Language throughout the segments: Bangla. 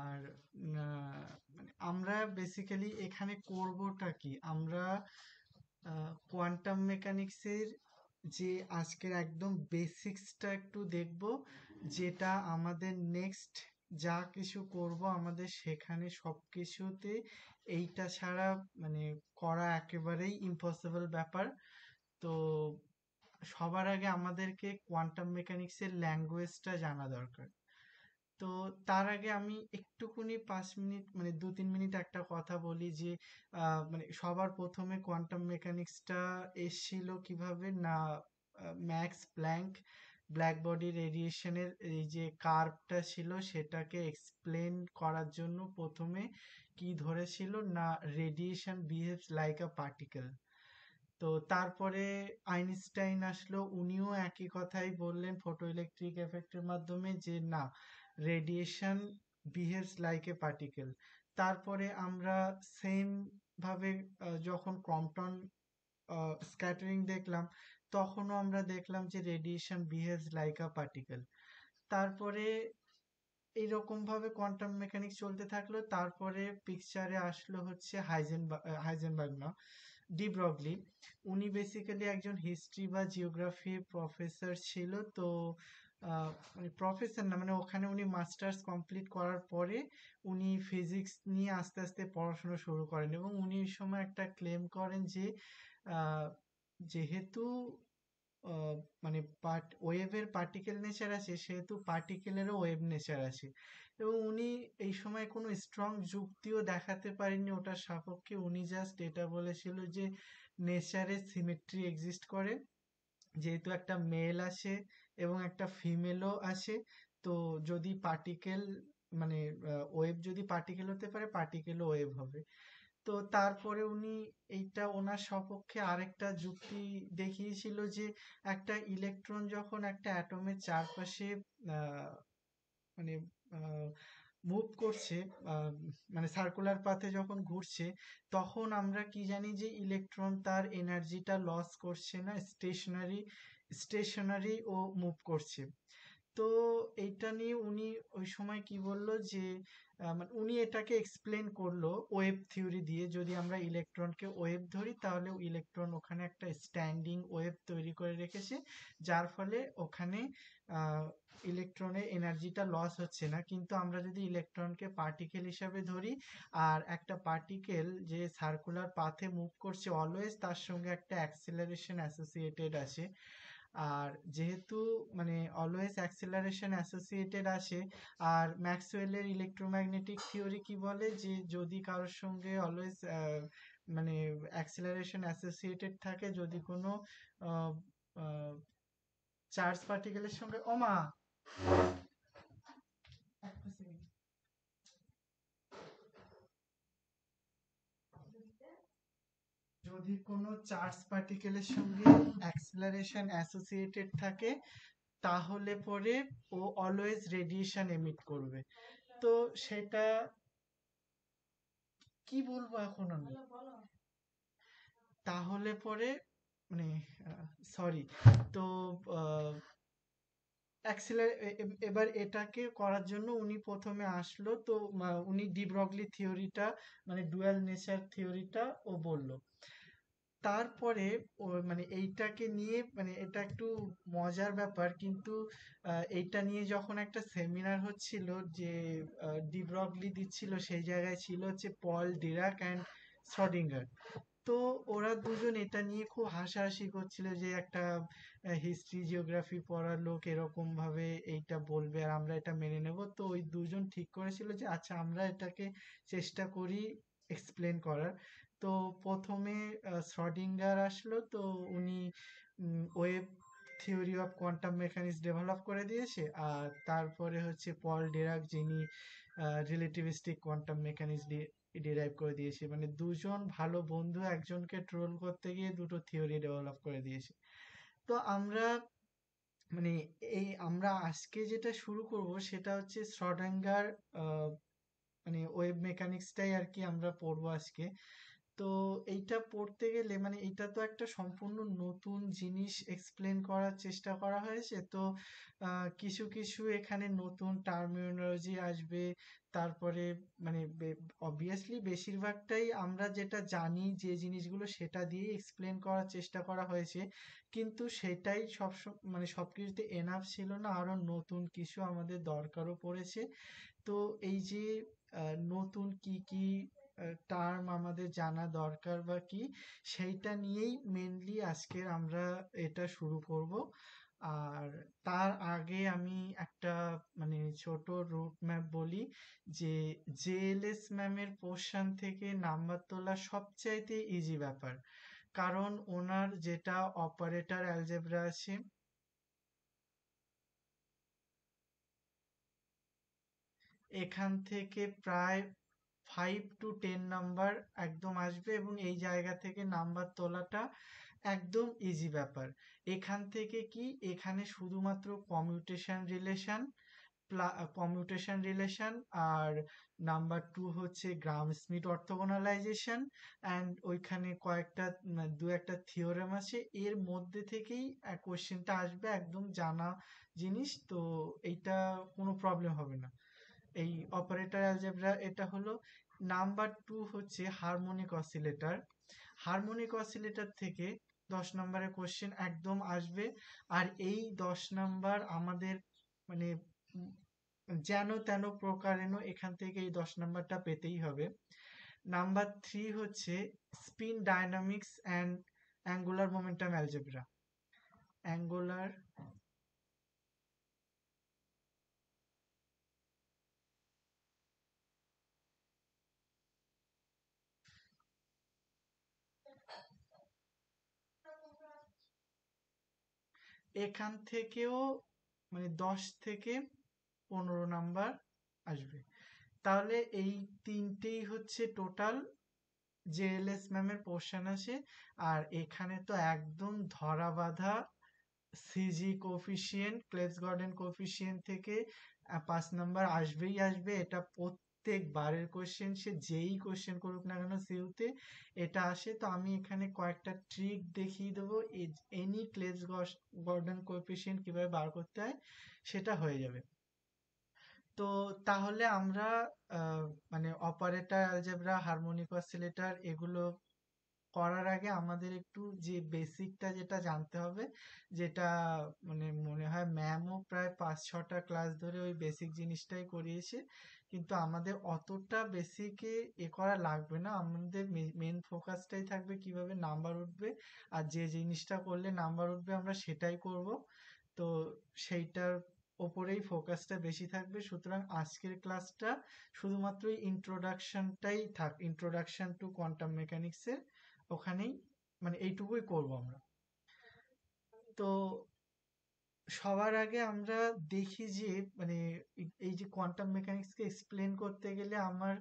আর মানে আমরা বেসিক্যালি এখানে করবোটা কি, আমরা কোয়ান্টাম মেকানিক্সের যে আজকের একদম বেসিক্সটা একটু দেখব, যেটা আমাদের নেক্সট যা কিছু করব আমাদের সেখানে সব কিছুতে এইটা ছাড়া মানে করা একেবারেই ইম্পসিবল ব্যাপার। তো সবার আগে আমাদেরকে কোয়ান্টাম মেকানিক্সের ল্যাঙ্গুয়েজটা জানা দরকার। তো তার আগে আমি একটুকুনি 5 মিনিট মানে 2-3 মিনিট একটা কথা বলি যে মানে সবার প্রথমে কোয়ান্টাম মেকানিক্সটা এসছিল কিভাবে না, ম্যাক্স প্ল্যাঙ্ক ব্ল্যাক বডি রেডিয়েশনের এই যে কার্ভটা ছিল সেটাকে এক্সপ্লেন করার জন্য প্রথমে কি ধরেছিল না, রেডিয়েশন বিহেভস লাইক আ পার্টিকেল। তো তারপরে আইনস্টাইন আসলো, উনিও একই কথাই বললেন ফটো ইলেকট্রিক এফেক্টের মাধ্যমে যে না, radiation behaves like a particle. তারপরে আমরা সেম ভাবে যখন ক্রম্পটন স্ক্যাটারিং দেখলাম, তখনও আমরা দেখলাম যে রেডিয়েশন বিহেভস লাইক আ পার্টিকেল। তারপরে এইরকম ভাবে কোয়ান্টাম মেকানিক্স চলতে থাকলো। তারপরে পিকচারে আসলো হচ্ছে হাইজেনবার্গ না, ডি ব্রগলি। উনি বেসিক্যালি একজন হিস্ট্রি বা জিওগ্রাফি প্রফেসর ছিল। তো মানে প্রফেসর না, মানে ওখানে উনি মাস্টার্স কমপ্লিট করার পরে উনি ফিজিক্স নিয়ে আস্তে আস্তে পড়াশোনা শুরু করেন, এবং উনি এই সময় একটা ক্লেম করেন যে আহ, যেহেতু আহ, মানে ওয়েভের পার্টিকেল নেচার আছে, সেহেতু পার্টিকেলেরও ওয়েভ নেচার আছে। এবং উনি এই সময় কোনো স্ট্রং যুক্তিও দেখাতে পারেননি ওটার সপক্ষে। উনি জাস্ট এটা বলেছিল যে নেচারে সিমেট্রি এক্সিস্ট করে, যেহেতু একটা মেল আসে এবং একটা ফিমেলও আসে। তো যদি পার্টিকেল মানে ওয়েভ যদি পার্টিকেল হতে পারে, পার্টিকেলও ওয়েভ হবে। তো তারপরে উনি এইটা ওনার সপক্ষে আরেকটা যুক্তি দেখিয়েছিল যে একটা ইলেকট্রন যখন একটা অ্যাটমের চারপাশে আহ, মানে মুভ করছে, আহ, মানে সার্কুলার পাথে যখন ঘুরছে, তখন আমরা কি জানি যে ইলেকট্রন তার এনার্জিটা লস করছে না, স্টেশনারি ও মুভ করছে। তো এইটা নিয়ে উনি ওই সময় কি বললো যে মানে উনি এটাকে এক্সপ্লেন করলো ওয়েভ থিওরি দিয়ে, যদি আমরা ইলেকট্রনকে ওয়েভ ধরি তাহলে ইলেকট্রন ওখানে একটা স্ট্যান্ডিং ওয়েভ তৈরি করে রেখেছে, যার ফলে ওখানে ইলেকট্রনের এনার্জিটা লস হচ্ছে না। কিন্তু আমরা যদি ইলেকট্রনকে পার্টিকেল হিসাবে ধরি, আর একটা পার্টিকেল যে সার্কুলার পাথে মুভ করছে, অলওয়েজ তার সঙ্গে একটা অ্যাক্সিলারেশন অ্যাসোসিয়েটেড আছে। আর যেহেতু মানে অলওয়েজ অ্যাক্সিলারেশন অ্যাসোসিয়েটেড আছে, আর ম্যাক্সওয়েলের ইলেকট্রোম্যাগনেটিক থিওরি কি বলে যে যদি কারোর সঙ্গে অলওয়েজ মানে অ্যাক্সিলারেশন অ্যাসোসিয়েটেড থাকে, যদি কোনো চার্জ পার্টিকেলের সঙ্গে ওমা একটা second। যদি কোনো চার্জ পার্টিকেলের সঙ্গে অ্যাক্সিলারেশন অ্যাসোসিয়েটেড থাকে, তাহলে পরে ও অলওয়েজ রেডিয়েশন এমিট করবে। তো সেটা কি বলবো এখন আমি, তাহলে পরে মানে সরি, তো এবার এটাকে করার জন্য উনি প্রথমে আসলো। তো উনি ডি ব্রগলি থিওরিটা মানে ডুয়াল নেচার থিওরিটা ও বলল। তারপরে ও মানে এইটাকে নিয়ে মানে এটা একটু মজার ব্যাপার, কিন্তু এইটা নিয়ে যখন একটা সেমিনার হচ্ছিল, যে ডি ব্রগলি দিচ্ছিল, সেই জায়গায় ছিল হচ্ছে পল ডিরাক অ্যান্ড শ্রডিঙ্গার। তো ওরা দুজন এটা নিয়ে খুব হাসাহাসি করছিল যে একটা হিস্ট্রি জিওগ্রাফি পড়ার লোক এরকম ভাবে এইটা বলবে আর আমরা এটা মেনে নেব। তো ওই দুজন ঠিক করেছিল যে আচ্ছা আমরা এটাকে চেষ্টা করি এক্সপ্লেন করার। তো প্রথমে শ্রডিঙ্গার আসলো। তো উনি wave theory of quantum mechanics develop করে দিয়েছে। আর তারপরে হচ্ছে পল ডিরাক, যিনি রিলেটিভিস্টিক কোয়ান্টাম মেকানিক্স ডিরাইভ করে দিয়েছে। মানে দুজন ভালো বন্ধু একজনকে ট্রোল করতে গিয়ে দুটো থিওরি ডেভেলপ করে দিয়েছে। তো আমরা মানে আমরা আজকে যেটা শুরু করব সেটা হচ্ছে শ্রডিঙ্গার মানে ওয়েভ মেকানিক্সটাই আর কি আমরা পড়বো আজকে। তো তো এইটা পড়তে গেলে মানে এটা তো একটা সম্পূর্ণ নতুন জিনিস এক্সপ্লেন করার চেষ্টা করা হয়েছে। তো কিছু কিছু এখানে নতুন টার্মিনোলজি আসবে। তারপরে মানে অবভিয়াসলি বেশিরভাগটাই আমরা যেটা জানি যে জিনিসগুলো সেটা দিয়ে এক্সপ্লেন করার চেষ্টা করা হয়েছে, কিন্তু সেটাই মানে সবকিছুতে এনাফ ছিল না, আরো নতুন কিছু আমাদের দরকারও পড়েছে। তো এই যে নতুন কি কি টার্ম আমাদের জানা দরকার বা কি, সেইটা নিয়েই মেনলি আজকের আমরা এটা শুরু করব। আর তার আগে আমি একটা মানে ছোট রুট ম্যাপ বলি যে জেএলএস ম্যামের পোর্শন থেকে নাম্বার তোলা সবচাইতে ইজি ব্যাপার, কারণ ওনার যেটা অপারেটর অ্যালজেব্রা আছে এখান থেকে প্রায় 5 to 10 নাম্বার একদম আসবে, এবং এই জায়গা থেকে নাম্বার তোলাটা একদম ইজি ব্যাপার। এখান থেকে কি, এখানে শুধুমাত্র কমিউটেশন রিলেশন আর নাম্বার 2 হচ্ছে গ্রাম স্মিথ অর্থোগোনালাইজেশন, অ্যান্ড ওইখানে কয়েকটা দু একটা থিওরেম আছে, এর মধ্যে থেকেই কোশ্চেনটা আসবে, একদম জানা জিনিস। তো এইটা কোনো প্রবলেম হবে না। এই অপারেটর অ্যালজেব্রা এটা হলো। নাম্বার 2 হচ্ছে হারমোনিক অসিলেটর। হারমোনিক অসিলেটর থেকে 10 নম্বরের কোশ্চেন একদম আসবে। আর এই 10 নাম্বার আমাদের মানে উম যেন তেন প্রকারেণ এখান থেকে এই 10 নাম্বারটা পেতেই হবে। নাম্বার 3 হচ্ছে spin dynamics and angular momentum algebra. Angular এখান থেকেও মানে 10 থেকে 15 নাম্বার আসবে। তাহলে এই তিনটেই হচ্ছে টোটাল জেএলএস ম্যামের পোর্শন আছে। আর এখানে তো একদম ধরা বাঁধা CG coefficient, Klebs Gordon coefficient থেকে 5 নাম্বার আসবেই আসবে। এটা প্রত্যেক বারের কোশ্চেন, সে যেই কোশ্চেন করুক না কেন সিইউতে এটা আসে। তো আমি এখানে কয়েকটা ট্রিক দেখিয়ে দেবো, এনি ক্লেবস গর্ডন কোফিশিয়েন্ট কিভাবে বার করতে হয় সেটা হয়ে যাবে। তো তাহলে আমরা আহ, মানে অপারেটর অ্যালজেব্রা, হারমোনিক অসিলেটর এগুলো করার আগে আমাদের একটু যে বেসিকটা যেটা জানতে হবে, যেটা মানে মনে হয় ম্যামও প্রায় 5-6টা ক্লাস ধরে ওই বেসিক জিনিসটাই করিয়েছে, কিন্তু আমাদের অতটা বেসিকে করা লাগবে না। আমাদের মেন ফোকাসটাই থাকবে কিভাবে নাম্বার উঠবে, আর যে জিনিসটা করলে নাম্বার উঠবে আমরা সেটাই করব। তো সেইটার ওপরেই ফোকাসটা বেশি থাকবে। সুতরাং আজকের ক্লাসটা শুধুমাত্র ইন্ট্রোডাকশনটাই থাক, ইন্ট্রোডাকশন টু কোয়ান্টাম মেকানিক্সের ওখানেই মানে এইটুকুই করব আমরা। তো সবার আগে আমরা দেখি যে মানে এই যে কোয়ান্টাম মেকানিক্সকে এক্সপ্লেন করতে গেলে আমার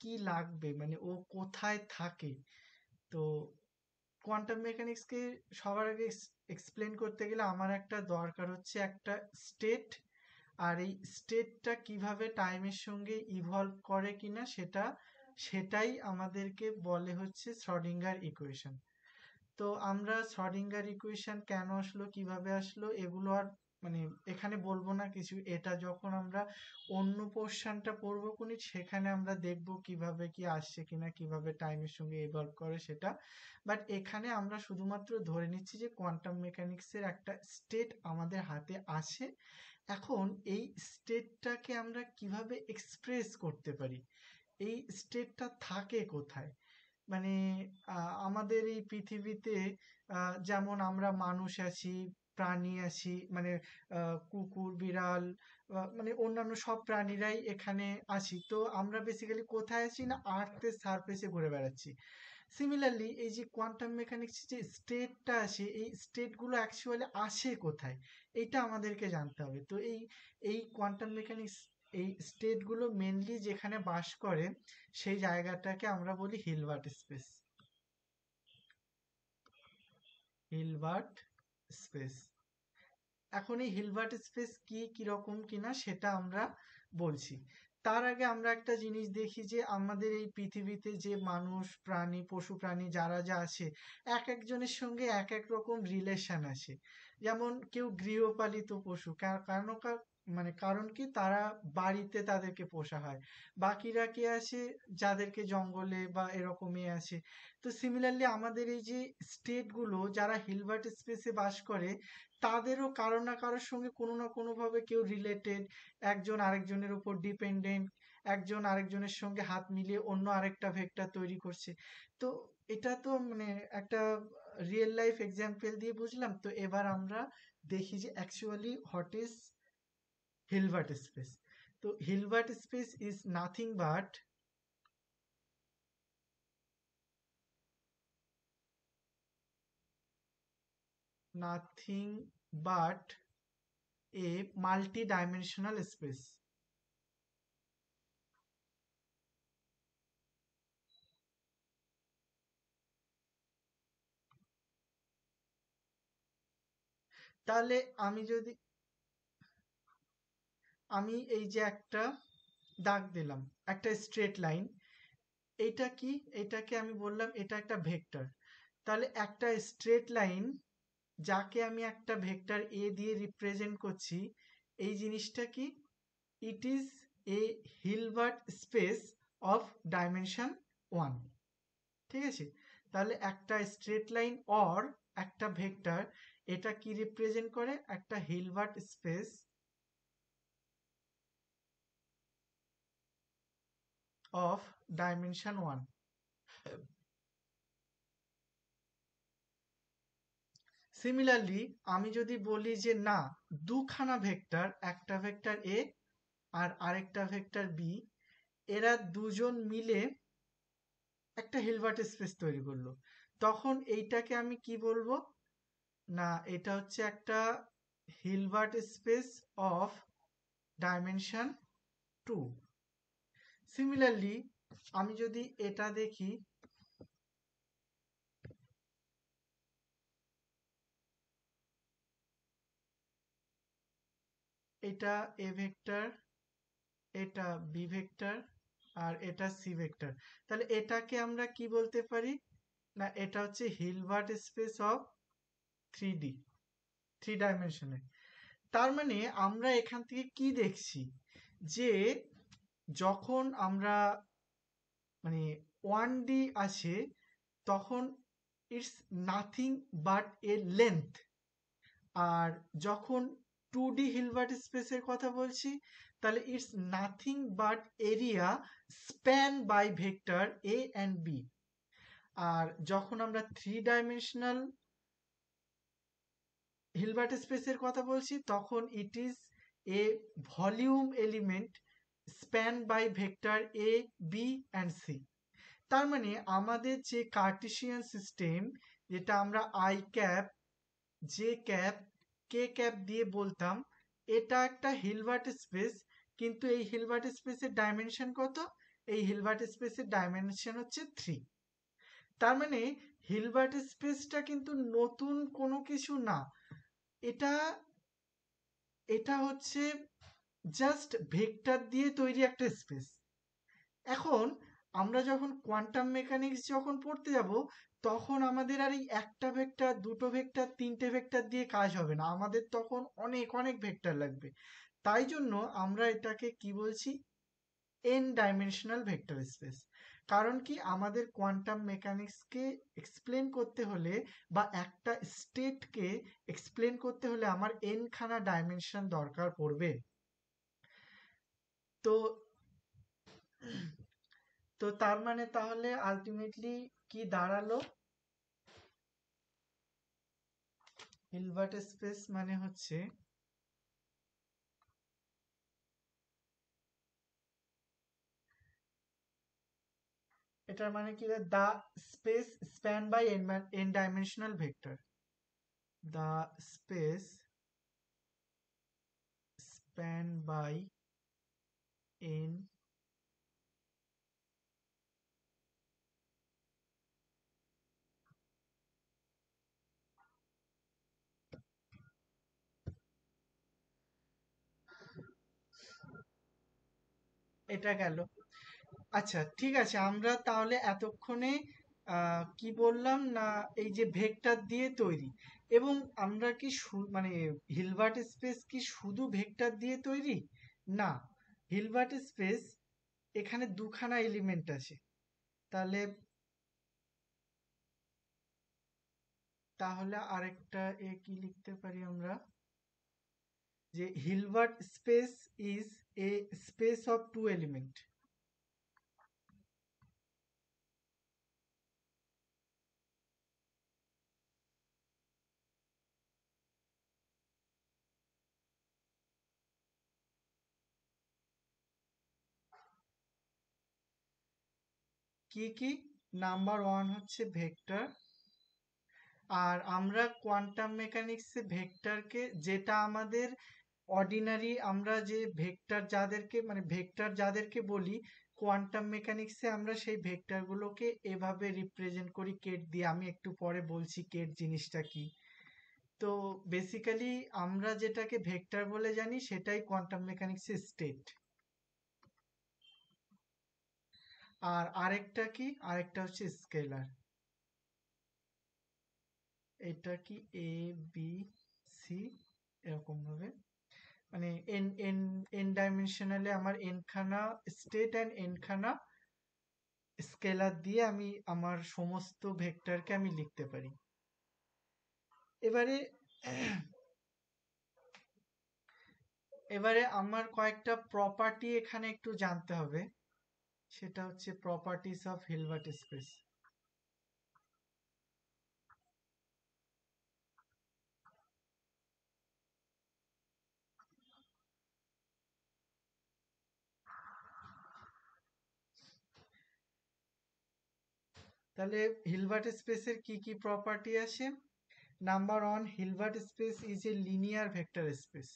কি লাগবে, মানে ও কোথায় থাকে। তো কোয়ান্টাম মেকানিক্সকে সবার আগে এক্সপ্লেন করতে গেলে আমার একটা দরকার হচ্ছে একটা স্টেট, আর এই স্টেটটা কিভাবে টাইমের সঙ্গে ইভলভ করে কিনা সেটাই আমাদেরকে বলে হচ্ছে শ্রডিঙ্গার ইকুয়েশন। তো আমরা শ্রডিঙ্গার ইকুয়েশন কেন আসলো, কিভাবে আসলো, এগুলো আর মানে এখানে বলবো না কিছু। এটা যখন আমরা অন্য পোর্শনটা পড়বো কোনি সেখানে আমরা দেখবো কিভাবে কি আসছে কিনা, কিভাবে টাইমের সঙ্গে ইভলভ করে সেটা। বাট এখানে আমরা শুধুমাত্র ধরে নিচ্ছি যে কোয়ান্টাম মেকানিক্সের একটা স্টেট আমাদের হাতে আছে। এখন এই স্টেটটাকে আমরা কিভাবে এক্সপ্রেস করতে পারি, এই স্টেটটা থাকে কোথায়। মানে আমাদের এই পৃথিবীতে যেমন আমরা মানুষ আছি, প্রাণী আছি, মানে কুকুর, বিড়াল, মানে অন্যান্য সব প্রাণীরাই এখানে আছি। তো আমরা বেসিক্যালি কোথায় আছি না, আর্থের সারফেসে ঘুরে বেড়াচ্ছি। সিমিলারলি এই যে কোয়ান্টাম মেকানিক্স যে স্টেটটা আছে, এই স্টেটগুলো অ্যাকচুয়ালি আসে কোথায়, এটা আমাদেরকে জানতে হবে। তো এই কোয়ান্টাম মেকানিক্স এই স্টেটগুলো মেনলি যেখানে বাস করে সেই জায়গাটাকে আমরা বলি হিলবার্ট স্পেস। Hilbert space. এখন এই হিলবার্ট স্পেস কি কিরকম কিনা সেটা আমরা বলছি। তার আগে আমরা একটা জিনিস দেখি যে আমাদের এই পৃথিবীতে যে মানুষ প্রাণী পশু প্রাণী যারা যা আছে এক একজনের সঙ্গে এক এক রকম রিলেশন আছে। যেমন কেউ গৃহপালিত পশু মানে কারণ কি তারা বাড়িতে তাদেরকে পোষা হয়। বাকিরা কি আছে যাদেরকে জঙ্গলে বা এরকমই আছে। তো সিমিলারলি আমাদের এই যে স্টেট গুলো যারা হিলবার্ট স্পেসে বাস করে তাদেরও কারো না কারোর সঙ্গে কোনো না কোনো ভাবে কেউ রিলেটেড, একজন আরেকজনের উপর ডিপেন্ডেন্ট, একজন আরেকজনের সঙ্গে হাত মিলিয়ে অন্য আরেকটা ভেক্টর তৈরি করছে। তো এটা তো মানে একটা রিয়েল লাইফ এক্সাম্পল দিয়ে বুঝলাম। তো এবার আমরা দেখি যে actually what is Hilbert space. তো Hilbert space is nothing but a multi dimensional space. তাহলে আমি যদি আমি এই যে একটা দাগ দিলাম, একটা স্ট্রেট লাইন, এইটা কি? এটাকে আমি বললাম এটা একটা ভেক্টর। তাহলে একটা স্ট্রেট লাইন যাকে আমি একটা ভেক্টর এ দিয়ে রিপ্রেজেন্ট করছি, এই জিনিসটা কি? ইট is A Hilbert space of dimension 1। ঠিক আছে? তাহলে একটা স্ট্রেট লাইন অর একটা ভেক্টর, এটা কি রিপ্রেজেন্ট করে? একটা Hilbert space of dimension 1। Similarly আমি যদি বলি যে না, দুখানা ভেক্টর, একটা ভেক্টর এ আর আরেকটা ভেক্টর বি, এরা দুজন মিলে একটা হিলবার্ট স্পেস তৈরি করলো, তখন এইটাকে আমি কি বলবো? না, এটা হচ্ছে একটা Hilbert space of dimension 2। Similarly আমি যদি এটা দেখি, এটা এ ভেক্টর, এটা বি ভেক্টর, আর এটা সি ভেক্টর। তাহলে এটাকে আমরা কি বলতে পারি? না, এটা হচ্ছে হিলবার্ট স্পেস অফ 3D, 3 ডাইমেনশনে। তার মানে আমরা এখান থেকে কি দেখছি? যে যখন আমরা মানে 1D আসে তখন it's nothing but a length, আর যখন 2D হিলবার্ট স্পেসের কথা বলছি তাহলে it's nothing but area span by vector A and B. আর যখন আমরা 3 ডাইমেনশনাল হিলবার্ট স্পেসের কথা বলছি তখন it is a volume element span by vector A B and C. তার মানে আমাদের যে কার্টেসিয়ান সিস্টেম, যেটা আমরা I cap, J cap, K cap দিয়ে বলতাম, এটা একটা হিলবার্ট স্পেস। কিন্তু এই হিলবার্ট স্পেসের ডাইমেনশন কত? এই হিলবার্ট স্পেসের ডাইমেনশন হচ্ছে 3। তার মানে হিলবার্ট স্পেসটা কিন্তু নতুন কোনো কিছু না। এটা এটা হচ্ছে জাস্ট ভেক্টর দিয়ে তৈরি একটা স্পেস। এখন আমরা যখন কোয়ান্টাম মেকানিক্স যখন পড়তে যাব, তখন আমাদের আর এই একটা ভেক্টর, দুটো ভেক্টর, তিনটে ভেক্টর দিয়ে কাজ হবে না, আমাদের তখন অনেক অনেক ভেক্টর লাগবে। তাই জন্য আমরা এটাকে কি বলছি? N dimensional vector space. কারণ কি আমাদের কোয়ান্টাম মেকানিক্সকে এক্সপ্লেন করতে হলে বা একটা স্টেটকে এক্সপ্লেন করতে হলে আমার এন খানা ডাইমেনশন দরকার পড়বে। তো তো তার মানে তাহলে আলটিমেটলি কি দাঁড়ালো? হিলবার্ট স্পেস মানে হচ্ছে এটার মানে কি? The space span by N dimensional vector. The space span by N এটা গেল। আচ্ছা ঠিক আছে, আমরা তাহলে এতক্ষণে কি বললাম না, এই যে ভেক্টর দিয়ে তৈরি, এবং আমরা কি মানে হিলবার্ট স্পেস কি শুধু ভেক্টর দিয়ে তৈরি? না, হিলবার্ট স্পেস এখানে দুখানা এলিমেন্ট আছে। তাহলে তাহলে আরেকটা কি লিখতে পারি আমরা, যে Hilbert space is a space of two element. কি কি? নাম্বার ওয়ান হচ্ছে ভেক্টর। আর আমরা কোয়ান্টাম মেকানিক্সে ভেক্টরকে, যেটা আমাদের অর্ডিনারি, আমরা যে ভেক্টর যাদেরকে মানে ভেক্টর যাদেরকে বলি, কোয়ান্টাম মেকানিক্সে আমরা সেই ভেক্টরগুলোকে এভাবে রিপ্রেজেন্ট করি কেট দিয়ে। আমি একটু পরে বলছি কেট জিনিসটা কি। তো বেসিক্যালি আমরা যেটাকে ভেক্টর বলে জানি সেটাই কোয়ান্টাম মেকানিক্সের স্টেট। আর আরেকটা কি, আরেকটা হচ্ছে স্কেলার। এটা কি এ বি সি, এরকম ভাবে, মানে এন এন এন ডাইমেনশনালে আমার এন খানা স্টেট অ্যান্ড এন খানা স্কেলার দিয়ে আমি আমার সমস্ত ভেক্টরকে আমি লিখতে পারি। এবারে এবারে আমার কয়েকটা প্রপার্টি এখানে একটু জানতে হবে। সেটা হচ্ছে প্রপার্টিস অফ হিলবার্ট স্পেস। তাহলে হিলবার্ট স্পেসের কি কি প্রপার্টি আছে? Number one, Hilbert space is a linear vector space.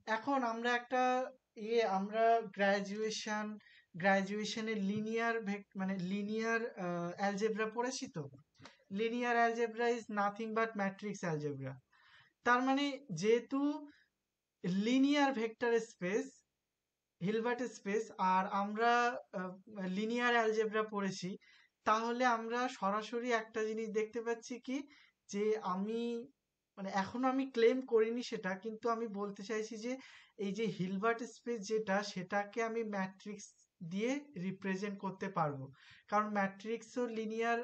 এখন আমরা একটা আমরা গ্রাজুয়েশনে লিনিয়ার মানে লিনিয়ার অ্যালজেব্রা পড়েছি তো। Linear algebra is nothing but matrix algebra. তার মানে যেহেতু linear vector space Hilbert space, আর আমরা লিনিয়ার অ্যালজেব্রা পড়েছি, তাহলে আমরা সরাসরি একটা জিনিস দেখতে পাচ্ছি কি, যে আমি মানে এখনো আমি ক্লেম করিনি সেটা, কিন্তু আমি বলতে চাইছি যে এই যে হিলবার্ট স্পেস যেটা, সেটাকে আমি ম্যাট্রিক্স দিয়ে রিপ্রেজেন্ট করতে পারবো। কারণ ম্যাট্রিক্সও linear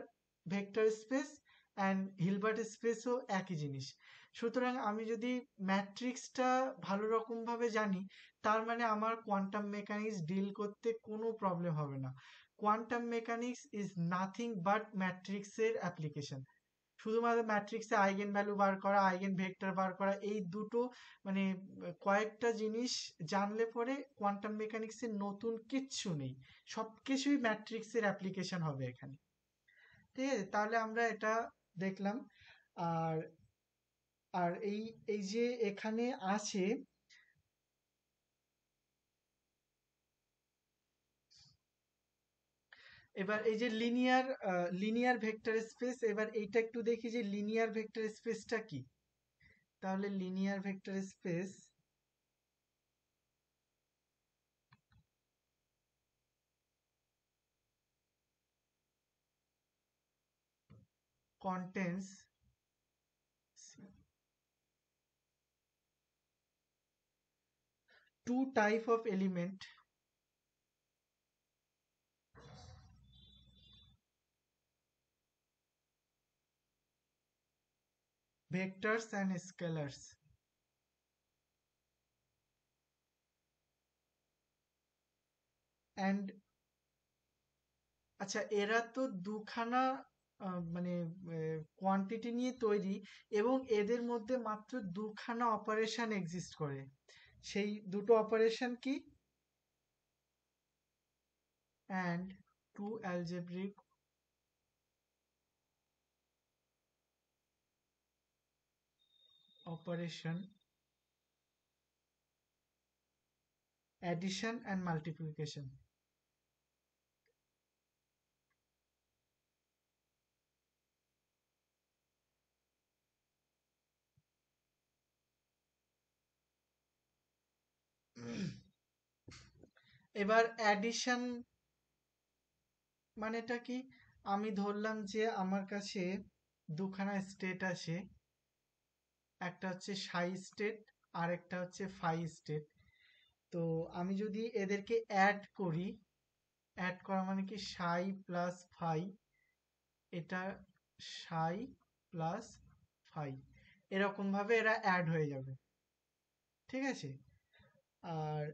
vector space and Hilbert স্পেসও একই জিনিস। সুতরাং আমি যদি ম্যাট্রিক্সটা ভালো রকম ভাবে জানি, তার মানে আমার কোয়ান্টাম মেকানিক্স ডিল করতে কোনো প্রবলেম হবে না। Quantum mechanics is nothing but ম্যাট্রিক্সের অ্যাপ্লিকেশন। শুধুমাত্র ম্যাট্রিক্সে আইগেন ভ্যালু বার করা, আইগেন ভেক্টর বার করা, এই দুটো মানে কয়েকটা জিনিস জানলে পরে কোয়ান্টাম মেকানিক্সের নতুন কিচ্ছু নেই। সব কিছুই ম্যাট্রিক্সের অ্যাপ্লিকেশন হবে এখানে। ঠিক আছে, তাহলে আমরা এটা দেখলাম। আর আর এই এই যে এখানে আছে, এবার এই যে লিনিয়ার ভেক্টর স্পেস, এবার এইটা একটু দেখি যে লিনিয়ার ভেক্টর স্পেসটা কি। তাহলে linear vector space contains two type of element, vectors and scalars. And আচ্ছা, এরা তো দুখানা মানে কোয়ান্টিটি নিয়ে তৈরি, এবং এদের মধ্যে মাত্র দুখানা অপারেশন এক্সিস্ট করে। সেই দুটো অপারেশন কি? and two algebraic operation, addition and multiplication. এবার অ্যাডিশন মানেটা কি? আমি ধরলাম যে আমার কাছে দুখানা স্টেট আছে, একটা হচ্ছে সাই স্টেট আর একটা হচ্ছে ফাই স্টেট। তো আমি যদি এদেরকে অ্যাড করি, অ্যাড করা মানে কি সাই প্লাস ফাই, এটা সাই প্লাস ফাই, এরকম ভাবে এরা অ্যাড হয়ে যাবে। ঠিক আছে? আর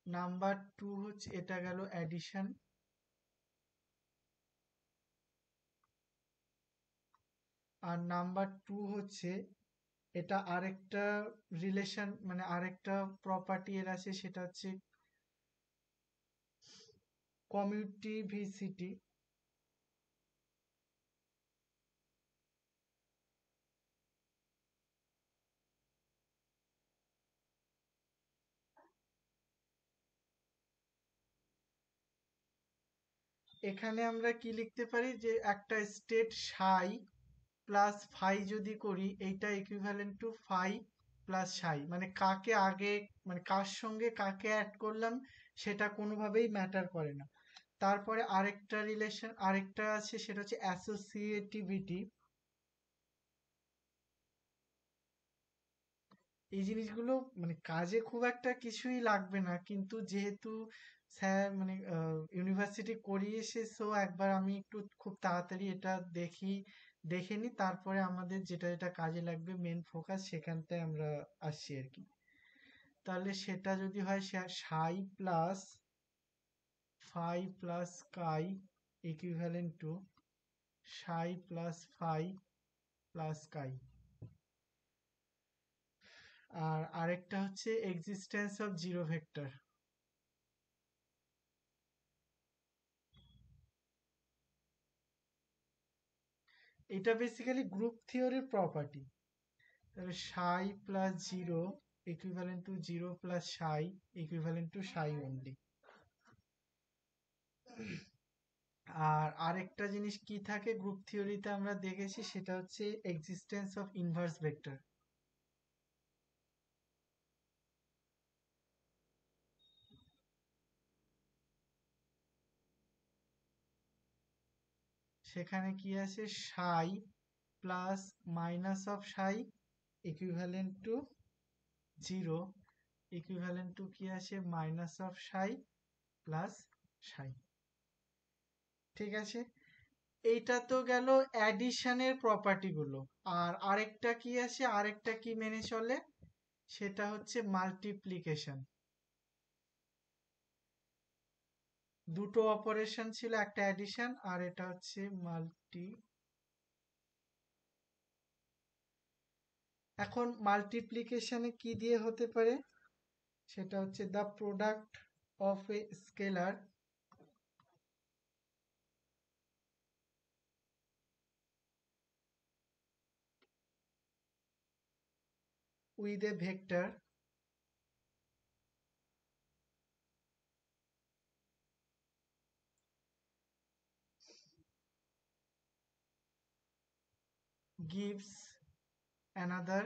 নাম্বার টু হচ্ছে, এটা গেল অ্যাডিশন। আর নাম্বার টু হচ্ছে, এটা আরেকটা রিলেশন মানে আরেকটা প্রপার্টি এর আছে, সেটা হচ্ছে কমিউটিভিসিটি। এখানে আমরা কি লিখতে পারি যে একটা স্টেট সাই প্লাস ফাই যদি করি, এইটা ইকুইভ্যালেন্ট টু ফাই প্লাস সাই, মানে কাকে আগে মানে কার সঙ্গে কাকে অ্যাড করলাম সেটা কোনোভাবেই ম্যাটার করে না। তারপরে আরেকটা রিলেশন আরেকটা আছে, সেটা হচ্ছে অ্যাসোসিয়েটিভিটি। এই জিনিসগুলো মানে কাজে খুব একটা কিছুই লাগবে না, কিন্তু যেহেতু স্যার মানে ইউনিভার্সিটি করিয়েছে, সো একবার আমি একটু খুব তাড়াতাড়ি এটা দেখে নিই, তারপরে আমাদের যেটা যেটা কাজে লাগবে মেন ফোকাস সেখানটায় আমরা আসছি আর কি। তাহলে সেটা যদি হয় psi plus phi plus chi equivalent to psi plus phi plus chi. আর আরেকটা হচ্ছে এক্সিস্টেন্স অফ জিরো ভেক্টর। এটা বেসিক্যালি গ্রুপ থিওরির প্রপার্টি। তাহলে psi plus zero equivalent to zero plus psi equivalent to psi only. আর আরেকটা জিনিস কি থাকে গ্রুপ থিওরিতে আমরা দেখেছি, সেটা হচ্ছে এক্সিস্টেন্স অফ ইনভার্স ভেক্টর। সেখানে কি আছে, সাই plus minus of Sai equivalent to zero, equivalent two কি আছে, মাইনাস অফ সাই প্লাস সাই। ঠিক আছে? এইটা তো গেল অ্যাডিশনের প্রপার্টি গুলো। আর আরেকটা কি আছে, আরেকটা কি মেনে চলে, সেটা হচ্ছে মাল্টিপ্লিকেশন। দুটো অপারেশন ছিল, একটা অ্যাডিশন আর এটা হচ্ছে মাল্টি। এখন মাল্টিপ্লিকেশনে কি দিয়ে হতে পারে, সেটা হচ্ছে the product of A scalar with a vector gives another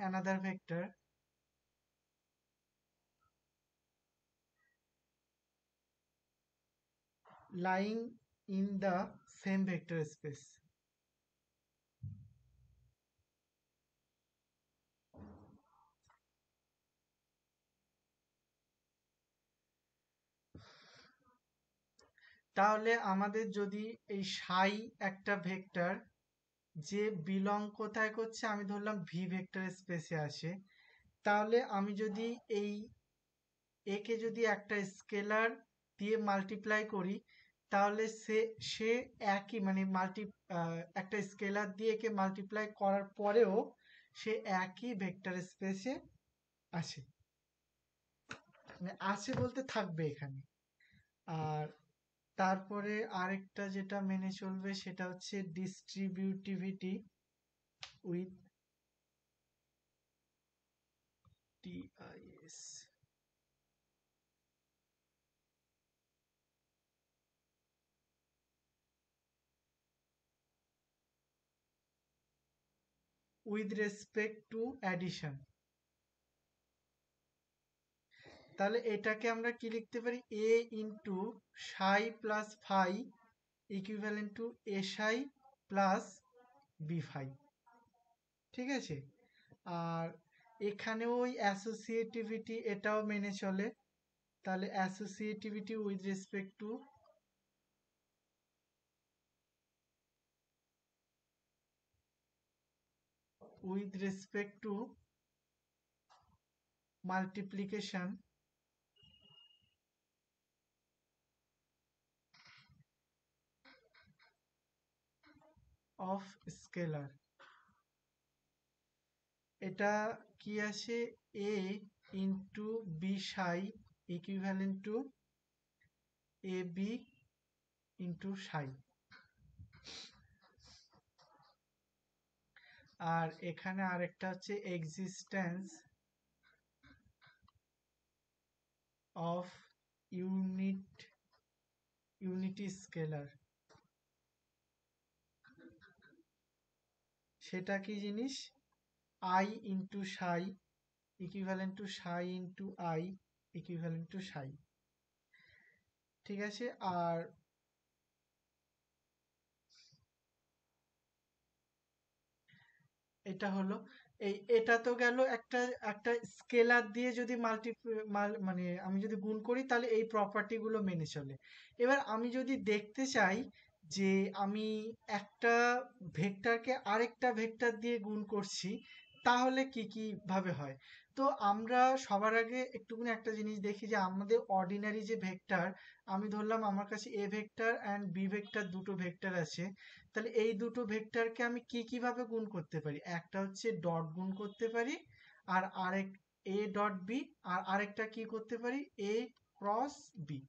another vector lying in the same vector space. তাহলে আমাদের যদি এই সাই একটা ভেক্টর যে বিলং কোথায় করছে, আমি ধরলাম ভি ভেক্টর স্পেসে আসে, তাহলে আমি যদি এই একে যদি একটা স্কেলার দিয়ে মাল্টিপ্লাই করি, তাহলে সে একই মানে একটা স্কেলার দিয়ে একে মাল্টিপ্লাই করার পরেও সে একই ভেক্টর স্পেসে আসে, মানে আসে বলতে থাকবে এখানে। আর তারপরে আরেকটা যেটা মেনে চলবে, সেটা হচ্ছে distributivity with TIS. With respect to addition. তাহলে এটাকে আমরা কি লিখতে পারি, A into psi plus phi equivalent to A psi plus B phi. ঠিক আছে, আর এখানেও ওই অ্যাসোসিয়েটিভিটি এটাও মেনে চলে। তাহলে associativity with respect to multiplication of scalar. এটা কি আসে, A into B psi equivalent to A B into psi. আর এখানে আরেকটা হচ্ছে এক্সিস্টেন্স অফ ইউনিটি স্কেলার। সেটা কি জিনিস, I into Sai equivalent to Sai into I equivalent to সাই। ঠিক আছে, আর এটা হলো এটা তো গেল একটা একটা স্কেলার দিয়ে যদি মানে আমি যদি গুণ করি তাহলে এই প্রপার্টি গুলো মেনে চলে। এবার আমি যদি দেখতে চাই যে আমি একটা ভেক্টরকে আরেকটা ভেক্টর দিয়ে গুণ করছি, তাহলে কি কি ভাবে হয়। তো আমরা সবার আগে একটুখানি একটা জিনিস দেখি যে আমাদের অর্ডিনারি যে ভেক্টর, আমি ধরলাম আমার কাছে A vector and B vector দুটো ভেক্টর আছে। তাহলে এই দুটো ভেক্টরকে আমি কিভাবে গুণ করতে পারি, একটা হচ্ছে ডট গুণ করতে পারি, আর আরেক এ ডট বি, আর আরেকটা কি করতে পারি, এ ক্রস বি।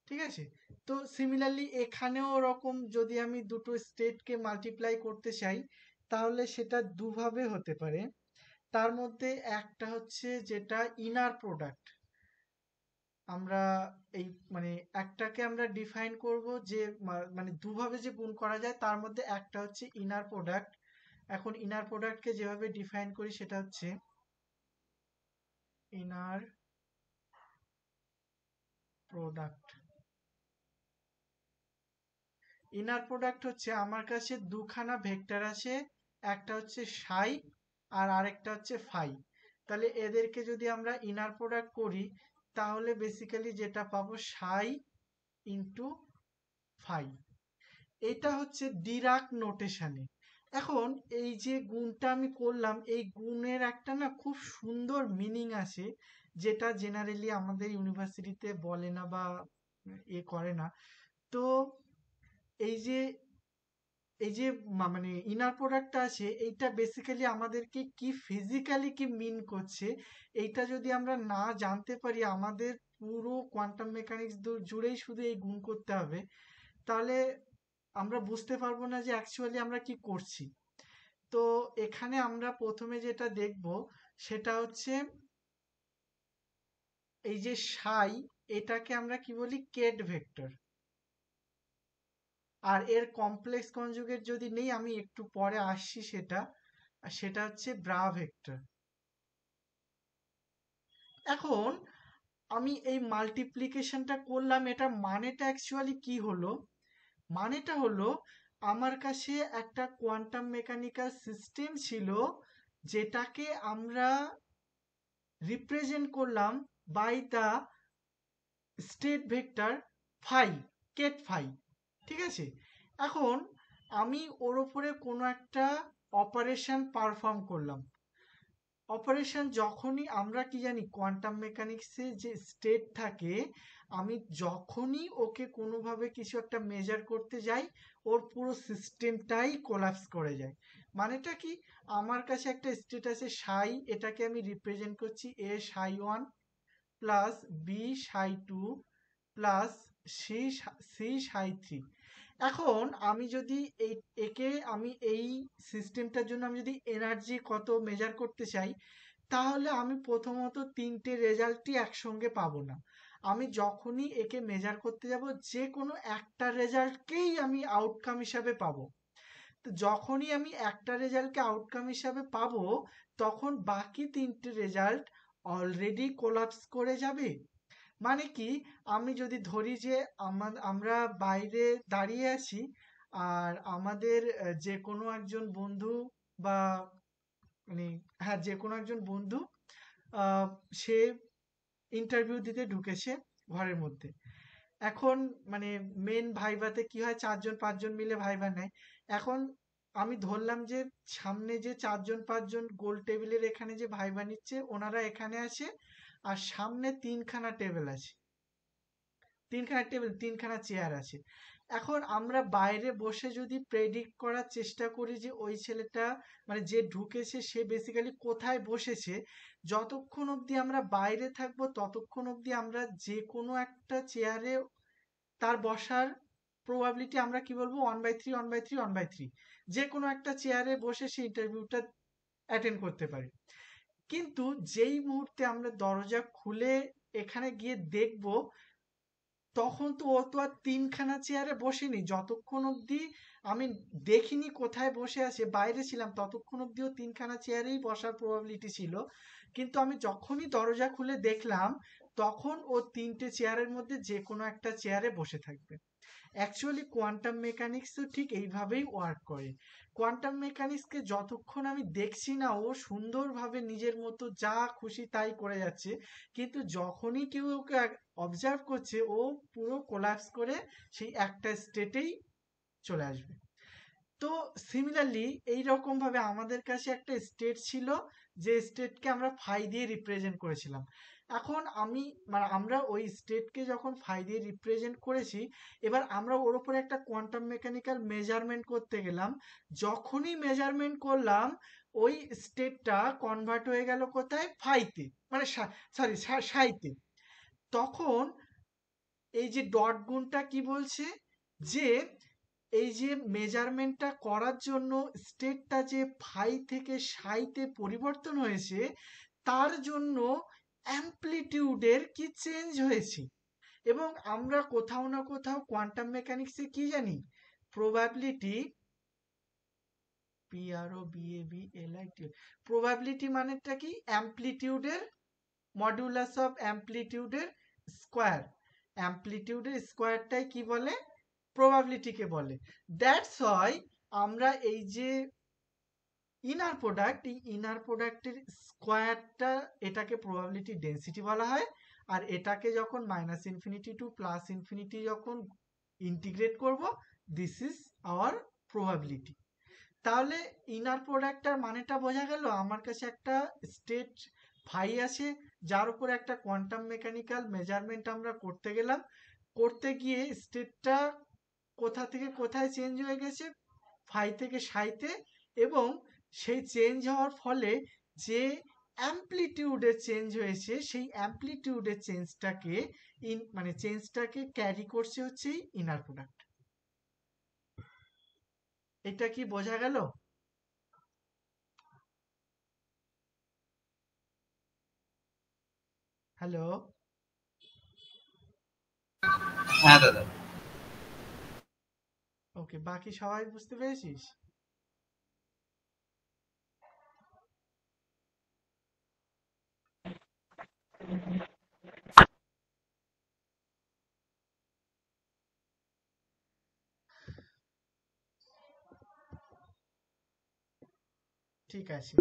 ঠিক আছে, তো সিমিলারলি এখানেও ওরকম যদি আমি দুটো স্টেটকে মাল্টিপ্লাই করতে চাই তাহলে সেটা দুভাবে হতে পারে। তার মধ্যে একটা হচ্ছে যেটা ইনার প্রোডাক্ট, আমরা এই মানে একটাকে আমরা ডিফাইন করব যে মানে দুভাবে যে গুণ করা যায়, তার মধ্যে একটা হচ্ছে ইনার প্রোডাক্ট। এখন ইনার প্রোডাক্টকে যেভাবে ডিফাইন করি সেটা হচ্ছে ইনার প্রোডাক্ট। ইনার প্রোডাক্ট হচ্ছে আমার কাছে দুখানা ভেক্টর আছে, একটা হচ্ছে সাই আর আরেকটা হচ্ছে ফাই। তাহলে এদেরকে যদি আমরা ইনার প্রোডাক্ট করি তাহলে বেসিক্যালি যেটা পাবো সাই ইন্টু ফাই। এটা হচ্ছে ডিরাক নোটেশনে। এখন এই যে গুণটা আমি করলাম, এই গুণের একটা না খুব সুন্দর মিনিং আছে, যেটা জেনারেলি আমাদের ইউনিভার্সিটিতে বলে না বা করে না। তো এই যে মানে ইনার প্রোডাক্টটা আছে, এইটা বেসিক্যালি আমাদেরকে কি ফিজিক্যালি কি মিন করছে, এইটা যদি আমরা না জানতে পারি, আমাদের পুরো কোয়ান্টাম মেকানিক্স জুড়েই শুধু এই গুণ করতে হবে, তাহলে আমরা বুঝতে পারবো না যে অ্যাকচুয়ালি আমরা কি করছি। তো এখানে আমরা প্রথমে যেটা দেখব সেটা হচ্ছে এই যে সাই, এটাকে আমরা কি বলি, কেট ভেক্টর। আর এর কমপ্লেক্স কনজুগেট যদি নেই, আমি একটু পরে আসছি সেটা, আর সেটা হচ্ছে ব্রা ভেক্টর। এখন আমি এই মাল্টিপ্লিকেশনটা করলাম, এটা মানেটা অ্যাকচুয়ালি কি হলো, মানেটা হলো আমার কাছে একটা কোয়ান্টাম মেকানিক্যাল সিস্টেম ছিল, যেটাকে আমরা রিপ্রেজেন্ট করলাম by the state vector phi, ket phi. ঠিক আছে, এখন আমি ওর উপরে কোনো একটা অপারেশন পারফর্ম করলাম। অপারেশন যখনই আমরা কি জানি কোয়ান্টাম মেকানিক্সে যে স্টেট থাকে, আমি যখনই ওকে কোনোভাবে কিছু একটা মেজার করতে যাই, ওর পুরো সিস্টেমটাই কোলাপস করে যায়। মানেটা কি, আমার কাছে একটা স্টেট আছে সাই, এটাকে আমি রিপ্রেজেন্ট করছি এ psi one plus B psi two plus C C সাই থ্রি। এখন আমি যদি একে আমি এই সিস্টেমটার জন্য আমি যদি এনার্জি কত মেজার করতে চাই, তাহলে আমি প্রথমত তিনটে রেজাল্টই একসঙ্গে পাবো না। আমি যখনই একে মেজার করতে যাব, যে কোনো একটা রেজাল্টকেই আমি আউটকাম হিসাবে পাবো। তো যখনই আমি একটা রেজাল্টকে আউটকাম হিসাবে পাবো, তখন বাকি তিনটে রেজাল্ট অলরেডি কোলাপস করে যাবে। মানে কি, আমি যদি ধরি যে আমরা বাইরে দাঁড়িয়ে আছি, আর আমাদের যে কোনো একজন বন্ধু বা মানে হ্যাঁ, যে কোনো একজন বন্ধু আহ, সে ইন্টারভিউ দিতে ঢুকেছে ঘরের মধ্যে। এখন মানে মেন ভাইভাতে কি হয়, 4-5 জন মিলে ভাইভা নেয়। এখন আমি ধরলাম যে সামনে যে 4-5 জন গোল টেবিলের এখানে যে ভাইভা নিচ্ছে, ওনারা এখানে আছে, আর সামনে তিনখানা টেবিল আছে, তিনখানা চেয়ার আছে। এখন আমরা বাইরে বসে যদি প্রেডিক্ট করার চেষ্টা করি যে ওই ছেলেটা মানে যে ঢুকেছে সে বেসিক্যালি কোথায় বসেছে, যতক্ষণ অবধি আমরা বাইরে থাকবো ততক্ষণ অবধি আমরা যে কোনো একটা চেয়ারে তার বসার প্রবাবিলিটি আমরা কি বলবো, 1/3, 1/3, 1/3, যে কোনো একটা চেয়ারে বসে সে ইন্টারভিউটা অ্যাটেন্ড করতে পারে। কিন্তু যেই মুহূর্তে আমরা দরজা খুলে এখানে গিয়ে দেখব, তখন তো ও তো আর তিনখানা চেয়ারে বসেনি। যতক্ষণ অবধি আমি দেখিনি কোথায় বসে আছে, বাইরে ছিলাম, ততক্ষণ অবধি ও তিনখানা চেয়ারেই বসার প্রবাবিলিটি ছিল। কিন্তু আমি যখনই দরজা খুলে দেখলাম, তখন ও তিনটে চেয়ারের মধ্যে যে কোনো একটা চেয়ারে বসে থাকবে। অ্যাকচুয়ালি কোয়ান্টাম মেকানিক্সও ঠিক এইভাবেই ওয়ার্ক করে। কোয়ান্টাম মেকানিক্সকে যতক্ষণ আমি দেখছি না ও সুন্দরভাবে নিজের মতো যা খুশি তাই করে যাচ্ছে, কিন্তু যখনই কেউ ওকে অবজার্ভ করছে, ও পুরো কোলাপস করে সেই একটা স্টেটেই চলে আসবে। তো সিমিলারলি এইরকম ভাবে আমাদের কাছে একটা স্টেট ছিল, যে স্টেটকে আমরা ফাই দিয়ে রিপ্রেজেন্ট করেছিলাম। এখন আমি মানে আমরা ওই স্টেটকে যখন ফাই দিয়ে রিপ্রেজেন্ট করেছি, এবার আমরা ওর উপরে একটা কোয়ান্টাম মেকানিক্যাল মেজারমেন্ট করতে গেলাম। যখনই মেজারমেন্ট করলাম, ওই স্টেটটা কনভার্ট হয়ে গেল কোথায়, ফাইতে, মানে সরি সাইতে। তখন এই যে ডট গুণটা কি বলছে, যে এই যে মেজারমেন্টটা করার জন্য স্টেটটা যে ফাই থেকে সাইতে পরিবর্তন হয়েছে, তার জন্য অ্যামপ্লিটিউডের কি চেঞ্জ হয়েছে। এবং আমরা কোথাও না কোথাও কোয়ান্টাম মেকানিক্সে কি জানি, প্রবাবিলিটি, PROBABLIT, প্রবাবিলিটি মানেটা কি, অ্যামপ্লিটিউডের মডুলাস অফ অ্যামপ্লিটিউডের স্কোয়ার। অ্যামপ্লিটিউডের স্কোয়ারটাই কি বলে, প্রবাবিলিটিকে বলে। দ্যাটস হয় আমরা এই যে ইনার প্রোডাক্ট, এই ইনার প্রোডাক্টের স্কোয়ারটা, এটাকে প্রবাবিলিটি ডেন্সিটি বলা হয়। আর এটাকে যখন -ইনফিনিটি টু +ইনফিনিটি যখন ইন্টিগ্রেট করব, দিস ইজ আওয়ার প্রবাবিলিটি। তাহলে ইনার প্রোডাক্টটার মানেটা বোঝা গেল। আমার কাছে একটা স্টেট ফাই আছে, যার উপরে একটা কোয়ান্টাম মেকানিক্যাল মেজারমেন্ট আমরা করতে গেলাম। করতে গিয়ে স্টেটটা কোথা থেকে কোথায় চেঞ্জ হয়ে গেছে, ফাই থেকে সাইতে। এবং সেই চেঞ্জ হওয়ার ফলে যে অ্যামপ্লিটিউডের চেঞ্জ হয়েছে, সেই অ্যামপ্লিটিউডের চেঞ্জটাকে মানে চেঞ্জটাকে ক্যারি করছে হচ্ছে ইনার প্রোডাক্ট। এটা কি বোঝা গেল? হ্যালো? হ্যাঁ দাদা। ওকে, বাকি সবাই বুঝতে পেরেছিস? ঠিক আছে।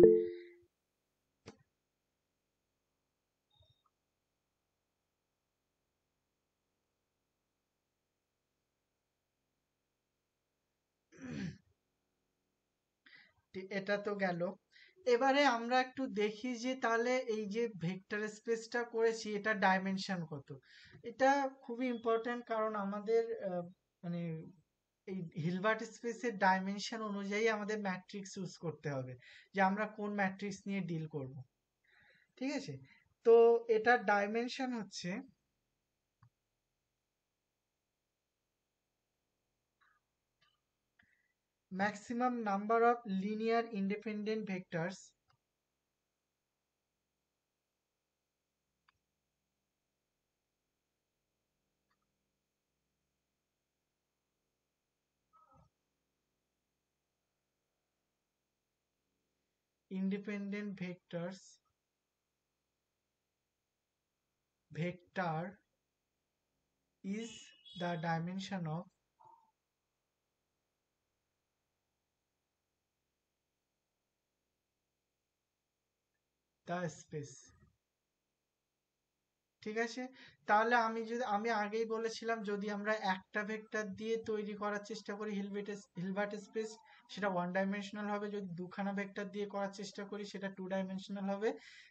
এটা তো গেল। এবারে আমরা একটু দেখি যে তাহলে এই যে ভেক্টর স্পেসটা করেছি, এটা ডাইমেনশন কত। এটা খুবই ইম্পর্ট্যান্ট, কারণ আমাদের মানে এই হিলবার্ট স্পেসের ডাইমেনশন অনুযায়ী আমাদের ম্যাট্রিক্স চুজ করতে হবে, যে আমরা কোন ম্যাট্রিক্স নিয়ে ডিল করব। ঠিক আছে? তো এটার ডাইমেনশন হচ্ছে maximum number of linear independent vectors independent vector is the dimension of the space. ঠিক আছে, তাহলে আমি আগেই বলেছিলাম যদি আমরা একটা ভেক্টর দিয়ে তৈরি করার চেষ্টা করি হিলবার্ট স্পেস, সেটা ওয়ান ডাইমেনশনাল হবে। যদি দুখানা ভেক্টর দিয়ে করার চেষ্টা করি সেটা টু ডাইমেনশনাল হবে।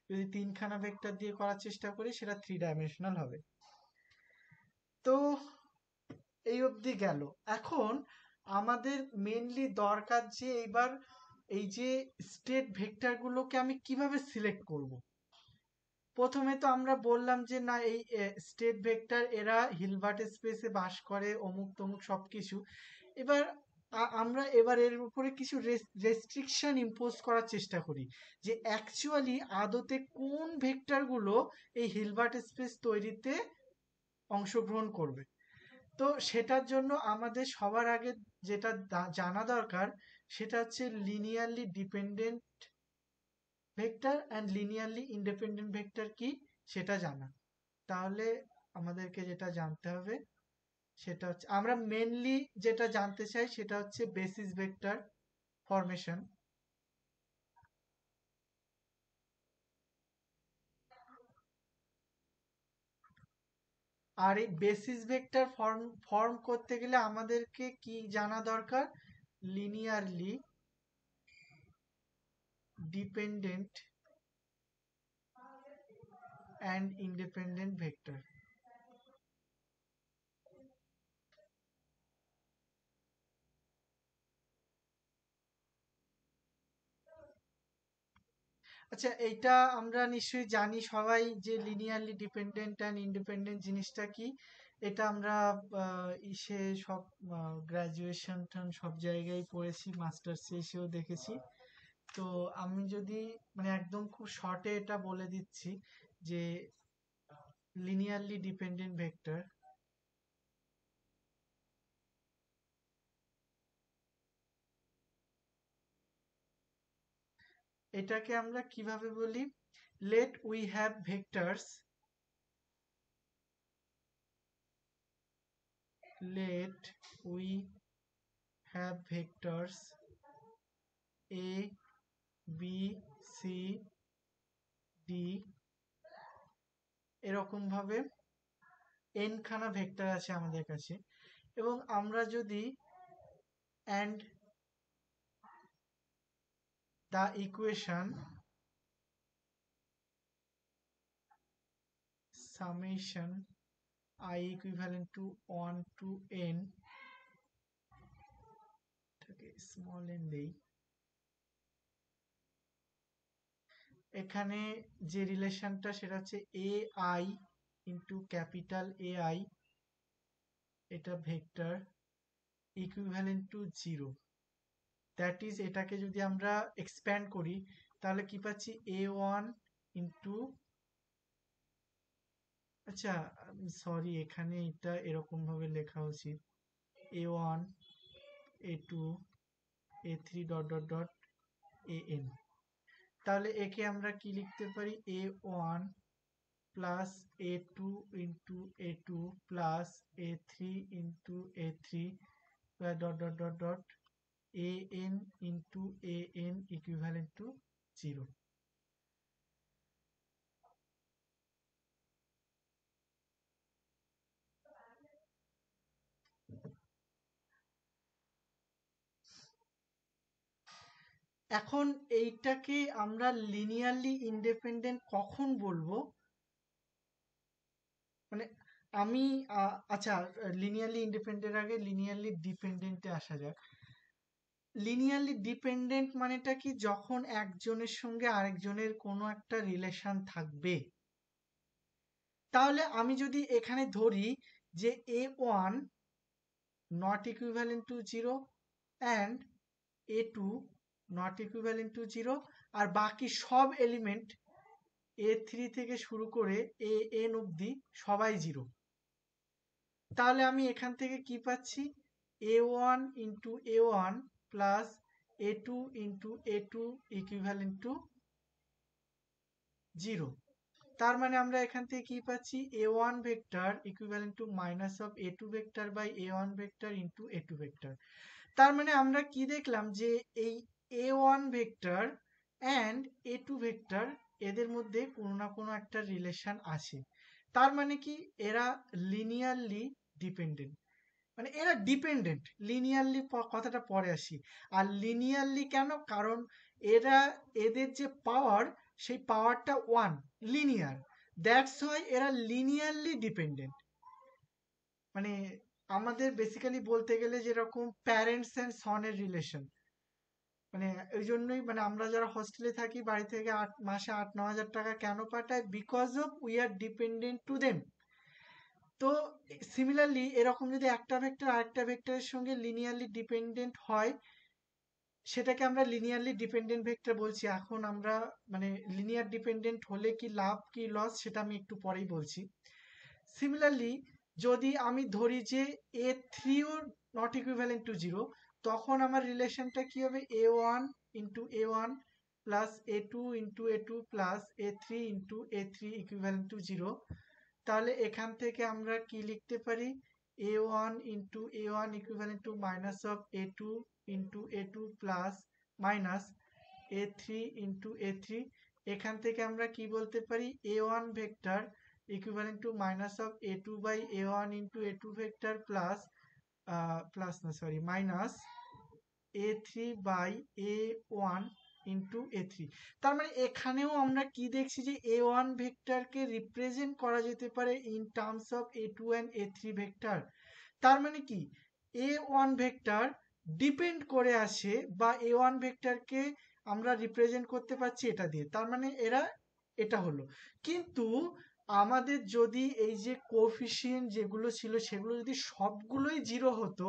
যদি তিনখানা ভেক্টর দিয়ে করার চেষ্টা করি সেটা থ্রি ডাইমেনশনাল হবে। তো এই অবধি গেল। এখন আমাদের মেনলি দরকার যে এইবার এই যে স্টেট ভেক্টরগুলোকে আমি কিভাবে সিলেক্ট করব। প্রথমে তো আমরা বললাম যে না এই স্টেট ভেক্টর এরা হিলবার্ট স্পেসে বাস করে অমুক তমুক সবকিছু। এবার আমরা এর উপরে কিছু রেস্ট্রিকশন ইম্পোজ করার চেষ্টা করি যে অ্যাকচুয়ালি আদতে কোন ভেক্টরগুলো এই হিলবার্ট স্পেস তৈরিতে অংশগ্রহণ করবে। তো সেটার জন্য আমাদের সবার আগে যেটা জানা দরকার সেটা হচ্ছে linearly dependent vector and linearly independent vector কি সেটা জানা। তাহলে আমাদেরকে যেটা জানতে হবে সেটা হচ্ছে, আমরা মেনলি যেটা জানতে চাই সেটা হচ্ছে বেসিস ভেক্টর ফরমেশন। আর এই বেসিস ভেক্টর ফর্ম করতে গেলে আমাদেরকে কি জানা দরকার, linearly dependent and independent vector. আচ্ছা, এইটা আমরা নিশ্চয়ই জানি সবাই যে লিনিয়ারলি ডিপেন্ডেন্ট অ্যান্ড ইন্ডিপেন্ডেন্ট জিনিসটা কি। এটা আমরা ইসে সব গ্রাজুয়েশন সব জায়গায় পড়েছি, মাস্টার্সে এসেও দেখেছি। তো আমি যদি মানে একদম খুব শর্টে এটা বলে দিচ্ছি যে লিনিয়ারলি ডিপেন্ডেন্ট ভেক্টর এটাকে আমরা কিভাবে বলি, let we have vectors a b c d এরকম ভাবে n খানা ভেক্টর আছে আমাদের কাছে, এবং আমরা যদি and the equation summation I equivalent to 1 to n small n দেই, এখানে যে রিলেশনটা সেটা হচ্ছে ai ইন্টু ক্যাপিটাল AI, এটা vector equivalent to 0। That is এটাকে যদি আমরা এক্সপ্যান্ড করি তাহলে কি পাচ্ছি a1 ইন্টু, আচ্ছা সরি এখানে এটা এরকম ভাবে লেখা উচিত a1 a2 a3 dot dot dot an। তাহলে একে আমরা কি লিখতে পারি, a1 plus a2 into a2 plus a3 into a3 dot dot dot dot an into an equivalent to 0। এখন এইটাকে আমরা লিনিয়ারলি ইন্ডিপেন্ডেন্ট কখন বলবো, মানে আমি আচ্ছা লিনিয়ারলি ইন্ডিপেন্ডেন্ট আগে লিনিয়ারলি ডিপেন্ডেন্টে আসা যাক। লিনিয়ারলি ডিপেন্ডেন্ট মানেটা কি, যখন একজনের সঙ্গে আরেকজনের কোনো একটা রিলেশন থাকবে। তাহলে আমি যদি এখানে ধরি যে a1 not equivalent to 0 and a2 not equivalent to 0 আর বাকি সব এলিমেন্ট a3 থেকে শুরু করে an অবধি সবাই 0, তাহলে আমি এখান থেকে কি পাচ্ছি a1 into a1 plus a2 into a2 equivalent to 0। তার মানে আমরা এখান থেকে কি পাচ্ছি, a1 vector equivalent to minus of a2 vector by a1 vector into a2 vector. তার মানে আমরা কি দেখলাম যে এই a1 vector and a2 vector এদের মধ্যে কোনো না কোনো একটা রিলেশন আছে। তার মানে কি এরা লিনিয়ারলি ডিপেন্ডেন্ট, মানে এরা ডিপেন্ডেন্ট। লিনিয়ারলি কথাটা পরে আসি। আর লিনিয়ারলি কেন, কারণ এরা এদের যে পাওয়ার সেই পাওয়ারটা ওয়ান, লিনিয়ার, দ্যাটস হয় এরা লিনিয়ারলি ডিপেন্ডেন্ট। মানে আমাদের বেসিক্যালি বলতে গেলে যেরকম প্যারেন্টস অ্যান্ড সনের রিলেশন, মানে ওই জন্যই মানে আমরা যারা হস্টেলে থাকি বাড়ি থেকে মাসে 8-9 হাজার টাকা কেন পাঠায়, because of we are dependent to them. তো সিমিলারলি এরকম যদি একটা ভেক্টর আরেকটা ভেক্টরের সঙ্গে লিনিয়ারলি ডিপেন্ডেন্ট হয়, সেটাকে আমরা লিনিয়ারলি ডিপেন্ডেন্ট ভেক্টর বলছি। এখন আমরা মানে লিনিয়ার ডিপেন্ডেন্ট হলে কি লাভ কি লস সেটা আমি একটু পরেই বলছি। সিমিলারলি যদি আমি ধরি যে a3ও নট ইকুইভ্যালেন্ট টু 0, তখন আমার রিলেশনটা কি হবে, a1 into a1 plus a2 into a2 plus a3 into a3 equivalent to 0। তাহলে এখান থেকে আমরা কি লিখতে পারি, a1 into a1 equivalent to minus of a2 into a2 plus minus a3 into a3। এখান থেকে আমরা কি বলতে পারি, a1 vector equivalent to minus of a2 by a1 into a2 vector plus plus no sorry minus a3 by a1 into a3। তার মানে এখানেও আমরা কি দেখছি যে a1 ভেক্টরকে রিপ্রেজেন্ট করা যেতে পারে in terms of a2 and a3 vector. তার মানে কি a1 ভেক্টর ডিপেন্ড করে আসে বা a1 ভেক্টরকে আমরা রিপ্রেজেন্ট করতে পারছি এটা দিয়ে। তার মানে এরা এটা হলো। কিন্তু আমাদের যদি এই যে কোএফিসিয়েন্ট যেগুলো ছিল সেগুলো যদি সবগুলোই 0 হতো,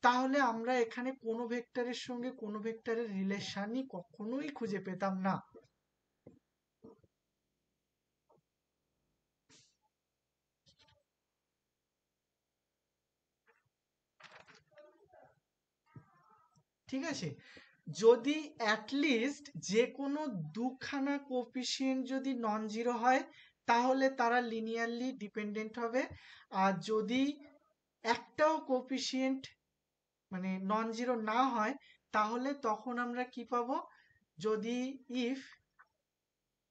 তাহলে আমরা এখানে কোনো ভেক্টরের সঙ্গে কোনো ভেক্টরের রিলেশনই কখনোই খুঁজে পেতাম না। ঠিক আছে, যদি অ্যাটলিস্ট যে কোনো দুখানা কোএফিসিয়েন্ট যদি নন জিরো হয় তাহলে তারা লিনিয়ারলি ডিপেন্ডেন্ট হবে। আর যদি একটাও কোএফিসিয়েন্ট মানে নন জিরো না হয় তাহলে তখন আমরা কি পাবো, যদি if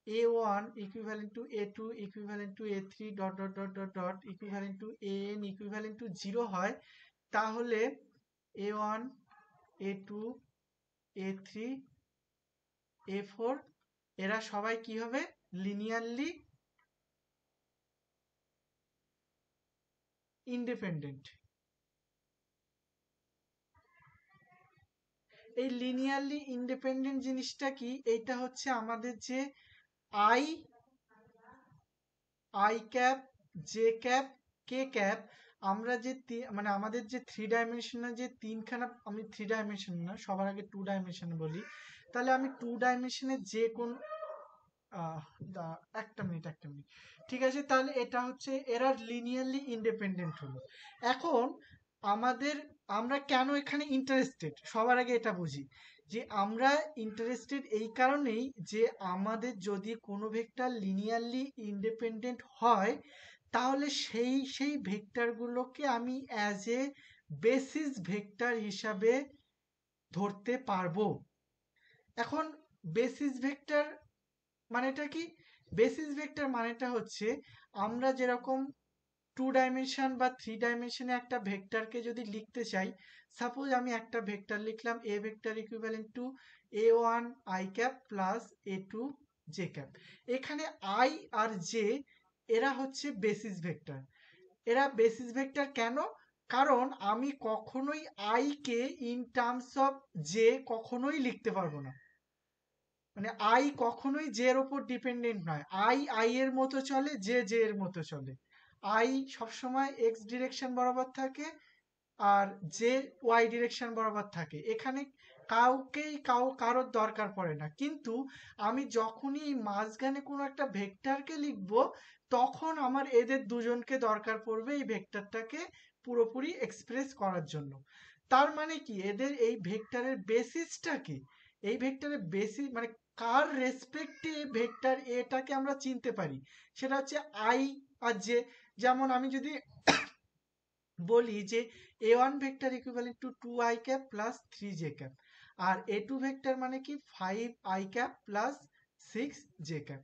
a1 equivalent to a2 equivalent to a3 dot dot dot dot dot equivalent to an equivalent to 0 হয়, তাহলে a1 a2 a3 a4 এরা সবাই কি হবে, লিনিয়ারলি ইন্ডিপেন্ডেন্ট। এই লিনিয়ারলি ইন্ডিপেন্ডেন্ট জিনিসটা কি, এইটা হচ্ছে আমাদের যে I I cap J cap K cap, আমরা যে মানে আমাদের যে থ্রি ডাইমেনশনাল যে তিনখানা, আমি থ্রি ডাইমেনশন না সবার আগে টু ডাইমেনশনে বলি, তাহলে আমি টু ডাইমেনশনে যে কোন একটা মিনিট ঠিক আছে, তাহলে এটা হচ্ছে এরা লিনিয়ারলি ইন্ডিপেন্ডেন্ট হলো। এখন আমাদের আমরা কেন এখানে ইন্টারেস্টেড, সবার আগে এটা বুঝি যে আমরা ইন্টারেস্টেড এই কারণেই যে আমাদের যদি কোনো ভেক্টর লিনিয়ারলি ইন্ডিপেন্ডেন্ট হয় তাহলে সেই ভেক্টরগুলোকে আমি অ্যাজ এ বেসিস ভেক্টর হিসাবে ধরতে পারবো। এখন বেসিস ভেক্টর মানেটা কি, বেসিস ভেক্টর মানেটা হচ্ছে আমরা যেরকম টু ডাইমেনশন বা থ্রি ডাইমেনশনে একটা ভেক্টরকে যদি লিখতে চাই, সাপোজ আমি একটা ভেক্টর লিখলাম এ vector equivalent two a1 i cap plus a2 j cap. এখানে i আর j এরা হচ্ছে বেসিস ভেক্টর। এরা বেসিস ভেক্টর কেন, কারণ আমি কখনোই i K in terms of j কখনোই লিখতে পারবো না। মানে আই কখনোই জে এর ওপর ডিপেন্ডেন্ট নয়, আই এর মতো চলে, জে এর মতো চলে। আই সবসময় এক্স ডিরেকশন বরাবর থাকে আর জে ওয়াই ডিরেকশন বরাবর থাকে। এখানে কাউকেই কারোর দরকার পড়ে না। কিন্তু আমি যখনই মাঝখানে কোনো একটা ভেক্টরকে লিখবো তখন আমার এদের দুজনকে দরকার পড়বে এই ভেক্টরটাকে পুরোপুরি এক্সপ্রেস করার জন্য। তার মানে কি এদের এই ভেক্টরের বেসিসটা কি, এই ভেক্টরের বেসিস মানে কার রেসপেক্টে ভেক্টর এটাকে আমরা চিনতে পারি, সেটা হচ্ছে আই আর জে। যেমন আমি যদি বলি যে a1 vector equivalent to 2i cap plus 3j cap, আর a2 ভেক্টর মানে কি 5i cap plus 6j cap.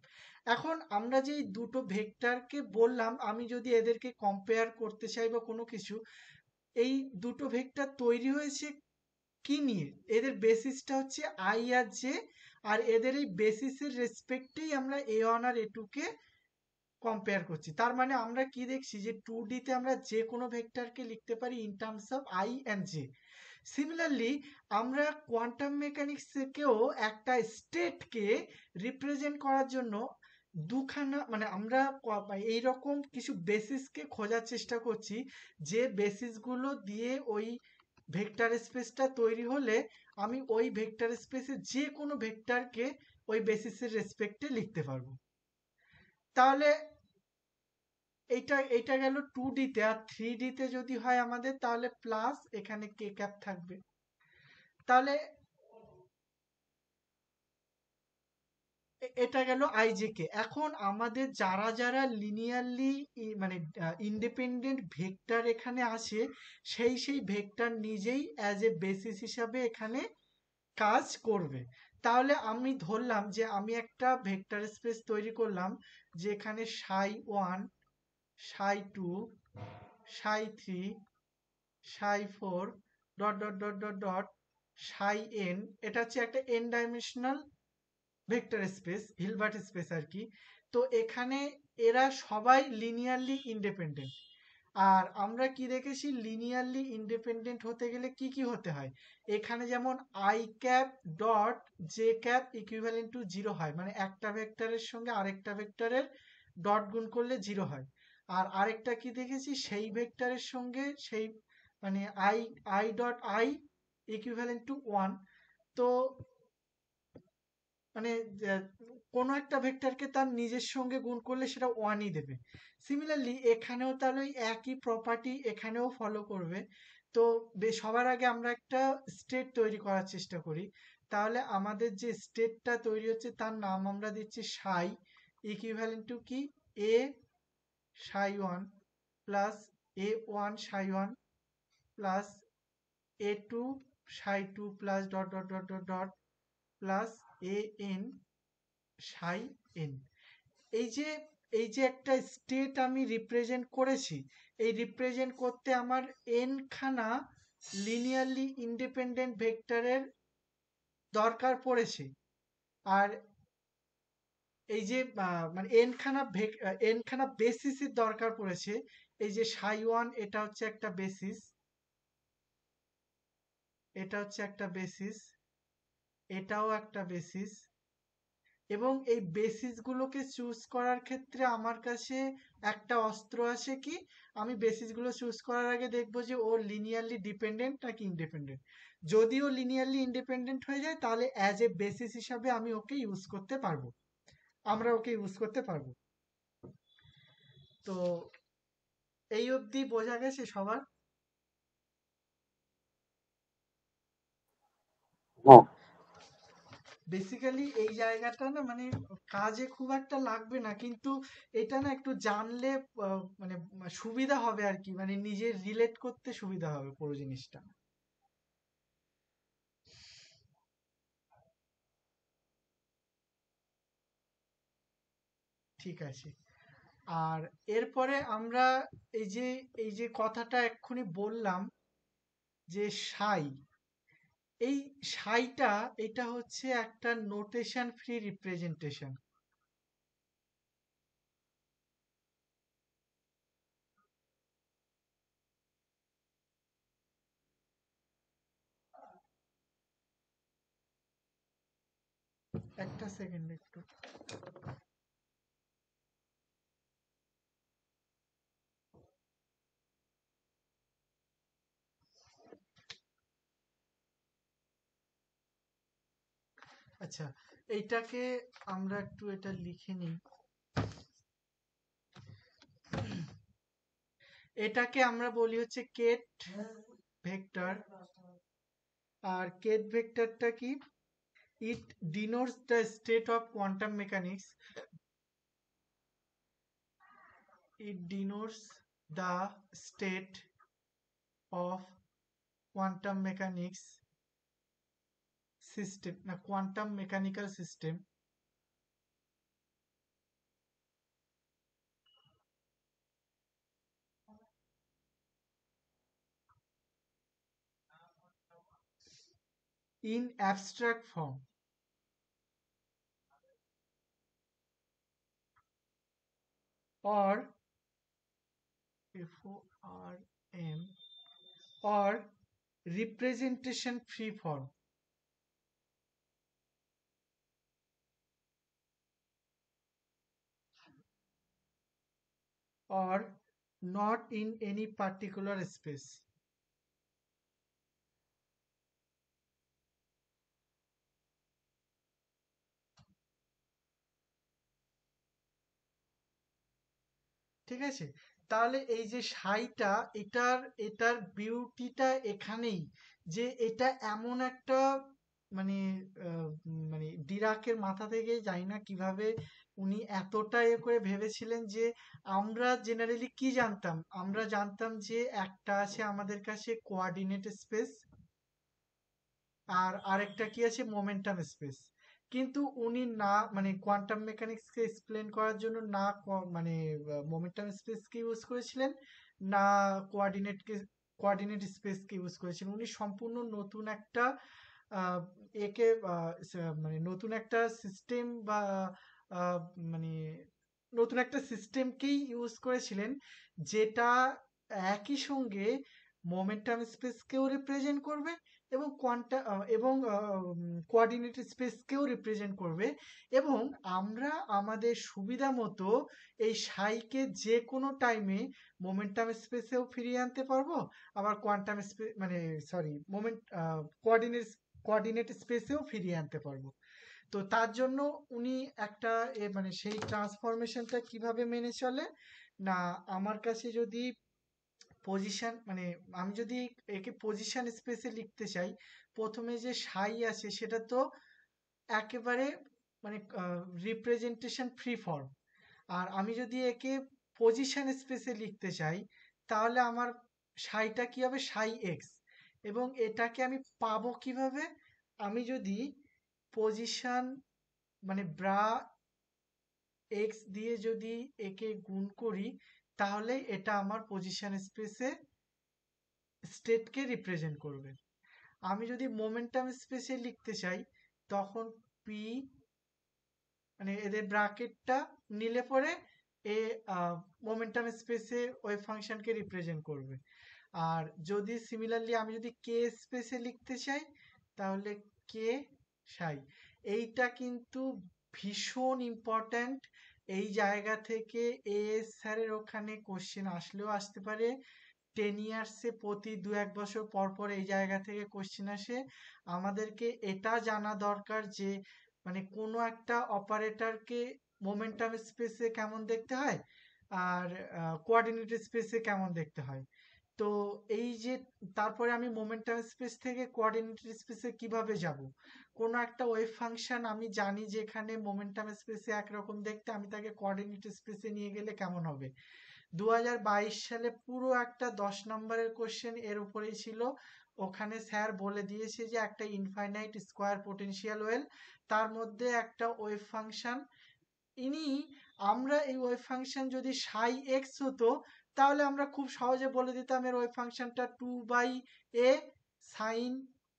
এখন আমরা যে এই দুটো ভেক্টরকে বললাম, আমি যদি এদেরকে কম্পেয়ার করতে চাই বা কোনো কিছু, এই দুটো ভেক্টর তৈরি হয়েছে কি নিয়ে, এদের বেসিসটা হচ্ছে আই আর জে, আর এদের এই বেসিসের রেসপেক্টেই আমরা a1 আর a2 কে কম্পেয়ার করছি। তার মানে আমরা কি দেখছি যে 2D তে আমরা যে কোনো ভেক্টরকে লিখতে পারি in terms of I and J. Similarly আমরা কোয়ান্টাম মেকানিক্সকেও একটা স্টেটকে রিপ্রেজেন্ট করার জন্য দুখানা মানে আমরা এইরকম কিছু বেসিসকে খোঁজার চেষ্টা করছি, যে বেসিসগুলো দিয়ে ওই ভেক্টর স্পেসটা তৈরি হলে আমি ওই ভেক্টর স্পেসে যে কোনো ভেক্টরকে ওই বেসিসের রেসপেক্টে লিখতে পারবো। তাহলে এইটা এইটা গেল 2D তে। আর 3D তে যদি হয় আমাদের, তাহলে প্লাস এখানে কে ক্যাপ থাকবে। তাহলে এটা গেল আইজেকে। এখন আমাদের যারা যারা লিনিয়ারলি মানে ইন্ডিপেন্ডেন্ট ভেক্টর এখানে আসে, সেই সেই ভেক্টর নিজেই অ্যাজ এ বেসিস হিসাবে এখানে কাজ করবে। তাহলে আমি ধরলাম যে আমি একটা ভেক্টর স্পেস তৈরি করলাম, যেখানে সাই 1, সাই 2, সাই 3, psi 4 dot dot dot dot dot psi এটা হচ্ছে একটা N dimensional vector space, Hilbert space আর কি। তো এখানে এরা সবাই লিনিয়ারলি ইন্ডিপেন্ডেন্ট। আর আমরা কি দেখেছি, লিনিয়ারলি ইন্ডিপেন্ডেন্ট হতে গেলে কি কি হতে হয়, এখানে যেমন I cap dot J cap equivalent to 0 হয়, মানে একটা ভেক্টরের সঙ্গে আরেকটা ভেক্টরের ডট গুণ করলে 0 হয়। আর আরেকটা কি দেখেছি, সেই ভেক্টরের সঙ্গে সেই মানে I I dot I equivalent to 1। তো মানে কোনো একটা ভেক্টরকে তার নিজের সঙ্গে গুণ করলে সেটা 1ই দেবে। সিমিলারলি এখানেও তাহলে ওই একই প্রপার্টি এখানেও ফলো করবে। তো সবার আগে আমরা একটা স্টেট তৈরি করার চেষ্টা করি। তাহলে আমাদের যে স্টেটটা তৈরি হচ্ছে তার নাম আমরা দিচ্ছি সাই, ইকুইভ্যালেন্ট টু কি এ সাই 1 plus a1 Sai 1 plus a2 Sai 2 plus dot dot dot dot dot plus an Sai N. এই যে এই যে একটা স্টেট আমি রিপ্রেজেন্ট করেছি, এই রিপ্রেজেন্ট করতে আমার এন খানা লিনিয়ারলি ইন্ডিপেন্ডেন্ট ভেক্টরের দরকার পড়েছে। আর এই যে মানে এন খানা বেসিসের দরকার পড়েছে। এই যে সাই 1 এটা হচ্ছে একটা বেসিস, এটা হচ্ছে একটা বেসিস, এটাও একটা বেসিস। এবং এই বেসিসগুলোকে চুজ করার ক্ষেত্রে আমার কাছে একটা অস্ত্র আছে কি, আমি বেসিসগুলো চুজ করার আগে দেখবো যে ও লিনিয়ারলি ডিপেন্ডেন্ট নাকি ইন্ডিপেন্ডেন্ট। যদি ও লিনিয়ারলি ইন্ডিপেন্ডেন্ট হয়ে যায়, তাহলে অ্যাজ এ বেসিস হিসাবে আমি ওকে ইউজ করতে পারবো, আমরা ওকে ইউজ করতে পারবো। তো এই অবধি বোঝা গেছে সবার? হ্যাঁ, বেসিক্যালি এই জায়গাটা না মানে কাজে খুব একটা লাগবে না, কিন্তু এটা না একটু জানলে মানে সুবিধা হবে আর কি, মানে নিজের রিলেট করতে সুবিধা হবে পুরো জিনিসটা। ঠিক আছে। আর এরপরে আমরা এই যে এই যে কথাটা এক্ষুনি বললাম যে সাই, এই সাইটা এটা হচ্ছে একটা নোটেশন ফ্রি রিপ্রেজেন্টেশন। একটা সেকেন্ড একটু। আচ্ছা, এইটাকে আমরা একটু এটা লিখে নিই। এটাকে আমরা বলি হচ্ছে কেট ভেক্টর আর কেট ভেক্টরটা কি? It denotes the state of quantum mechanics, it denotes the state of quantum mechanics system, na quantum mechanical system in abstract form, or FORM, or representation free form, or not in any particular space. ঠিক আছে, তাহলে এই যে সাইটা, এটার বিউটিটা এখানেই, যে এটা এমন একটা মানে মানে ডিরাকের মাথা থেকে যাই না কিভাবে উনি এতটা করে ভেবেছিলেন যে আমরা জেনারেলি কি জানতাম, আমরা জানতাম যে একটা আছে আমাদের কাছে কোঅর্ডিনেট স্পেস, আর আরেকটা কি আছে মোমেন্টাম স্পেস। কিন্তু উনি না মানে কোয়ান্টাম মেকানিক্সকে এক্সপ্লেন করার জন্য না মানে মোমেন্টাম স্পেসকে ইউজ করেছিলেন, না কোঅর্ডিনেটকে কোঅর্ডিনেট স্পেসকে ইউজ করেছিলেন। উনি সম্পূর্ণ নতুন একটা আহ, একে মানে নতুন একটা সিস্টেম বা আহ, মানে নতুন একটা সিস্টেমকেই ইউজ করেছিলেন, যেটা একই সঙ্গে মোমেন্টাম স্পেসকেও রিপ্রেজেন্ট করবে এবং এবং কোঅর্ডিনেট স্পেসকেও রিপ্রেজেন্ট করবে। এবং আমরা আমাদের সুবিধা মতো এই সাইকে যে কোনো টাইমে মোমেন্টাম স্পেসেও ফিরিয়ে আনতে পারবো, আবার কোয়ান্টাম স্পেস মানে সরি মোমেন্ট কোঅর্ডিনেট কোঅর্ডিনেট স্পেসেও ফিরিয়ে আনতে পারবো। তো তার জন্য উনি একটা মানে সেই ট্রান্সফরমেশনটা কিভাবে মেনে চলে না, আমার কাছে যদি পজিশন মানে আমি যদি একে পজিশন স্পেসে লিখতে চাই, প্রথমে যে সাই আছে সেটা তো একেবারে মানে রিপ্রেজেন্টেশন ফ্রি ফর্ম। আর আমি যদি একে পজিশন স্পেসে লিখতে চাই, তাহলে আমার সাইটা কি হবে, সাই এক্স। এবং এটাকে আমি পাবো কিভাবে, আমি যদি পজিশন মানে ব্রা এক্স দিয়ে যদি একে গুণ করি, তাহলে এটা আমার পজিশন স্পেসে স্টেটকে রিপ্রেজেন্ট করবে। আমি যদি মোমেন্টাম স্পেসে লিখতে চাই, তখন পি মানে এদের ব্র্যাকেটটা নিলে পরে এ মোমেন্টাম স্পেসে ওই ফাংশনকে রিপ্রেজেন্ট করবে। আর যদি সিমিলারলি আমি যদি কে স্পেসে লিখতে চাই, তাহলে কে সাই। এইটা কিন্তু ভীষণ ইম্পর্ট্যান্ট। এই জায়গা থেকে এএস স্যারের ওখানে কোশ্চেন আসলেও আসতে পারে, 10 ইয়ার্সে প্রতি 1-2 বছর পর পর এই জায়গা থেকে কোশ্চেন আসে। আমাদেরকে এটা জানা দরকার যে মানে কোনো একটা অপারেটরকে মোমেন্টাম স্পেসে কেমন দেখতে হয় আর কোঅর্ডিনেট স্পেসে কেমন দেখতে হয়। তো এই যে তারপরে আমি মোমেন্টাম স্পেস থেকে কোঅর্ডিনেট স্পেসে কিভাবে যাব, কোনো একটা ওয়েভ ফাংশন আমি জানি যে এখানে মোমেন্টাম স্পেসে একরকম দেখতে, আমি তাকে কোঅর্ডিনেট স্পেসে নিয়ে গেলে কেমন হবে। 2022 সালে পুরো একটা 10 নম্বরের কোশ্চেন এর উপরেই ছিল। ওখানে স্যার বলে দিয়েছে যে একটা ইনফাইনাইট স্কোয়ার পোটেনশিয়াল ওয়েল, তার মধ্যে একটা ওয়েভ ফাংশন ইনি, আমরা এই ওয়েভ ফাংশন যদি সাই এক্স হতো, তাহলে আমরা খুব সহজে বলে দিতাম এর ওয়েভ ফাংশনটা 2/a sine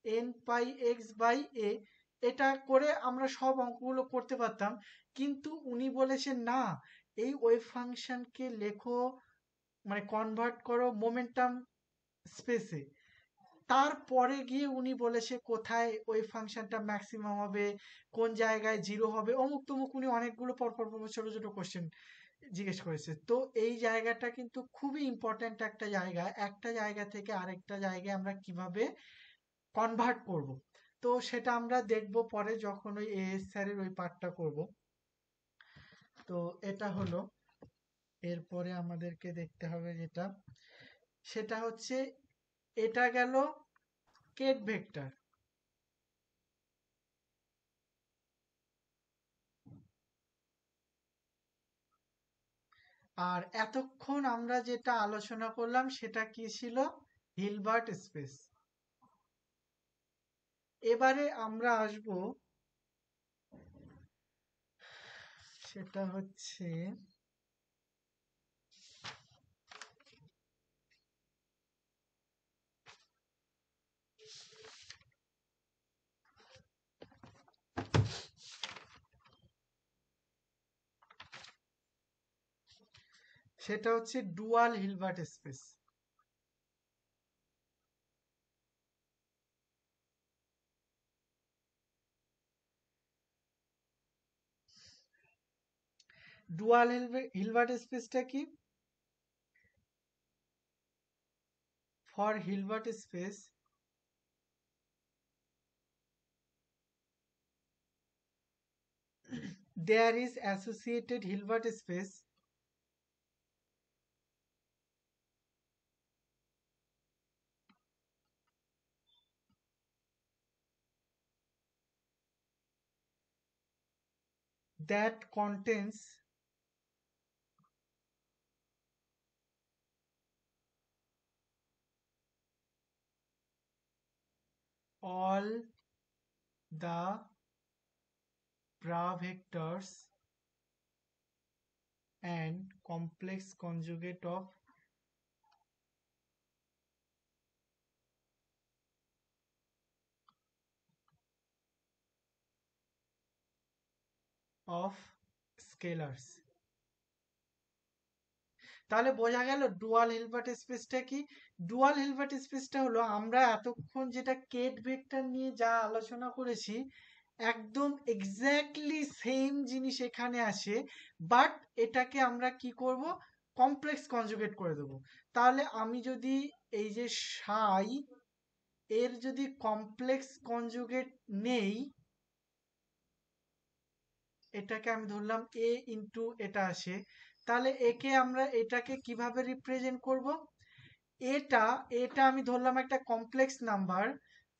N pi X by A. এটা করে আমরা সব অঙ্কগুলো করতে পারতাম। কিন্তু উনি বলেছেন না, এই ওয়েভ ফাংশনকে লেখো মানে কনভার্ট করো মোমেন্টাম স্পেসে। তারপরে গিয়ে উনি বলেছে কোথায় ওই ফাংশনটা ম্যাক্সিমাম হবে, কোন জায়গায় জিরো হবে, অমুক তমুক উনি অনেকগুলো পর ছোট ছোট কোশ্চেন জিজ্ঞেস করেছে। তো এই জায়গাটা কিন্তু খুবই ইম্পর্ট্যান্ট একটা জায়গা, একটা জায়গা থেকে আরেকটা জায়গায় আমরা কিভাবে কনভার্ট করব। তো সেটা আমরা দেখব পরে যখন ওই এএস স্যারের ওই পার্টটা করব। তো এটা হলো, এরপরে আমাদেরকে দেখতে হবে সেটা হচ্ছে এটা গেল কেট ভেক্টর। আর এতক্ষণ আমরা যেটা আলোচনা করলাম সেটা কি ছিল? Hilbert space. এবারে আমরা আসব, সেটা হচ্ছে dual Hilbert space. Dual Hilbert স্পেসটা কি? For Hilbert space there is associated Hilbert space that contains all the bra vectors and complex conjugate of scalars. তাহলে বোঝা গেল ডুয়াল হিলবার্ট স্পেসটা কি? ডুয়াল হিলবার্ট স্পেসটা হলো আমরা এতক্ষণ যেটা কেট ভেক্টর নিয়ে যা আলোচনা করেছি একদম এক্স্যাক্টলি সেম জিনিস এখানে আসে, বাট এটাকে আমরা কি করব? কমপ্লেক্স কনজুগেট করে দেব। তাহলে আমি যদি এই যে সাই এর যদি কমপ্লেক্স কনজুগেট নেই, এটাকে আমি ধরলাম এ ইন্টু এটা আসে, তাহলে একে আমরা এটাকে কিভাবে রিপ্রেজেন্ট করব? এটা এটা আমি ধরলাম একটা কমপ্লেক্স নাম্বার,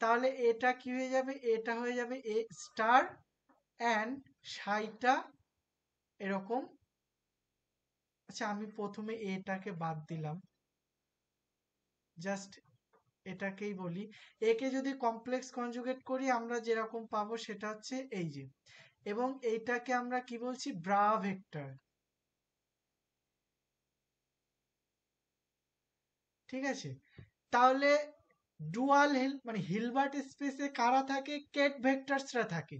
তাহলে এটা কি হয়ে যাবে? এটা হয়ে যাবে এ স্টার অ্যান্ড সাইটা এরকম। আচ্ছা, আমি প্রথমে এটাকে বাদ দিলাম, জাস্ট এটাকেই বলি। একে যদি কমপ্লেক্স কনজুগেট করি আমরা যেরকম পাবো সেটা হচ্ছে এই যে, এবং এইটাকে আমরা কি বলছি? Bra vector. ঠিক আছে, তাহলে ডুয়াল মানে হিলবার্ট স্পেসে কারা থাকে? কেট ভেক্টরসরা থাকে।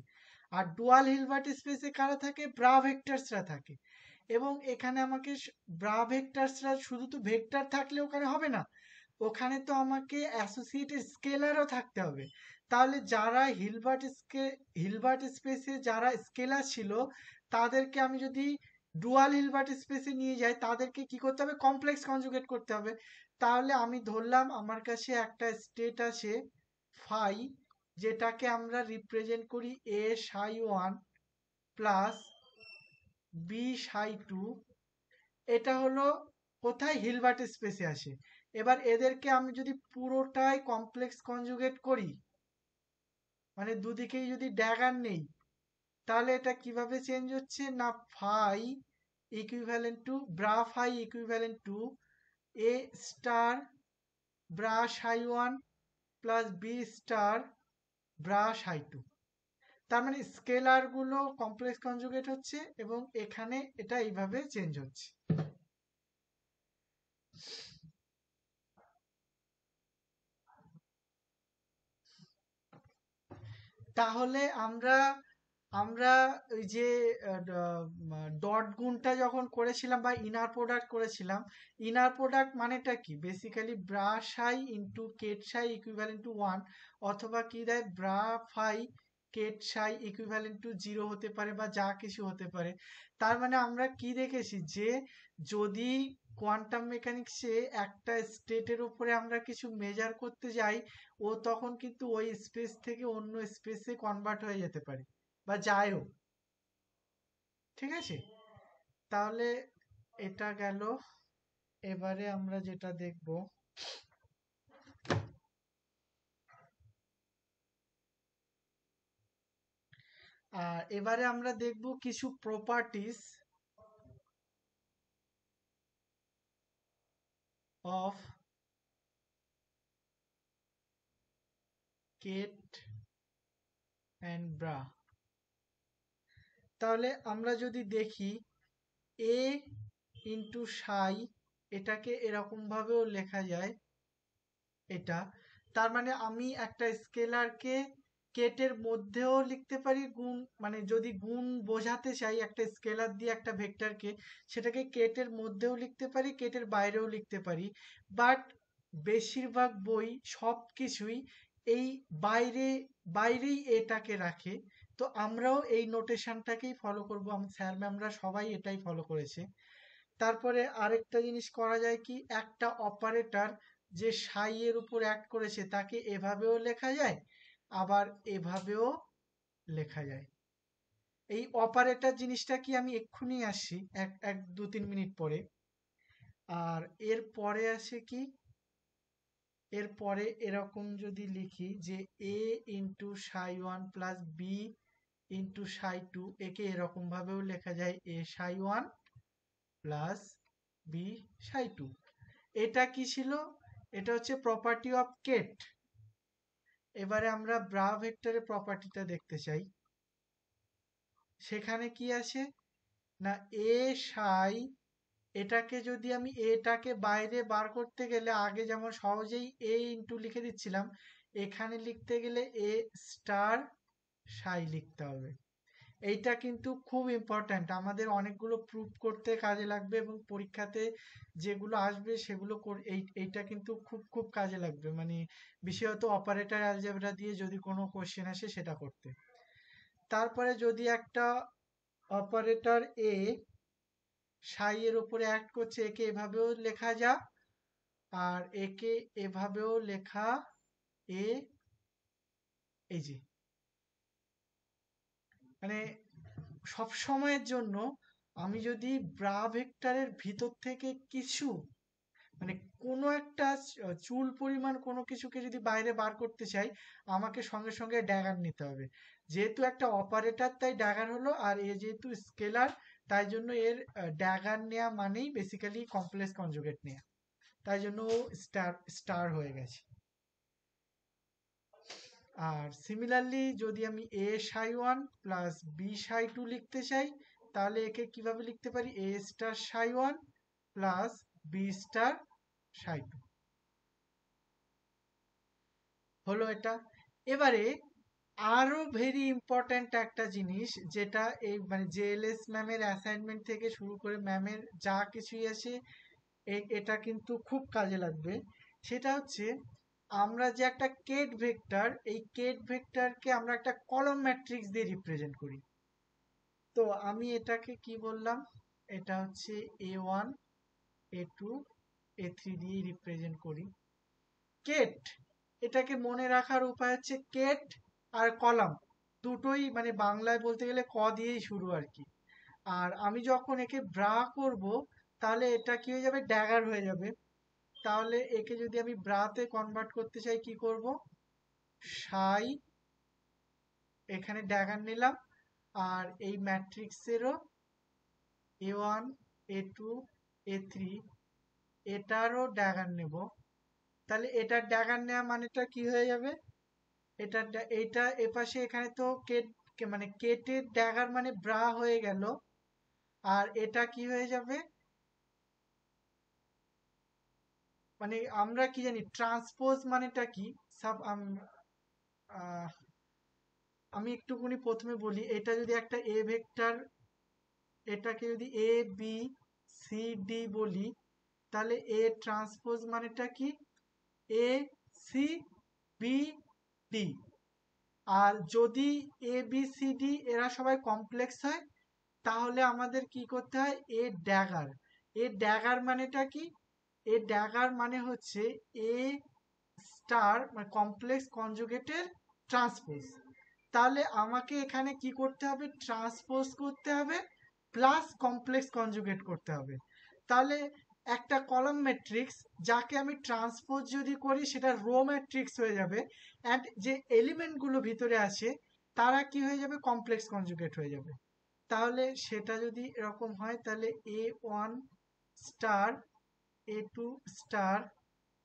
আর ডুয়াল হিলবার্ট স্পেসে কারা থাকে? ব্রা ভেক্টরসরা থাকে। এবং এখানে আমাকে ব্রা ভেক্টরসরা শুধু তো ভেক্টর থাকলে ওখানে হবে না, ওখানে তো আমাকে অ্যাসোসিয়েটেড স্কেলারও থাকতে হবে। তাহলে যারা হিলবার্ট স্পেসে যারা স্কেলার ছিল তাদেরকে আমি যদি ডুয়াল হিলবার্ট স্পেসে নিয়ে যাই তাদেরকে কি করতে হবে? কমপ্লেক্স কনজুগেট করতে হবে। তাহলে আমি ধরলাম আমার কাছে একটা স্টেট আছে ফাই, যেটাকে আমরা রিপ্রেজেন্ট করি এ psi one plus B psi two. এটা হলো কোথায়? হিলবার্ট স্পেসে আসে। এবার এদেরকে আমি যদি পুরোটাই কমপ্লেক্স কনজুগেট করি, মানে দুদিকেই যদি ড্যাগার নেই, তাহলে এটা কিভাবে চেঞ্জ হচ্ছে? না, phi equivalent to bra phi equivalent to A star bra psi one plus B star bra psi two. তার মানে স্কেলার গুলো কমপ্লেক্স কনজুগেট হচ্ছে এবং এখানে এটা এইভাবে চেঞ্জ হচ্ছে। তাহলে আমরা আমরা ওই যে ডট গুণটা যখন করেছিলাম বা ইনার প্রোডাক্ট করেছিলাম, ইনার প্রোডাক্ট মানেটা কি? বেসিক্যালি ব্রা সাই ইন্টু কেট সাই ইকুইভ্যালেন্ট টু ওয়ান, অথবা কি দেয়? Bra phi Kate Sai equivalent to zero হতে পারে বা যা কিছু হতে পারে। তার মানে আমরা কি দেখেছি? যে যদি কোয়ান্টাম মেকানিক্সে একটা স্টেটের উপরে আমরা কিছু মেজার করতে যাই, ও তখন কিন্তু ওই স্পেস থেকে অন্য স্পেসে কনভার্ট হয়ে যেতে পারে বা যায়ও। ঠিক আছে, তাহলে এটা গেল। এবারে আমরা যেটা দেখব, এবারে আমরা দেখব কিছু properties of ket and bra. তাহলে আমরা যদি দেখি এ ইন্টু সাই, এটাকে এরকম ভাবেও লেখা যায় এটা। তার মানে আমি একটা স্কেলারকে কেটের মধ্যেও লিখতে পারি গুণ, মানে যদি গুণ বোঝাতে চাই একটা স্কেলার দিয়ে একটা ভেক্টরকে, সেটাকে কেটের মধ্যেও লিখতে পারি, কেটের বাইরেও লিখতে পারি। বাট বেশিরভাগ বই সব কিছুই এই বাইরে বাইরেই এটাকে রাখে। তো আমরাও এই নোটেশনটাকেই ফলো করব, স্যার ম্যামরা সবাই এটাই ফলো করেছে। তারপরে আরেকটা জিনিস করা যায় কি, একটা অপারেটর যে সাই এর উপর অ্যাক্ট করেছে তাকে এভাবেও লেখা যায়, আবার এভাবেও লেখা যায়। এই অপারেটর জিনিসটা কি আমি এক্ষুনি আসছি, এক এক 2-3 মিনিট পরে। আর এর পরে আছে কি, এরপরে এরকম যদি লিখি যে A into psi one plus B into psi two, একে এরকম ভাবেও লেখা যায় A psi one plus B psi two. এটা কি ছিল? এটা হচ্ছে প্রপার্টি অফ কেট। এবারে আমরা ব্রা ভেক্টরের প্রপার্টিটা দেখতে চাই। সেখানে কি আছে না, এ সাই, এটাকে যদি আমি এটাকে বাইরে বার করতে গেলে আগে যেমন সহজেই এ ইন্টু লিখে দিচ্ছিলাম, এখানে লিখতে গেলে এ স্টার সাই লিখতে হবে। এইটা কিন্তু খুব ইম্পর্ট্যান্ট, আমাদের অনেকগুলো প্রুফ করতে কাজে লাগবে, এবং পরীক্ষাতে যেগুলো আসবে সেগুলো এইটা কিন্তু খুব খুব কাজে লাগবে, মানে বিশেষত অপারেটর অ্যালজেব্রা দিয়ে যদি কোনো কোশ্চেন আসে সেটা করতে। তারপরে যদি একটা অপারেটর এ সাই এর উপরে অ্যাক্ট করছে, একে এভাবেও লেখা যা, আর একে এভাবেও লেখা এ, এই যে মানে সব সময়ের জন্য আমি যদি ব্রা ভেক্টরের ভিতর থেকে কিছু, মানে কোনো একটা চুল পরিমাণ কোনো কিছুকে যদি বাইরে বার করতে চাই, আমাকে সঙ্গে সঙ্গে ড্যাগার নিতে হবে। যেহেতু একটা অপারেটর তাই ড্যাগার হলো, আর এ যেহেতু স্কেলার তাই জন্য এর ড্যাগার নেওয়া মানেই বেসিক্যালি কমপ্লেক্স কনজুগেট নেওয়া, তাই জন্য ও স্টার স্টার হয়ে গেছে। আর সিমিলারলি যদি আমি A psi one plus B psi two লিখতে চাই, তাহলে একে কিভাবে লিখতে পারি, A star psi one plus B star psi two হলো এটা। এবারে আরো ভেরি ইম্পর্ট্যান্ট একটা জিনিস, যেটা এই মানে জেএলএস ম্যামের অ্যাসাইনমেন্ট থেকে শুরু করে ম্যামের যা কিছুই আছে, এটা কিন্তু খুব কাজে লাগবে। সেটা হচ্ছে আমরা যে একটা কেট ভেক্টর, এই কেট ভেক্টরকে আমরা একটা কলম ম্যাট্রিক্স দিয়ে রিপ্রেজেন্ট করি। তো আমি এটাকে কি বললাম, এটা হচ্ছে A1 A2 A3 দিয়ে রিপ্রেজেন্ট করি। কেট, এটাকে মনে রাখার উপায় হচ্ছে কেট আর কলাম দুটোই, মানে বাংলায় বলতে গেলে ক দিয়েই শুরু আর কি। আর আমি যখন একে ব্রা করব, তাহলে এটা কি হয়ে যাবে, ড্যাগার হয়ে যাবে। তাহলে একে যদি আমি ব্রাতে কনভার্ট করতে চাই, কি করব, সাই, এখানে ড্যাগার নিলাম, আর এই ম্যাট্রিক্সেরও A1 A2 A3 এটারও ড্যাগার নেব। তাহলে এটার ড্যাগার নেওয়া মানেটা কি হয়ে যাবে, এটা এইটা এপাশে, এখানে তো কেট, মানে কেটের ড্যাগার মানে ব্রা হয়ে গেল, আর এটা কি হয়ে যাবে, মানে আমরা কি জানি ট্রান্সপোজ মানেটা কি, সাব আমি একটুখানি প্রথমে বলি, এটা যদি একটা এ ভেক্টর, এটাকে যদি এ বি সি ডি বলি, তাহলে এ ট্রান্সপোজ মানেটা কি, এ সি বি ডি। আর যদি এ বি সি ডি এরা সবাই কমপ্লেক্স হয়, তাহলে আমাদের কি করতে হয়, এ ড্যাগার। এ ড্যাগার মানেটা কি, এ ড্যাগার মানে হচ্ছে এ স্টার, মানে কমপ্লেক্স কনজুগেটের ট্রান্সপোজ। তাহলে আমাকে এখানে কি করতে হবে, ট্রান্সপোজ করতে হবে প্লাস কমপ্লেক্স কনজুগেট করতে হবে। তাহলে একটা কলাম ম্যাট্রিক্স যাকে আমি ট্রান্সপোজ যদি করি, সেটা রো ম্যাট্রিক্স হয়ে যাবে, অ্যান্ড যে এলিমেন্টগুলো ভিতরে আছে তারা কি হয়ে যাবে, কমপ্লেক্স কনজুগেট হয়ে যাবে। তাহলে সেটা যদি এরকম হয়, তাহলে A1 star A2 star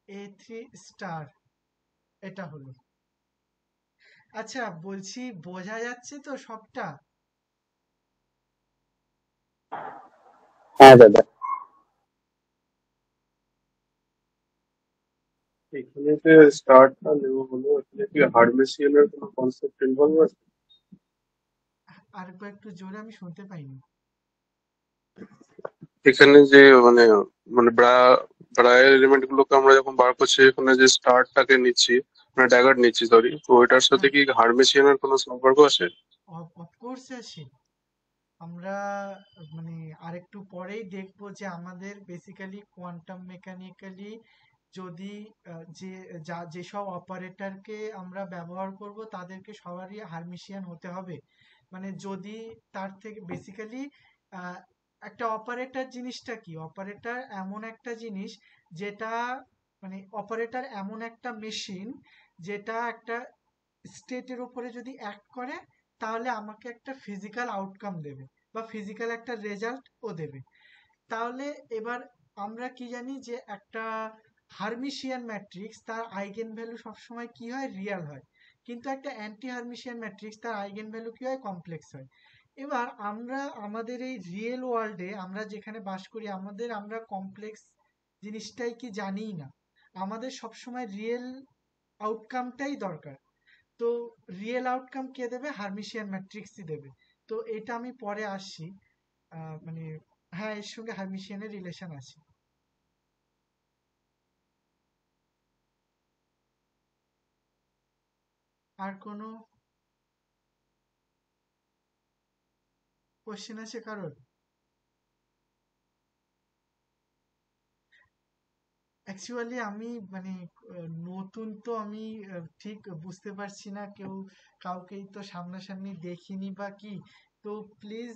A3 star, এটা হলো। আচ্ছা বলছি, বোঝা যাচ্ছে তো সবটা? হ্যাঁ দাদা। এখানে যে স্টার্টটা নেওয়া হলো, এখানে কি হার্মেসিয়ানের কোনো কনসেপ্ট ইনভলভ আছে? আরেকবার একটু জোরে, আমি শুনতে পাইনি। এখানে যে মানে মানে ব্রায়ের এলিমেন্ট গুলোকে আমরা যখন বার করছি, এখানে যে স্টারটাকে নিচ্ছি, মানে ড্যাগার নিচ্ছি সরি, তো এটার সাথে হ্যাঁ, কি হার্মেসিয়ানের কোনো সম্পর্ক আছে? অফকোর্স আছে। আমরা মানে আরেকটু পরেই দেখব যে আমাদের বেসিক্যালি কোয়ান্টাম মেকানিক্যালি যদি যেসব অপারেটরকে আমরা ব্যবহার করব তাদেরকে সবারই হার্মিশিয়ান হতে হবে। মানে যদি তার থেকে বেসিক্যালি একটা অপারেটর জিনিসটা কি, অপারেটর এমন একটা জিনিস যেটা মানে অপারেটর এমন একটা মেশিন যেটা একটা স্টেটের উপরে যদি অ্যাক্ট করে তাহলে আমাকে একটা ফিজিক্যাল আউটকাম দেবে বা ফিজিক্যাল একটা রেজাল্ট ও দেবে। তাহলে এবার আমরা কি জানি যে একটা হার্মিশিয়ান ম্যাট্রিক্স তার আইগেন ভ্যালু সবসময় কি হয়, রিয়াল হয়। কিন্তু একটা অ্যান্টি হার্মিশিয়ান ম্যাট্রিক্স তার আইগেন ভ্যালু কি হয়, কমপ্লেক্স হয়। এবার আমরা আমাদের এই রিয়েল ওয়ার্ল্ডে আমরা যেখানে বাস করি আমরা কমপ্লেক্স জিনিসটাই কি জানিই না। আমাদের সবসময় রিয়েল আউটকামটাই দরকার। তো রিয়েল আউটকাম কে দেবে, হার্মিশিয়ান ম্যাট্রিক্সই দেবে। তো এটা আমি পরে আসছি। মানে হ্যাঁ, এর সঙ্গে হার্মিশিয়ানের রিলেশন আছে। আর কোনো কোশ্চেন আছে কারোর? অ্যাকচুয়ালি আমি মানে নতুন তো আমি ঠিক বুঝতে পারছি না, কাউকেই তো সামনাসামনি দেখিনি বা কি। তো প্লিজ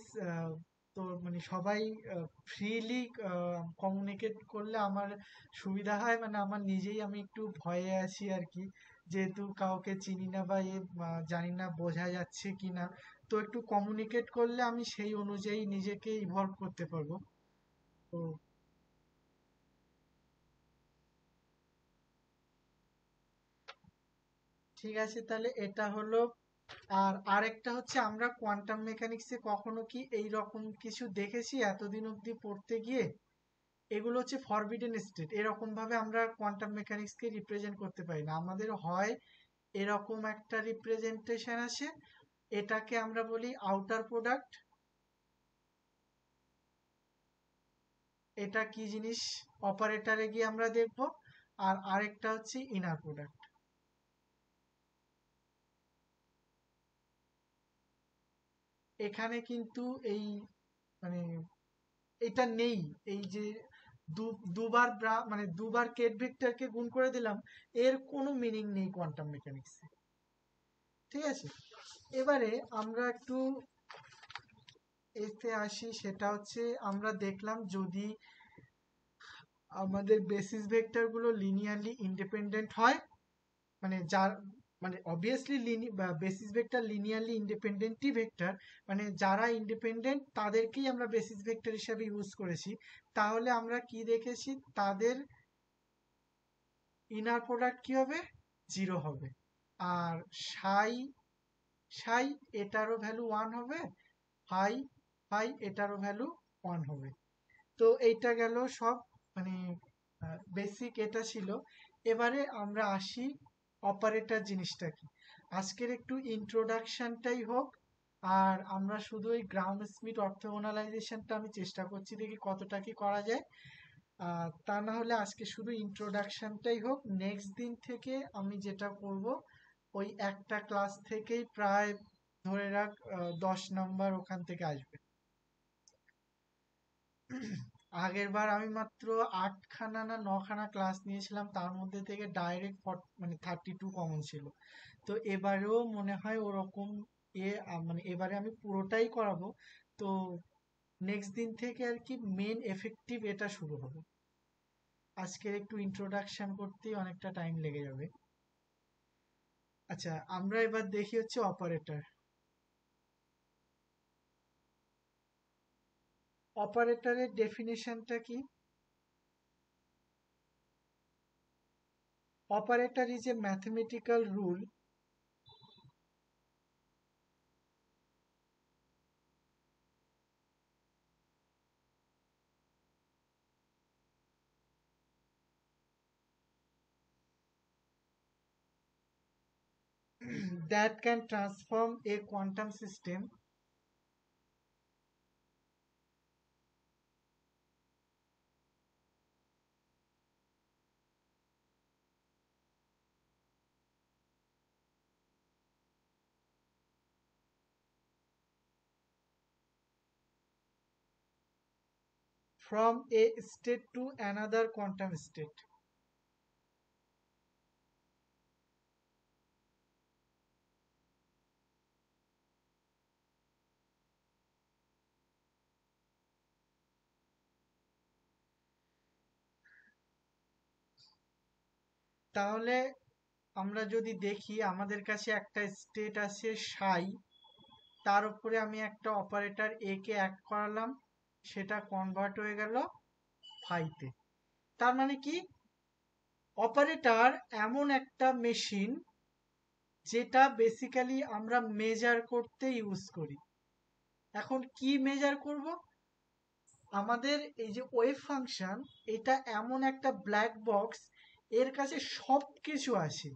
তো মানে সবাই ফ্রিলি কমিউনিকেট করলে আমার সুবিধা হয়। মানে আমার নিজেই আমি একটু ভয়ে আছি আর কি, যেহেতু কাউকে চিনি না বা জানি না বোঝা যাচ্ছে কি না। তো একটু কমিউনিকেট করলে আমি সেই অনুযায়ী নিজেকে ইভলভ করতে পারবো। তো ঠিক আছে, তাহলে এটা হলো। আর আরেকটা হচ্ছে, আমরা কোয়ান্টাম মেকানিক্সে কখনো কি এই রকম কিছু দেখেছি এতদিন অবধি পড়তে গিয়ে? এগুলো হচ্ছে ফরবিডেন স্টেট। এরকম ভাবে আমরা কোয়ান্টাম মেকানিক্সকে রিপ্রেজেন্ট করতে পারি না। আমাদের হয় এরকম একটা রিপ্রেজেন্টেশন আছে, এটাকে আমরা বলি আউটার প্রোডাক্ট। এটা কি জিনিস অপারেটরে গিয়ে আমরা দেখব। আর আরেকটা হচ্ছে ইনার প্রোডাক্ট। এখানে কিন্তু এই মানে এটা নেই, এই যে দুবার মানে দুবার কেট ভেক্টরকে গুণ করে দিলাম, এর কোনো মিনিং নেই কোয়ান্টাম মেকানিক্সে। ঠিক আছে, এবারে আমরা একটু এতে আসি। সেটা হচ্ছে আমরা দেখলাম যদি আমাদের বেসিস ভেক্টর গুলো লিনিয়ারলি ইন্ডিপেন্ডেন্ট হয়, মানে যার মানে অবভিয়াসলি বেসিস ভেক্টর লিনিয়ারলি ইন্ডিপেন্ডেন্টই ভেক্টর, মানে যারা ইন্ডিপেন্ডেন্ট তাদেরকেই আমরা বেসিস ভেক্টর হিসাবে ইউজ করেছি। তাহলে আমরা কি দেখেছি, তাদের ইনার প্রোডাক্ট কি হবে, জিরো হবে। আর সাই সাই এটারও ভ্যালু ওয়ান হবে, ফাই ফাই এটারও ভ্যালু ওয়ান হবে। তো এইটা গেল সব মানে বেসিক এটা ছিল। এবারে আমরা আসি অপারেটর জিনিসটা কি। আজকের একটু ইন্ট্রোডাকশনটাই হোক। আর আমরা শুধু এই গ্রাউন্ড স্মিথ অর্থোগোনালাইজেশনটা আমি চেষ্টা করছি, দেখি কতটা কি করা যায়। তা না হলে আজকে শুধু ইন্ট্রোডাকশনটাই হোক। নেক্সট দিন থেকে আমি যেটা করব, ওই একটা ক্লাস থেকেই প্রায় ধরে রাখ 10 নম্বর ওখান থেকে আসবে। আগের বার আমি মাত্র 8খানা না 9খানা ক্লাস নিয়েছিলাম, তার মধ্যে থেকে ডাইরেক্ট মানে 32 কমন ছিল। তো এবারেও মনে হয় ওরকম মানে এবারে আমি পুরোটাই করাবো। তো নেক্সট দিন থেকে আর কি মেন এফেক্টিভ এটা শুরু হবে। আজকের একটু ইন্ট্রোডাকশন করতেই অনেকটা টাইম লেগে যাবে। আচ্ছা, আমরা এবার দেখি হচ্ছে অপারেটর। অপারেটরের ডেফিনেশনটা কি? operator is a mathematical rule that can transform a quantum system from a state to another quantum state. তাহলে আমরা যদি দেখি আমাদের কাছে একটা স্টেট আছে সাই, তার উপরে আমি একটা অপারেটর এ কে অ্যাড করালাম, সেটা কনভার্ট হয়ে গেল ফাইতে। তার মানে কি, অপারেটর এমন একটা মেশিন যেটা বেসিক্যালি আমরা মেজার করতে ইউজ করি। এখন কি মেজার করব? আমাদের এই যে ওয়েভ ফাংশন, এটা এমন একটা ব্ল্যাক বক্স, এর কাছে সব কিছু আছে।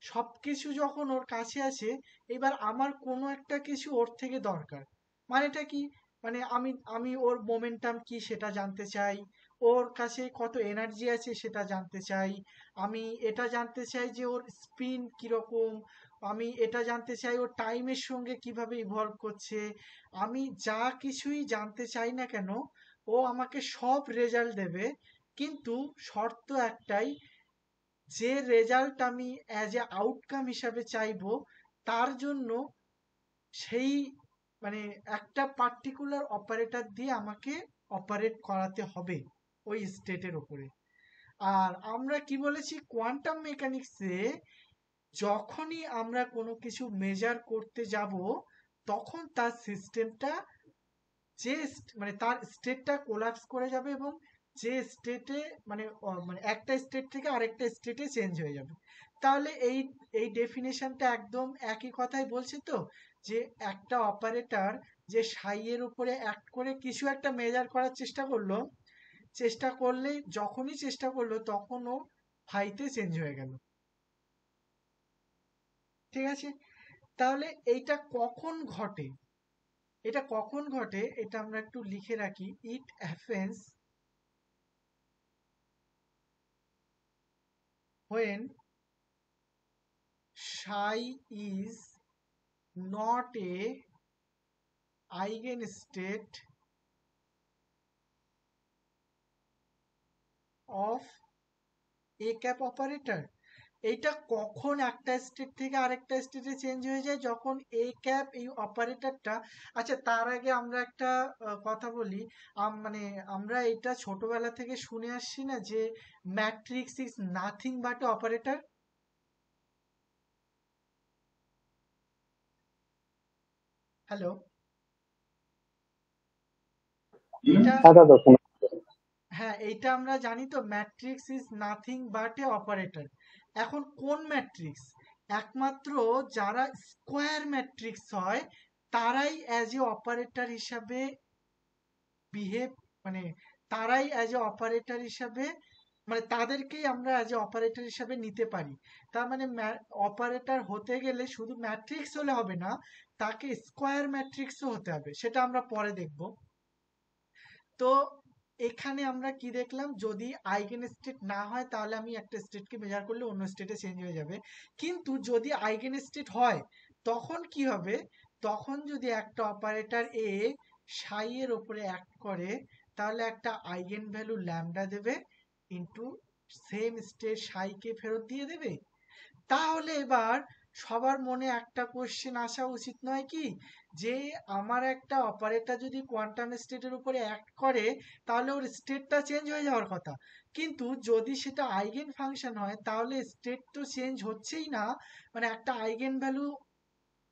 সবকিছু যখন ওর কাছে আছে, এবার আমার কোনো একটা কিছু ওর থেকে দরকার। মানেটা কি? মানে আমি আমি ওর মোমেন্টাম কি সেটা জানতে চাই, ওর কাছে কত এনার্জি আছে সেটা জানতে চাই, আমি এটা জানতে চাই যে ওর স্পিন কিরকম, আমি এটা জানতে চাই ওর টাইমের সঙ্গে কিভাবে ইভলভ করছে। আমি যা কিছুই জানতে চাই না কেন, ও আমাকে সব রেজাল্ট দেবে। কিন্তু শর্ত একটাই, যে রেজাল্ট আমি অ্যাজ এ আউটকাম হিসাবে চাইবো, তার জন্য সেই মানে একটা পার্টিকুলার অপারেটর দিয়ে আমাকে অপারেট করাতে হবে ওই স্টেটের উপরে। আর আমরা কি বলেছি, কোয়ান্টাম মেকানিক্সে যখনই আমরা কোনো কিছু মেজার করতে যাব, তখন তার সিস্টেমটা যে মানে তার স্টেটটা কোলাপস করে যাবে, এবং যে স্টেটে মানে একটা স্টেট থেকে আরেকটা স্টেটে চেঞ্জ হয়ে যাবে। তাহলে এই এই ডেফিনেশনটা একদম একই কথাই বলছে তো, যে একটা অপারেটর যে সাইয়ের উপরে অ্যাক্ট করে কিছু একটা মেজার করার চেষ্টা করলেই, যখনই চেষ্টা করলো তখন ও ফাইতে চেঞ্জ হয়ে গেল। ঠিক আছে? তাহলে এইটা কখন ঘটে? এটা আমরা একটু লিখে রাখি। It happens when psi is not a eigenstate of a cap operator। এইটা কখন একটা স্টেট থেকে আরেকটা স্টেটে চেঞ্জ হয়ে যায়? যখন এ ক্যাপ এই অপারেটরটা। আচ্ছা, তার আগে আমরা একটা কথা বলি। মানে আমরা এটা ছোটবেলা থেকে শুনে আসছি না, যে matrix is nothing but operator. Hello, এটা হ্যাঁ দাদা শোনা হ্যাঁ, এইটা আমরা জানি তো, matrix is nothing but A operator. এখন কোন ম্যাট্রিক্স? একমাত্র যারা স্কোয়ার ম্যাট্রিক্স হয়, তারাই অ্যাজ এ অপারেটর হিসাবে বিহেভ, মানে তারাই অ্যাজ এ অপারেটর হিসাবে, মানে তাদেরকেই আমরা অ্যাজ এ অপারেটর হিসাবে নিতে পারি। তার মানে অপারেটর হতে গেলে শুধু ম্যাট্রিক্স হলে হবে না, তাকে স্কোয়ার ম্যাট্রিক্সও হতে হবে, সেটা আমরা পরে দেখব। তো এখানে আমরা কি দেখলাম, যদি আইগেন স্টেট না হয় তাহলে আমি একটা স্টেটকে মেজার করলে অন্য স্টেটে চেঞ্জ হয়ে যাবে। কিন্তু যদি আইগেন স্টেট হয়, তখন কি হবে? তখন যদি একটা অপারেটর এ সাই এর উপরে অ্যাক্ট করে, তাহলে একটা আইগেন ভ্যালু ল্যামডা দেবে, ইন্টু সেম স্টেট সাইকে ফেরত দিয়ে দেবে। তাহলে এবার সবার মনে একটা কোশ্চেন আসা উচিত নয় কি, যে আমার একটা অপারেটর যদি কোয়ান্টাম স্টেটের উপরে অ্যাক্ট করে, তাহলে ওর স্টেটটা চেঞ্জ হয়ে যাওয়ার কথা। কিন্তু যদি সেটা আইগেন ফাংশন হয়, তাহলে স্টেট তো চেঞ্জ হচ্ছেই না, মানে একটা আইগেন ভ্যালু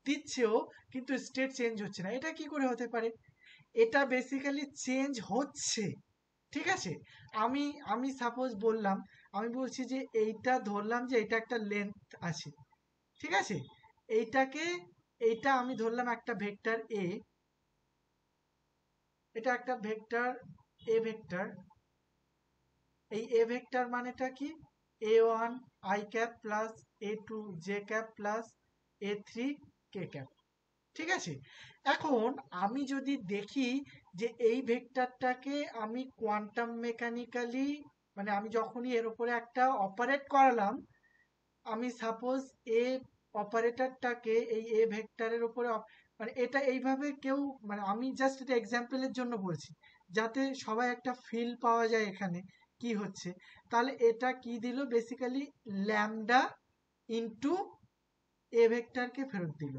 দিচ্ছেও কিন্তু স্টেট চেঞ্জ হচ্ছে না। এটা কি করে হতে পারে? এটা বেসিক্যালি চেঞ্জ হচ্ছে। ঠিক আছে, আমি আমি সাপোজ বললাম, আমি বলছি যে এইটা ধরলাম যে এটা একটা লেন্থ আছে, ঠিক আছে। এইটাকে, এইটা আমি ধরলাম একটা ভেক্টর এ, এটা একটা ভেক্টর এ ভেক্টর। এই এ ভেক্টর মানেটা কি, a1 i cap plus a2 j cap plus a3 k cap, ঠিক আছে। এখন আমি যদি দেখি যে এই ভেক্টরটাকে আমি কোয়ান্টাম মেকানিক্যালি, মানে আমি যখনই এর উপরে একটা অপারেট করালাম, আমি সাপোজ এ অপারেটরটাকে এই এ ভেক্টরের উপরে মানে এটা এইভাবে কেউ, মানে আমি জাস্ট এটা এক্সাম্পলের জন্য বলছি যাতে সবাই একটা ফিল পাওয়া যায় এখানে কি হচ্ছে। তাহলে এটা কি দিল, বেসিক্যালি ল্যামডা ইনটু এ ভেক্টরকে ফেরত দিল।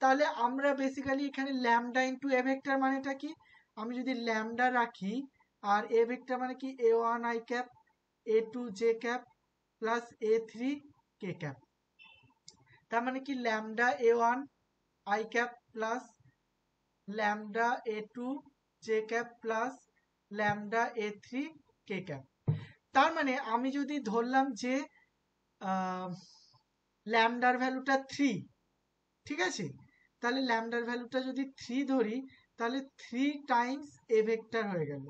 তাহলে আমরা বেসিক্যালি এখানে ল্যামডা ইনটু এ ভেক্টর মানেটা কি, আমি যদি ল্যামডা রাখি আর এ ভেক্টর মানে কি a1 i cap a2 j cap plus a3 k cap, তার মানে কি lambda a1 i cap plus lambda a2 j cap plus lambda a3 k cap. তার মানে আমি যদি ধরলাম যে ল্যামডার ভ্যালুটা 3, ঠিক আছে, তাহলে ল্যামডার ভ্যালুটা যদি 3 ধরি তাহলে 3 টাইমস এ ভেক্টর হয়ে গেল।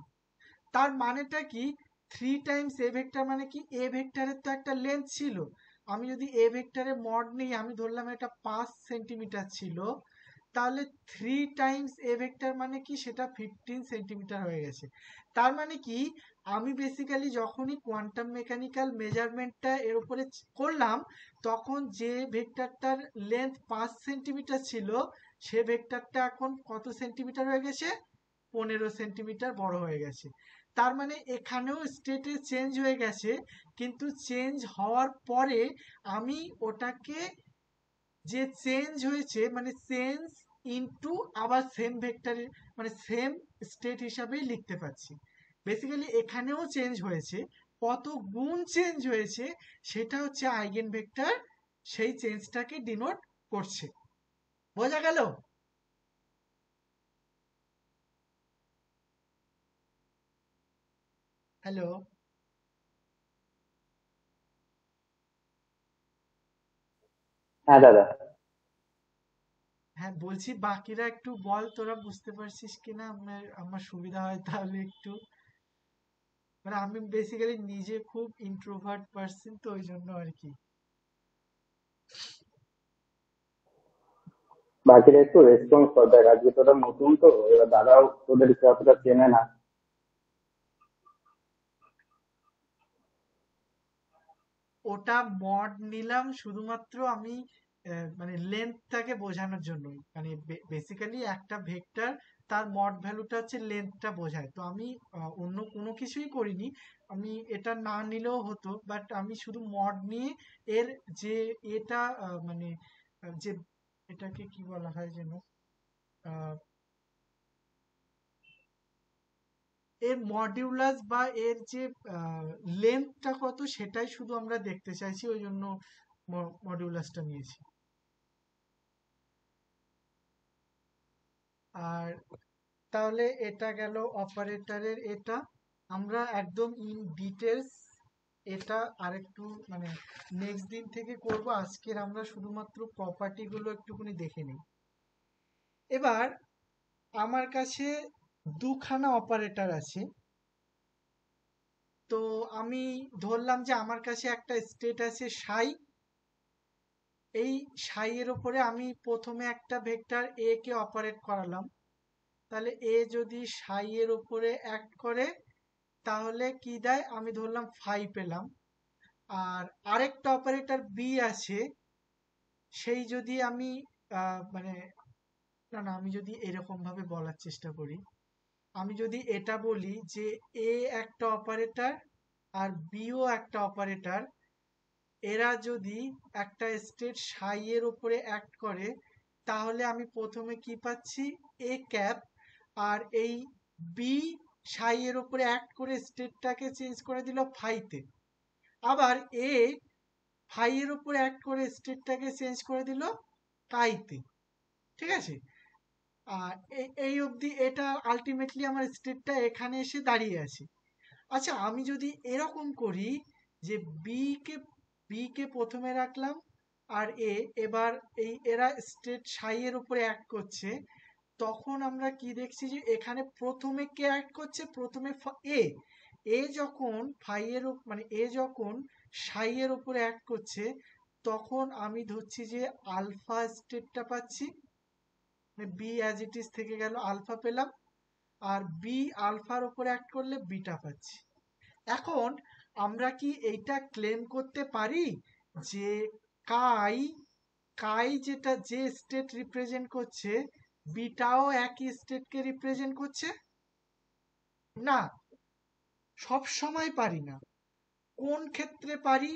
তার মানেটা কি, 3 টাইমস এ ভেক্টর মানে কি এ ভেক্টরের তো একটা লেন্থ ছিল, আমি যদি এ ভেক্টরের মড নিই, আমি ধরলাম এটা 5 সেন্টিমিটার ছিল, তাহলে 3 টাইমস এ ভেক্টর মানে কি সেটা 15 সেন্টিমিটার হয়ে গেছে। তার মানে কি আমি বেসিক্যালি যখনই কোয়ান্টাম মেকানিক্যাল মেজারমেন্টটা এর উপরে করলাম, তখন যে ভেক্টরটার লেন্থ 5 সেন্টিমিটার ছিল সে ভেক্টরটা এখন কত সেন্টিমিটার হয়ে গেছে, 15 সেন্টিমিটার বড় হয়ে গেছে। তার মানে এখানেও স্টেটে চেঞ্জ হয়ে গেছে, কিন্তু চেঞ্জ হওয়ার পরে আমি ওটাকে, যে চেঞ্জ হয়েছে মানে চেঞ্জ ইনটু আবার সেম ভেক্টরের মানে সেম স্টেট হিসাবেই লিখতে পাচ্ছি। বেসিক্যালি এখানেও চেঞ্জ হয়েছে, কত গুণ চেঞ্জ হয়েছে সেটা হচ্ছে আইগেন ভেক্টর সেই চেঞ্জটাকে ডিনোট করছে। বোঝা গেল? হ্যালো? হ্যাঁ দাদা। হ্যাঁ বলছি, বাকিরা একটু বল, তোরা বুঝতে পারছিস কিনা, আমার আমার সুবিধা হয় তাহলে একটু, মানে আমি বেসিক্যালি নিজে খুব ইন্ট্রোভার্ট পার্সন তো ওই জন্য আর কি। বাকিরা একটু রেসপন্স কর, দেখ আজকে তোরা নতুন তো, এবার দাদাও তোদের অতটা চেনে না। ওটা মড নিলাম শুধুমাত্র আমি মানে লেন্থটাকে বোঝানোর জন্য, মানে বেসিক্যালি একটা ভেক্টর তার মড ভ্যালুটা হচ্ছে লেন্থটা বোঝায়, তো আমি অন্য কোনো কিছুই করিনি। আমি এটা না নিলেও হতো, বাট আমি শুধু মড নিয়ে এর যে এটা মানে যে এটাকে কি বলা হয় যেন, আহ, এর মডিউলাস বা এর যে লেন্থটা কত সেটাই শুধু আমরা দেখতে চাইছি, ওই জন্য মডিউলাসটা নিয়েছি। আর তাহলে এটা গেল অপারেটরের এটা, আমরা একদম ইন ডিটেলস এটা আরেকটু মানে নেক্সট দিন থেকে করব, আজকের আমরা শুধুমাত্র প্রপার্টি গুলো একটুখানি দেখে নিই। এবার আমার কাছে দুখানা অপারেটর আছে, তো আমি ধরলাম যে আমার কাছে একটা স্টেট আছে সাই, এই সাই এর উপরে আমি প্রথমে একটা ভেক্টর এ কে অপারেট করালাম, তাহলে এ যদি সাই এর উপরে অ্যাক্ট করে তাহলে কি দেয়, আমি ধরলাম ফাই পেলাম। আর আরেকটা অপারেটর বি আছে, সেই যদি আমি মানে না না, আমি যদি এরকম ভাবে বলার চেষ্টা করি, আমি যদি এটা বলি যে এ একটা অপারেটর আর বিও একটা অপারেটর, এরা যদি একটা স্টেট সাই এর উপরে অ্যাক্ট করে, তাহলে আমি প্রথমে কি পাচ্ছি, এ ক্যাপ, আর এই বি সাই এর উপরে অ্যাক্ট করে স্টেটটাকে চেঞ্জ করে দিল ফাইতে, আবার এ ফাই এর উপরে অ্যাক্ট করে স্টেটটাকে চেঞ্জ করে দিল কাইতে, ঠিক আছে। আর এই অবধি এটা আলটিমেটলি আমার স্টেটটা এখানে এসে দাঁড়িয়ে আছে। আচ্ছা আমি যদি এরকম করি যে বি কে প্রথমে রাখলাম আর এবার এরা স্টেট সাই এর উপরে অ্যাক্ট করছে, তখন আমরা কি দেখছি যে এখানে প্রথমে কে অ্যাক্ট করছে, প্রথমে এ যখন এ যখন সাই এর উপরে অ্যাক্ট করছে, তখন আমি ধরছি যে আলফা স্টেটটা পাচ্ছি, বি অ্যাজ ইট ইজ থেকে গেল, আলফা পেলাম, আর বি আলফার উপরে অ্যাক্ট করলে বিটা পাচ্ছি। এখন আমরা কি এইটা ক্লেম করতে পারি যে কাই যেটা যে স্টেট রিপ্রেজেন্ট করছে, বিটাও একই স্টেটকে রিপ্রেজেন্ট করছে? না, সব সময় পারি না। কোন ক্ষেত্রে পারি?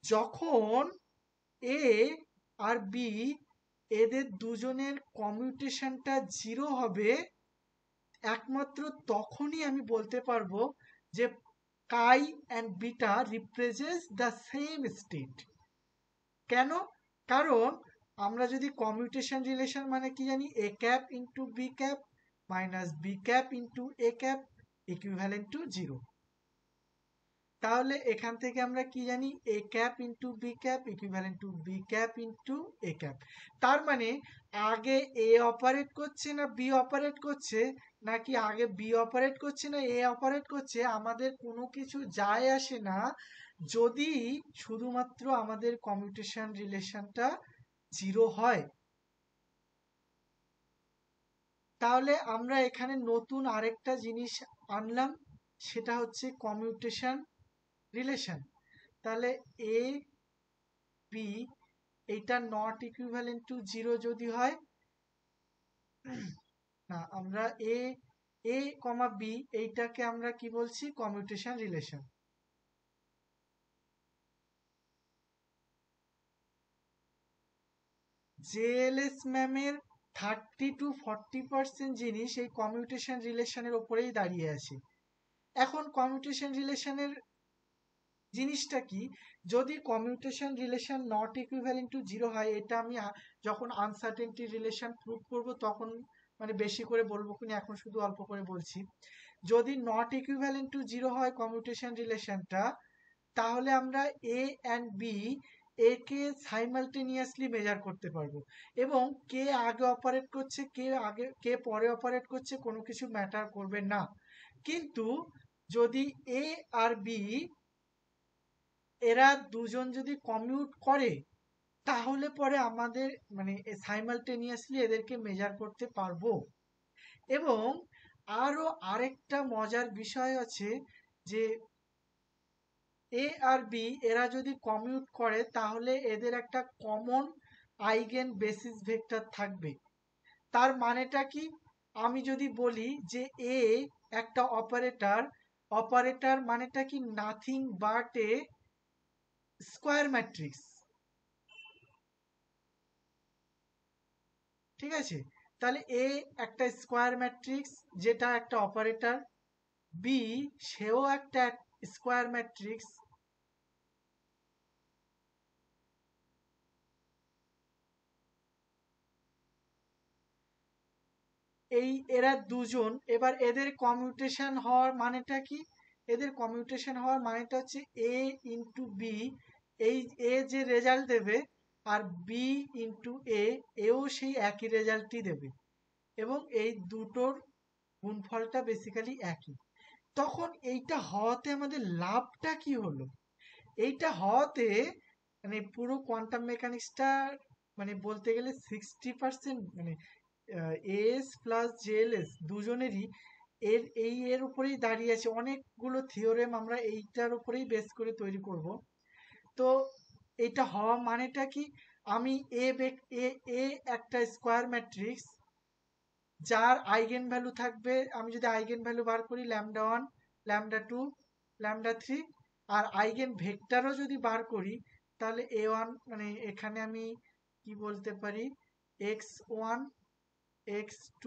যখন এ আর বি এদের দুজনের কমিউটেশনটা 0 হবে, একমাত্র তখনই আমি বলতে পারবো যে chi and beta represents the same state. কেন? কারণ আমরা যদি কমিউটেশন রিলেশন মানে কি জানি, A cap into B cap minus B cap into A cap equivalent to 0। তাহলে এখান থেকে আমরা কি জানি, A cap into B cap equivalent to B cap into A cap. তার মানে আগে এ অপারেট করছে না বি অপারেট করছে, নাকি আগে বি অপারেট করছে না এ অপারেট করছে, আমাদের কোনো কিছু যায় আসে না, যদি শুধুমাত্র আমাদের কমিউটেশন রিলেশনটা 0 হয়। তাহলে আমরা এখানে নতুন আরেকটা জিনিস আনলাম, সেটা হচ্ছে কমিউটেশন রিলেশন। তাহলে এ বি এইটা নট ইকুইভ্যালেন্ট টু 0 যদি হয়, না, আমরা এ কমা বি এইটাকে আমরা কি বলছি, কমিউটেশন রিলেশন। জেএলএস ম্যামের 30-40% জিনিস এই কমিউটেশন রিলেশনের ওপরেই দাঁড়িয়ে আছে। এখন কমিউটেশন রিলেশনের জিনিসটা কি, যদি commutation relation not equivalent to 0 হয়, এটা আমি যখন আনসার্টেনটি রিলেশন প্রুভ করব তখন মানে বেশি করে বলবো, কিনা এখন শুধু অল্প করে বলছি। যদি নট ইকুইভ্যালেন্ট টু 0 হয় কমিউটেশন রিলেশনটা, তাহলে আমরা এ অ্যান্ড বি একে সাইমালটেনিয়াসলি মেজার করতে পারবো, এবং কে আগে অপারেট করছে কে পরে অপারেট করছে কোনো কিছু ম্যাটার করবে না। কিন্তু যদি এ আর বি এরা দুজন যদি কমিউট করে, তাহলে পরে আমাদের মানে সাইমালটেনিয়াসলি এদেরকে মেজার করতে পারবো। এবং আরো আরেকটা মজার বিষয় আছে যে এ আর বি এরা যদি কমিউট করে, তাহলে এদের একটা কমন আইগেন বেসিস ভেক্টর থাকবে। তার মানেটা কি? আমি যদি বলি যে এ একটা অপারেটর মানেটা কি, nothing but A square matrix. ঠিক আছে, তাহলে এ একটা স্কোয়ার ম্যাট্রিক্স যেটা একটা অপারেটর, বি সেও একটা স্কোয়ার ম্যাট্রিক্স, এরা দুজন, এবার এদের কমিউটেশন হওয়ার মানেটা কি? এদের কমিউটেশন হওয়ার মানেটা হচ্ছে এ ইন্টু বি, এই এ যে রেজাল্ট দেবে, আর বি ইন্টু এও সেই একই রেজাল্টই দেবে, এবং এই দুটোর গুণফলটা বেসিক্যালি একই। তখন এইটা হওয়াতে আমাদের লাভটা কি হলো? এইটা হওয়াতে মানে পুরো কোয়ান্টাম মেকানিক্সটা মানে বলতে গেলে 60% মানে এএস প্লাস জেএলএস দুজনেরই এর উপরেই দাঁড়িয়ে আছে। অনেকগুলো থিওরেম আমরা এইটার উপরেই বেস করে তৈরি করব। তো এটা হওয়া মানেটা কি, আমি এ একটা স্কোয়ার ম্যাট্রিক্স যার আইগেন ভ্যালু থাকবে, আমি যদি আইগেন ভ্যালু বার করি λ1 λ2 λ3, আর আইগেন ভেক্টরও যদি বার করি, তাহলে a1 মানে এখানে আমি কি বলতে পারি, x1 x2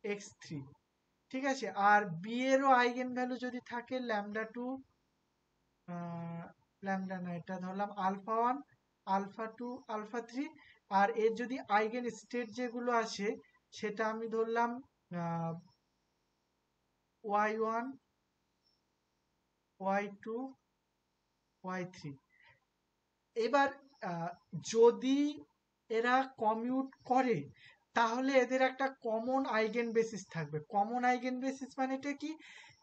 x3। ঠিক আছে, আর বি এরও আইগেন ভ্যালু যদি থাকে λ2 ল্যামডা না, এটা ধরলাম α1 α2 α3, আর এর যদি আইগেন স্টেট যেগুলো আছে সেটা আমি ধরলাম y1 y2 y3। এবার যদি এরা কমিউট করে তাহলে এদের একটা কমন আইগেন বেসিস থাকবে। কমন আইগেন বেসিস মানেটা কি,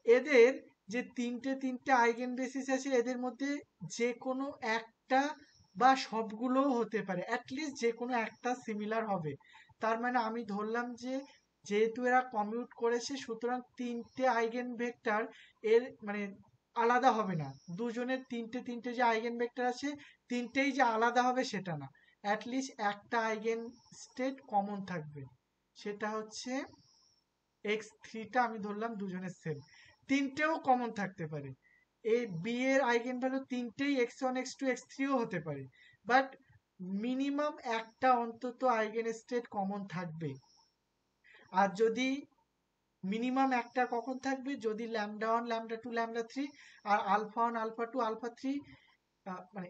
এদের যে তিনটে আইগেন বেসিস আছে এদের মধ্যে যে কোনো একটা বা সবগুলোও হতে পারে, অ্যাটলিস্ট যে কোনো একটা সিমিলার হবে। তার মানে আমি ধরলাম যে যেহেতু এরা কমিউট করেছে সুতরাং তিনটে আইগেন ভেক্টর এর মানে আলাদা হবে না। দুজনের তিনটে যে আইগেন ভেক্টর আছে তিনটেই যে আলাদা হবে সেটা না, অ্যাটলিস্ট একটা আইগেন স্টেট কমন থাকবে। সেটা হচ্ছে x3টা আমি ধরলাম দুজনের সেম, তিনটেও কমন থাকতে পারে। এই বি এর আইগেন ভ্যালু তিনটেই x1 x2 x3ও হতে পারে, বাট মিনিমাম একটা অন্তত আইগেন স্টেট কমন থাকবে। আর যদি মিনিমাম একটা কখন থাকবে, যদি λ1 λ2 λ3 আর α1 α2 α3 মানে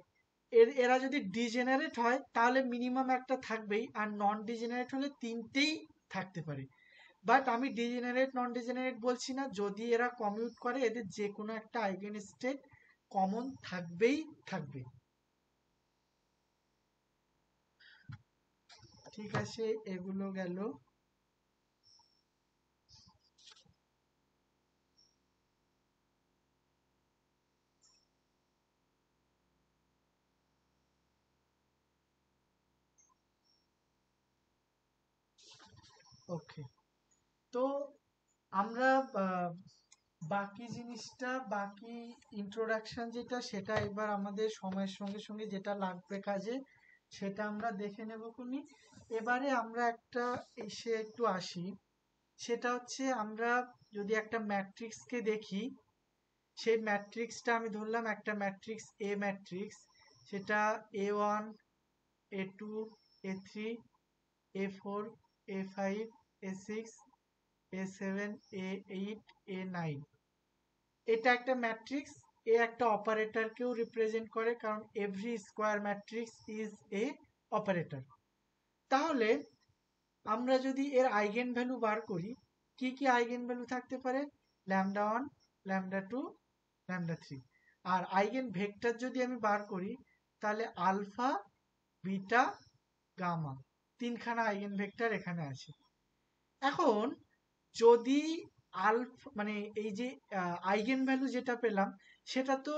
এরা যদি ডিজেনারেট হয় তাহলে মিনিমাম একটা থাকবেই, আর নন ডিজেনারেট হলে তিনটেই থাকতে পারে। বাট আমি ডিজেনারেট নন ডিজেনারেট বলছি না, যদি এরা কমিউট করে এদের যে কোনো একটা আইগেন স্টেট কমন থাকবেই থাকবে। ঠিক আছে, এগুলো গেল। ওকে, তো আমরা বাকি জিনিসটা, বাকি ইন্ট্রোডাকশন যেটা সেটা এবার আমাদের সময়ের সঙ্গে সঙ্গে যেটা লাগবে কাজে সেটা আমরা দেখে নেব খুনি। এবারে আমরা একটা এসে একটু আসি, সেটা হচ্ছে আমরা যদি একটা ম্যাট্রিক্সকে দেখি, সেই ম্যাট্রিক্সটা আমি ধরলাম একটা ম্যাট্রিক্স এ ম্যাট্রিক্স, সেটা a1 a2 a3 a4 a5 a6 a7 a8 a9। এটা একটা ম্যাট্রিক্স, এ একটা অপারেটরকেও রিপ্রেজেন্ট করে, কারণ every square matrix is a operator. তাহলে আমরা যদি এর আইগেন ভ্যালু বার করি, কি কি আইগেন ভ্যালু থাকতে পারে, λ1 λ2 λ3। আর আইগেন ভেক্টর যদি আমি বার করি তাহলে আলফা বিটা গামা, তিনখানা আইগেন ভেক্টর এখানে আছে। এখন যদি আলফা মানে এই যে আইগেন ভ্যালু যেটা পেলাম সেটা তো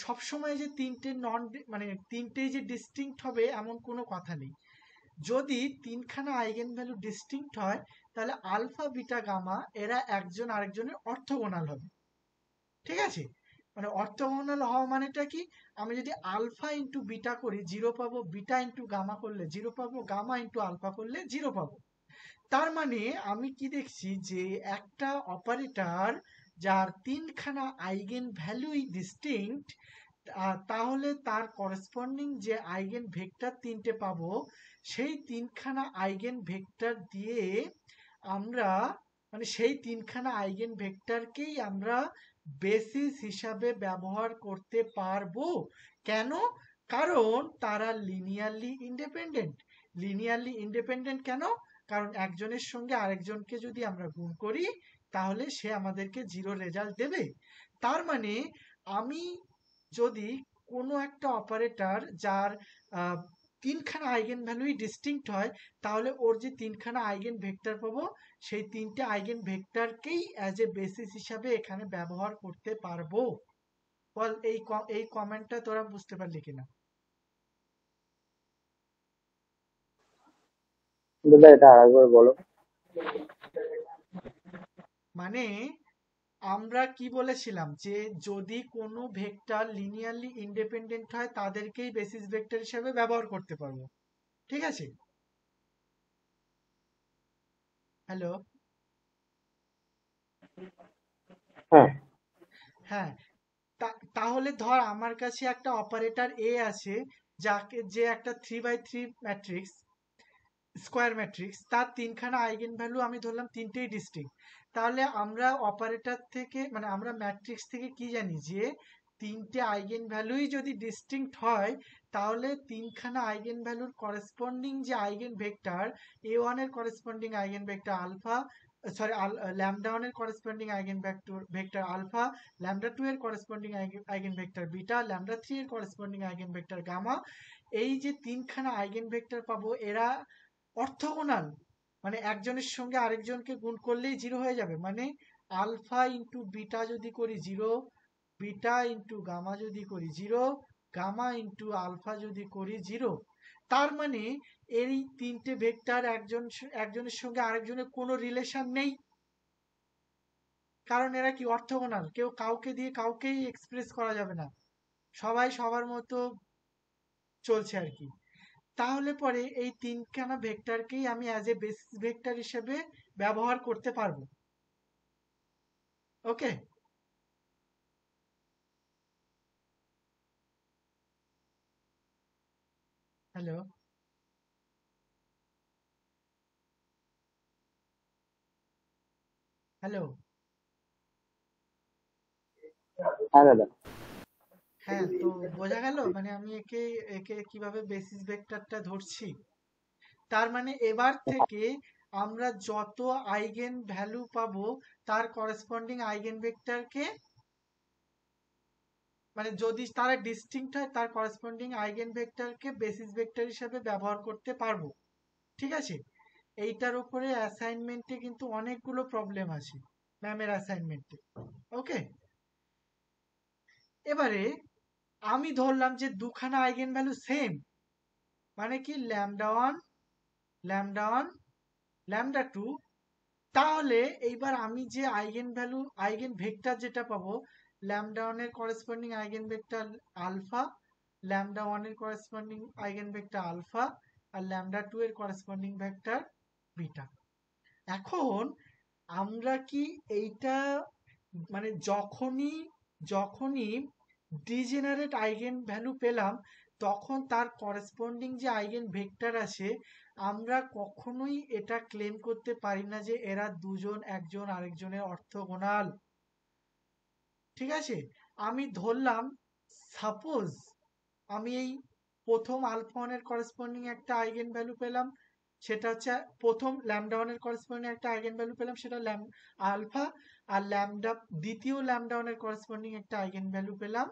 সবসময় যে তিনটে নন মানে তিনটেই যে ডিস্টিংক্ট হবে এমন কোনো কথা নেই। যদি তিনখানা আইগেন ভ্যালু ডিস্টিংক্ট হয় তাহলে আলফা বিটা গামা এরা একজন আরেকজনের অর্থগোনাল হবে। ঠিক আছে, মানে অর্থগোনাল হওয়া মানেটা কি, আমি যদি আলফা ইন্টু বিটা করি 0 পাবো, বিটা ইন্টু গামা করলে 0 পাবো, গামা ইন্টু আলফা করলে 0 পাবো। তার মানে আমি কি দেখছি যে একটা অপারেটর যার তিনখানা আইগেন ভ্যালুই ডিস্টিংক্ট, তাহলে তার করেসপন্ডিং যে আইগেন ভেক্টর তিনটে পাবো, সেই তিনখানা আইগেন ভেক্টর দিয়ে আমরা মানে সেই তিনখানা আইগেন ভেক্টরকেই আমরা বেসিস হিসাবে ব্যবহার করতে পারবো। কেন? কারণ তারা লিনিয়ারলি ইন্ডিপেন্ডেন্ট। লিনিয়ারলি ইন্ডিপেন্ডেন্ট কেন? কারণ একজনের সঙ্গে আরেকজনকে যদি আমরা গুণ করি তাহলে সে আমাদেরকে 0 রেজাল্ট দেবে। তার মানে আমি যদি কোনো একটা অপারেটর যার তিনখানা আইগেন ভ্যালুই ডিস্টিংক্ট হয়, তাহলে ওর যে তিনখানা আইগেন ভেক্টর পাবো সেই তিনটে আইগেন ভেক্টরকেই অ্যাজ এ বেসিস হিসাবে এখানে ব্যবহার করতে পারবো। বল এই কমেন্টটা তোরা বুঝতে পারলি কিনা? দাদা এটা আরেকবার বলো। মানে আমরা কি বলেছিলাম যে যদি কোনো ভেক্টর লিনিয়ারলি ইন্ডিপেন্ডেন্ট হয় তাদেরকেই বেসিস ভেক্টর হিসেবে ব্যবহার করতে পারবো। ঠিক আছে, হ্যালো, হ্যাঁ হ্যাঁ, তাহলে ধর আমার কাছে একটা অপারেটর এ আছে, যাকে যে একটা 3x3 ম্যাট্রিক্স স্কোয়ার ম্যাট্রিক্স, তার তিনখানা আইগেন ভ্যালু আমি ধরলাম তিনটেই ডিস্টিংক্ট। তাহলে আমরা অপারেটর থেকে মানে আমরা ম্যাট্রিক্স থেকে কি জানি যে তিনটে আইগেন ভ্যালুই যদি ডিস্টিংক্ট হয় তাহলে তিনখানা আইগেন ভ্যালুর করেসপন্ডিং যে আইগেন ভেক্টর a1 এর corresponding eigen vector alpha, sorry lambda one এর corresponding eigen vector alpha, lambda two এর corresponding eigen vector beta, lambda three এর করেসপন্ডিং আইগেন ভেক্টর গামা। এই যে তিনখানা আইগেন ভেক্টর পাবো এরা অর্থগোনাল, মানে একজনের সঙ্গে আরেকজনকে গুণ করলেই জিরো হয়ে যাবে। মানে আলফা ইন্টু বিটা যদি করি জিরো, বিটা ইন্টু গামা যদি করি জিরো, গামা ইন্টু আলফা যদি করি জিরো। তার মানে এই তিনটে ভেক্টর একজনের সঙ্গে আরেকজনের কোনো রিলেশন নেই, কারণ এরা কি অর্থগোনাল, কেউ কাউকে দিয়ে কাউকেই এক্সপ্রেস করা যাবে না, সবাই সবার মতো চলছে আর কি। তাহলে পরে এই তিনখানা ভেক্টরকেই আমি অ্যাজ এ বেসিস ভেক্টর হিসেবে ব্যবহার করতে পারবো। ওকে, হ্যালো, হ্যালো। হ্যাঁ দাদা। হ্যাঁ, তো বোঝা গেল মানে আমি একে একে কিভাবে বেসিস ভেক্টরটা ধরছি। তার মানে এবার থেকে আমরা যত আইগেন ভ্যালু পাবো তার করেসপন্ডিং আইগেন ভেক্টরকে, মানে যদি তারা ডিস্টিংক্ট হয় তার করেসপন্ডিং আইগেন ভেক্টরকে বেসিস ভেক্টর হিসেবে ব্যবহার করতে পারবো। ঠিক আছে, এইটার উপরে অ্যাসাইনমেন্টে কিন্তু অনেকগুলো প্রবলেম আছে ম্যামের অ্যাসাইনমেন্টে। ওকে, এবারে আমি ধরলাম যে দুখানা আইগেন ভ্যালু সেম, মানে কি lambda one, lambda one, lambda two. তাহলে এইবার আমি যে আইগেন ভ্যালু আইগেন ভেক্টর যেটা পাবো, ল্যামডা ওয়ান এর corresponding eigen vector alpha, lambda one এর করেসপন্ডিং আইগেন ভেক্টর আলফা, আর ল্যামডা টু এর করেসপন্ডিং ভেক্টর বিটা। এখন আমরা কি এইটা মানে যখনই যখনই ডিজেনারেট আইগেন ভ্যালু পেলাম তখন তার করেসপন্ডিং যে আইগেন ভেক্টর আছে আমরা কখনোই এটা ক্লেম করতে পারি না যে এরা দুজন একজন আরেকজনের অর্থগোনাল। ঠিক আছে, আমি ধরলাম সাপোজ আমি এই প্রথম আলফা ওয়ানের করেসপন্ডিং একটা আইগেন ভ্যালু পেলাম, সেটা হচ্ছে প্রথম ল্যামডা ওয়ানের করেসপন্ডিং একটা আইগেন ভ্যালু পেলাম সেটা আলফা, আর দ্বিতীয় ল্যামডা ওয়ানের করেসপন্ডিং একটা আইগেন ভ্যালু পেলাম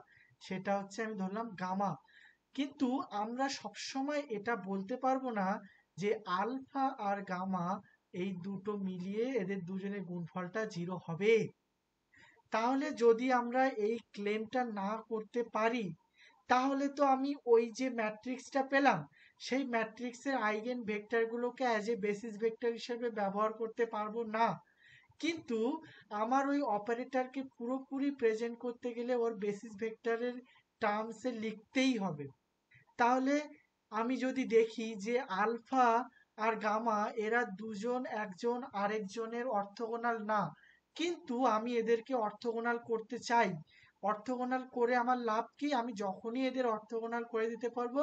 সেটা হচ্ছে আমি ধরলাম গামা। কিন্তু আমরা সবসময় এটা বলতে পারবো না যে আলফা আর গামা এই দুটো মিলিয়ে এদের দুজনের গুণফলটা জিরো হবে। তাহলে যদি আমরা এই ক্লেমটা না করতে পারি তাহলে তো আমি ওই যে ম্যাট্রিক্সটা পেলাম সেই ম্যাট্রিক্সের আইগেন ভেক্টরগুলোকে অ্যাজ এ বেসিস ভেক্টর হিসেবে ব্যবহার করতে পারবো না। কিন্তু আমার ওই অপারেটরকে পুরোপুরি প্রেজেন্ট করতে গেলে ওর বেসিস ভেক্টরের টার্মসে লিখতেই হবে। তাহলে আমি যদি দেখি যে আলফা আর গামা এরা দুজন একজন আরেকজনের অর্থগোনাল না, কিন্তু আমি এদেরকে অর্থগোনাল করতে চাই, অর্থগোনাল করে আমার লাভ কি, আমি যখনই এদের অর্থগোনাল করে দিতে পারবো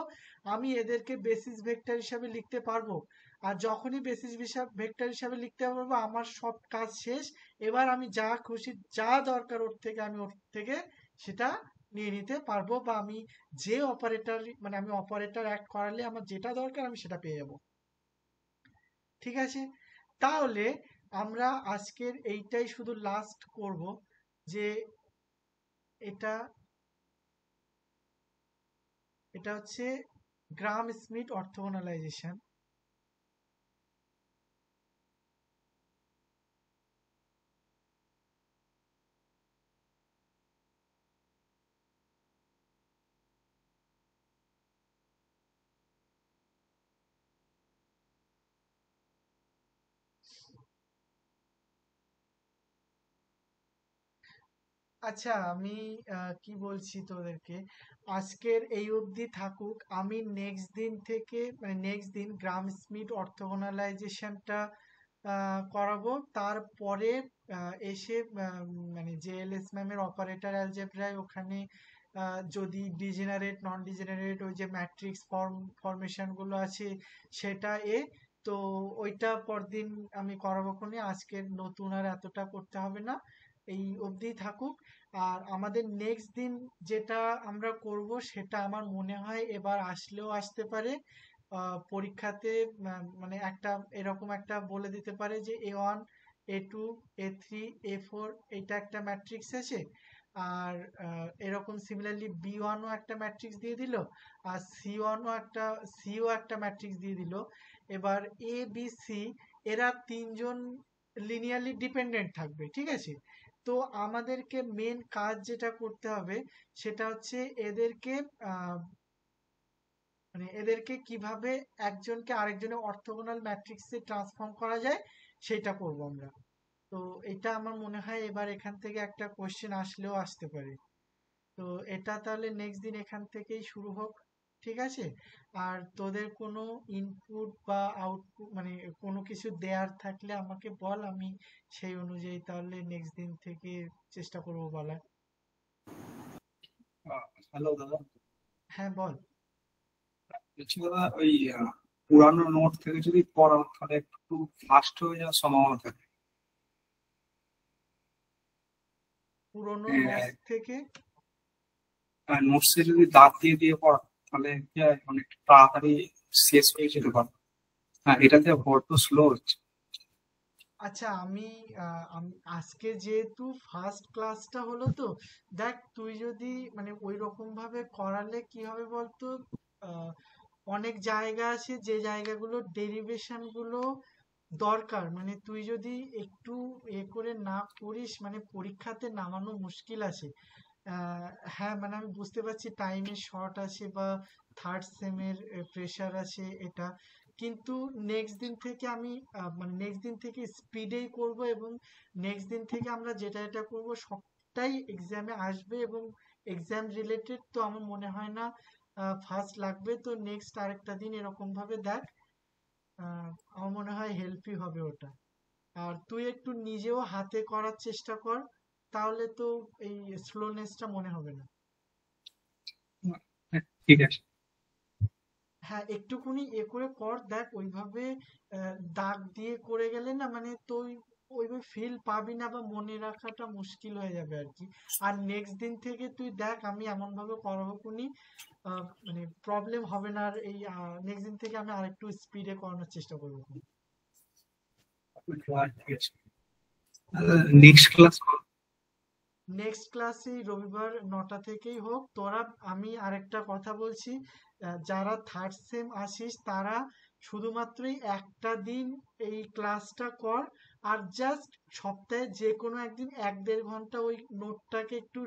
আমি এদেরকে বেসিস ভেক্টর হিসাবে লিখতে পারবো। আর যখনই বেসিস ভেক্টর হিসাবে লিখতে পারবো আমার সব কাজ শেষ। এবার আমি যা খুশি যা দরকার ওর থেকে আমি ওর থেকে সেটা নিয়ে নিতে পারবো, বা আমি যে অপারেটর মানে আমি অপারেটর অ্যাড করালে আমার যেটা দরকার আমি সেটা পেয়ে যাব। ঠিক আছে, তাহলে আমরা আজকের এইটাই শুধু লাস্ট করব যে এটা এটা হচ্ছে গ্রাম স্মিথ অর্থগোনালাইজেশন। আচ্ছা, আমি কি বলছি তোদেরকে, আজকের এই অবধি থাকুক। আমি নেক্সট দিন থেকে মানে নেক্সট দিন গ্রাম স্মিথ অর্থগোনালাইজেশনটা করাবো। তারপরে এসে মানে জেএলএস ম্যামের অপারেটর অ্যালজেব্রায় ওখানে যদি ডিজেনারেট নন ডিজেনারেট ওই যে ম্যাট্রিক্স ফরমেশন গুলো আছে সেটা তো ওইটা পরদিন আমি করাবো কোনে, আজকের নতুন আর এতটা করতে হবে না, এই অবধি থাকুক। আর আমাদের নেক্সট দিন যেটা আমরা করব সেটা আমার মনে হয় এবার আসলেও আসতে পারে পরীক্ষাতে, মানে একটা এরকম একটা বলে দিতে পারে যে A1 A2, A3, A4 এটা একটা ম্যাট্রিক্স আছে। আর এরকম সিমিলারলি B1ও একটা ম্যাট্রিক্স দিয়ে দিল, আর সিও একটা ম্যাট্রিক্স দিয়ে দিল। এবার এ বি সি এরা তিনজন লিনিয়ারলি ডিপেন্ডেন্ট থাকবে, ঠিক আছে? তো আমাদেরকে মেন কাজ যেটা করতে হবে সেটা হচ্ছে এদেরকে আহ, এদেরকে কিভাবে একজনকে আরেকজনের অর্থোগোনাল ম্যাট্রিক্সে ট্রান্সফর্ম করা যায় সেটা করব আমরা। তো এটা আমার মনে হয় এবার এখান থেকে একটা কোশ্চেন আসলেও আসতে পারে। তো এটা তাহলে নেক্সট দিন এখান থেকেই শুরু হোক, ঠিক আছে? আর তোদের কোনো ইনপুট বা আউটপুট কোনো কিছু দেয়ার থাকলে আমাকে বল, আমি সেই অনুযায়ী তাহলে নেক্সট দিন থেকে চেষ্টা করব বলার। হ্যালো দাদা, হ্যাঁ, বল। বলছি দাদা ওই পুরানো নোট থেকে যদি পড়াও তাহলে একটু ফাস্ট হয়ে যাওয়ার সম্ভাবনা থাকে। পুরোনো নোটস থেকে? নোটসে যদি দাঁত দিয়ে দিয়ে পড়া তাহলে কি হয়, অনেক তাড়াতাড়ি শেষ হয়ে যেতে পারে। হ্যাঁ, এটাতে বড্ড স্লো হচ্ছে। আচ্ছা, আজকে যেহেতু ফার্স্ট ক্লাসটা হলো, তো দেখ তুই যদি ওই রকম ভাবে করালে কি হবে বলতো, আহ, অনেক জায়গা আছে যে জায়গাগুলো ডেরিভেশন গুলো দরকার, তুই যদি একটু করে না করিস পরীক্ষাতে নামানো মুশকিল আছে। হ্যাঁ, আমি বুঝতে পারছি টাইমের শর্ট আছে বা থার্ড সেমের প্রেশার আছে এটা, কিন্তু নেক্সট দিন থেকে আমি নেক্সট দিন থেকে স্পিডেই করব, এবং নেক্সট দিন থেকে আমরা যেটা এটা করব সবটাই এক্সামে আসবে, এবং এক্সাম রিলেটেড তো আমার মনে হয় না ফার্স্ট লাগবে। তো নেক্সট আরেকটা দিন এরকম ভাবে দেখ, আমার মনে হয় হেল্পই হবে ওটা। আর তুই একটু নিজেও হাতে করার চেষ্টা কর, তাহলে তো এই স্লোনেসটা মনে হবে না। হ্যাঁ, ঠিক আছে। হ্যাঁ, একটুকুনি করে কর, দেখ ওইভাবে দাগ দিয়ে করে গেলে না তুই ওইভাবে ফিল পাবি না, বা মনে রাখাটা মুশকিল হয়ে যাবে আর কি। আর নেক্সট দিন থেকে তুই দেখ, আমি এমন ভাবে করাবো কোনি প্রবলেম হবে না। আর এই নেক্সট দিন থেকে আমি আরেকটু স্পিডে করানোর চেষ্টা করবো। ঠিক আছে। Next class. নেক্সট ক্লাসে রবিবার 9টা থেকেই হোক তোরা। আমি আরেকটা কথা বলছি, যারা থার্ড সেম আসিস তারা শুধুমাত্রই একটা দিন এই ক্লাসটা কর, আর জাস্ট সপ্তাহে যে কোনো একদিন 1-1.5 ঘন্টা ওই নোটটাকে একটু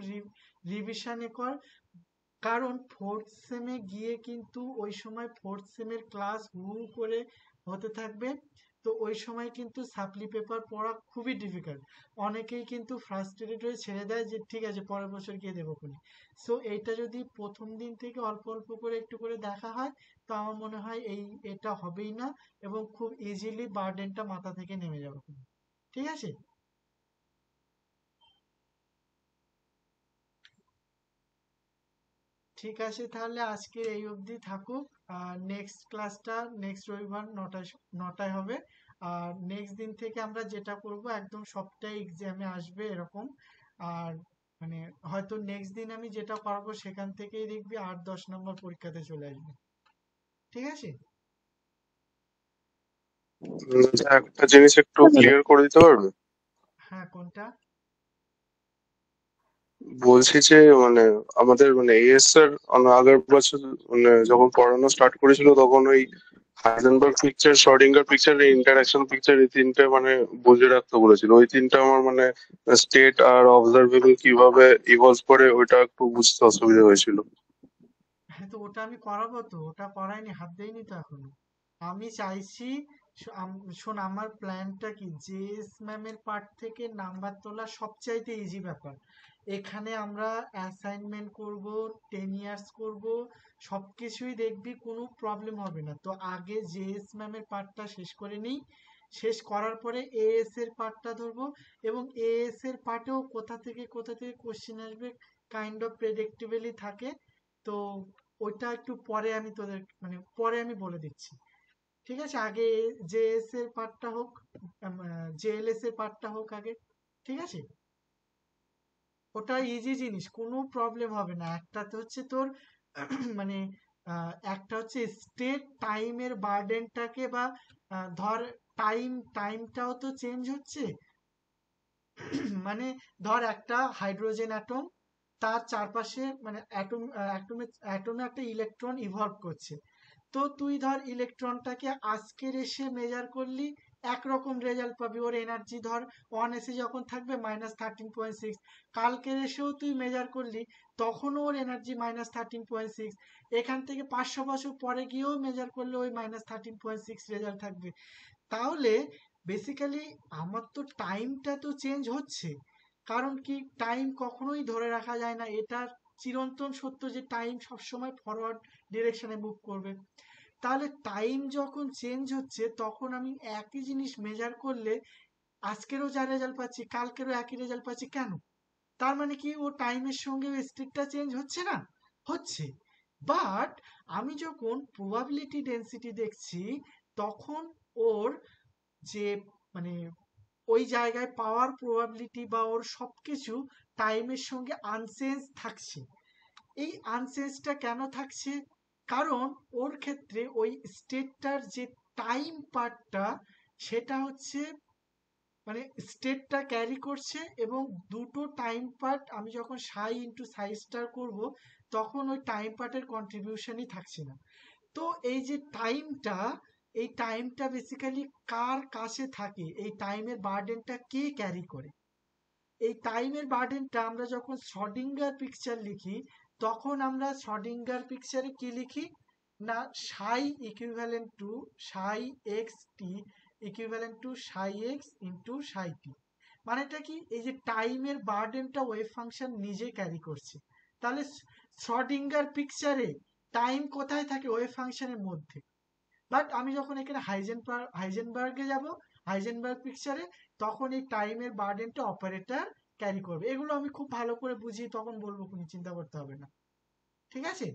রিভিশনে কর। কারণ ফোর্থ সেমে গিয়ে কিন্তু ওই সময় ফোর্থ সেমের ক্লাস হু হু করে হতে থাকবে। তো ওই সময় কিন্তু সাপ্লি পেপার পড়া খুবই ডিফিকাল্ট। অনেকেই কিন্তু ফ্রাস্ট্রেটেড হয়ে ছেড়ে দেয় যে ঠিক আছে পরের বছর গিয়ে দেবো খুনি। সো এইটা যদি প্রথম দিন থেকে অল্প অল্প করে একটু করে দেখা হয়, তো আমার মনে হয় এটা হবেই না, এবং খুব ইজিলি বার্ডেনটা মাথা থেকে নেমে যাবে। ঠিক আছে? ঠিক আছে, তাহলে আজকে এই অবধি থাকুক। আর নেক্সট ক্লাসটা নেক্সট রবিবার 9টায় হবে। আর নেক্সট দিন থেকে আমরা যেটা করব একদম সবটাই এক্সামে আসবে এরকম। আর হয়তো নেক্সট দিন আমি যেটা করাবো সেখান থেকেই দেখবি 8-10 নম্বর পরীক্ষাতে চলে আসবে। ঠিক আছে? একটা জিনিস একটু ক্লিয়ার করে দিতে পারবে? হ্যাঁ, কোনটা? বলছি যে আমাদের এএস এর আগের বছর যখন পড়ানো স্টার্ট করেছিল তখন ওই Heisenberg picture, Schrodinger picture, interaction picture, এই তিনটে বুঝে রাখতে বলেছিল। ওই তিনটা আমার স্টেট আর অবজারভেবল কিভাবে ইভলভ করে ওইটা একটু বুঝতে অসুবিধা হয়েছিল। হ্যাঁ, তো ওটা আমি করাবো, তো ওটা করাইনি, হাত দেইনি তো এখনো। আমি চাইছি, শোন আমার প্ল্যানটা কি, জেএস ম্যামের পার্ট থেকে নাম্বার তোলা সবচাইতে ইজি ব্যাপার। এখানে আমরা অ্যাসাইনমেন্ট করব, 10 ইয়ার্স করব, সবকিছুই দেখবি কোনো প্রবলেম হবে না। তো আগে জেএস ম্যামের পার্টটা শেষ করে নিই, শেষ করার পরে এএস এর পার্টটা ধরবো, এবং এএস এর পার্টেও কোথা থেকে কোশ্চেন আসবে কাইন্ড অফ প্রেডিক্টেবলই থাকে। তো ওইটা একটু পরে আমি তোদের পরে আমি বলে দিচ্ছি। ঠিক আছে, আগে জেএস এর পার্টটা হোক, জেএলএস এর পার্টটা হোক আগে। ঠিক আছে? ওটা ইজি জিনিস, কোনো প্রবলেম হবে না। একটাতে হচ্ছে তোর মানে একটা হচ্ছে স্টেট টাইমের বার্ডেনটাকে, বা ধর টাইমটাও তো চেঞ্জ হচ্ছে। মানে ধর একটা হাইড্রোজেন অ্যাটম, তার চারপাশে মানে অ্যাটমে একটা ইলেকট্রন ইভলভ করছে। তো তুই ধর ইলেকট্রনটাকে আজকের এসে মেজার করলি, একরকম রেজাল্ট পাবি। ওর এনার্জি ধর 1s যখন থাকবে -13.6, কালকের এসেও তুই মেজার করলি, তখনও ওর এনার্জি -13.6। এখান থেকে 500 বছর পরে গিয়েও মেজার করলে ওই -13.6 রেজাল্ট থাকবে। তাহলে বেসিক্যালি আমার তো টাইমটা তো চেঞ্জ হচ্ছে। কারণ কি, টাইম কখনোই ধরে রাখা যায় না, এটা চিরন্তন সত্য যে টাইম সবসময় ফরওয়ার্ড ডিরেকশনে মুভ করবে। তাহলে টাইম যখন চেঞ্জ হচ্ছে, তখন আমি একই জিনিস মেজার করলে আজকেরও যা রেজাল্ট পাচ্ছি, কালকেরও একই রেজাল্ট পাচ্ছি। কেন? তার মানে কি ও টাইমের সঙ্গে স্টেটটা চেঞ্জ হচ্ছে না? হচ্ছে। বাট আমি যখন প্রবাবিলিটি ডেন্সিটি দেখছি, তখন ওর যে মানে ওই জায়গায় পাওয়ার প্রবাবিলিটি বা ওর সবকিছু টাইমের সঙ্গে আনচেঞ্জ থাকছে। এই আনচেঞ্জটা কেন থাকছে? কারণ ওর ক্ষেত্রে ওই স্টেটটার যে টাইম পার্টটা, সেটা হচ্ছে মানে স্টেটটা ক্যারি করছে, এবং দুটো টাইম পার্ট আমি যখন সাই ইন্টু সাই স্টার করবো, তখন ওই টাইম পার্টের কন্ট্রিবিউশনই থাকছে না। তো এই যে টাইমটা, এই টাইমটা বেসিক্যালি কার কাছে থাকে, এই টাইমের বার্ডেনটা কে ক্যারি করে? এই টাইমের বার্ডেনটা আমরা যখন শ্রডিঙ্গার পিকচার লিখি, তখন আমরা শ্রডিঙ্গার পিকচারে কি লিখি না, সাই equivalent to Sai x T equivalent to Sai x into সাই টি। মানেটা কি, এই যে টাইমের বার্ডেনটা ওয়েভ ফাংশন নিজে ক্যারি করছে। তাহলে শ্রডিঙ্গার পিকচারে টাইম কোথায় থাকে? ওয়েভ ফাংশনের মধ্যে। বাট আমি যখন এখানে হাইজেনবার্গে যাব, হাইজেনবার্গ পিকচারে, তখন এই টাইমের বার্ডেনটা অপারেটর ক্যারি করবে। এগুলো আমি খুব ভালো করে বুঝিয়ে তখন বলবো, কোনো চিন্তা করতে হবে না। ঠিক আছে?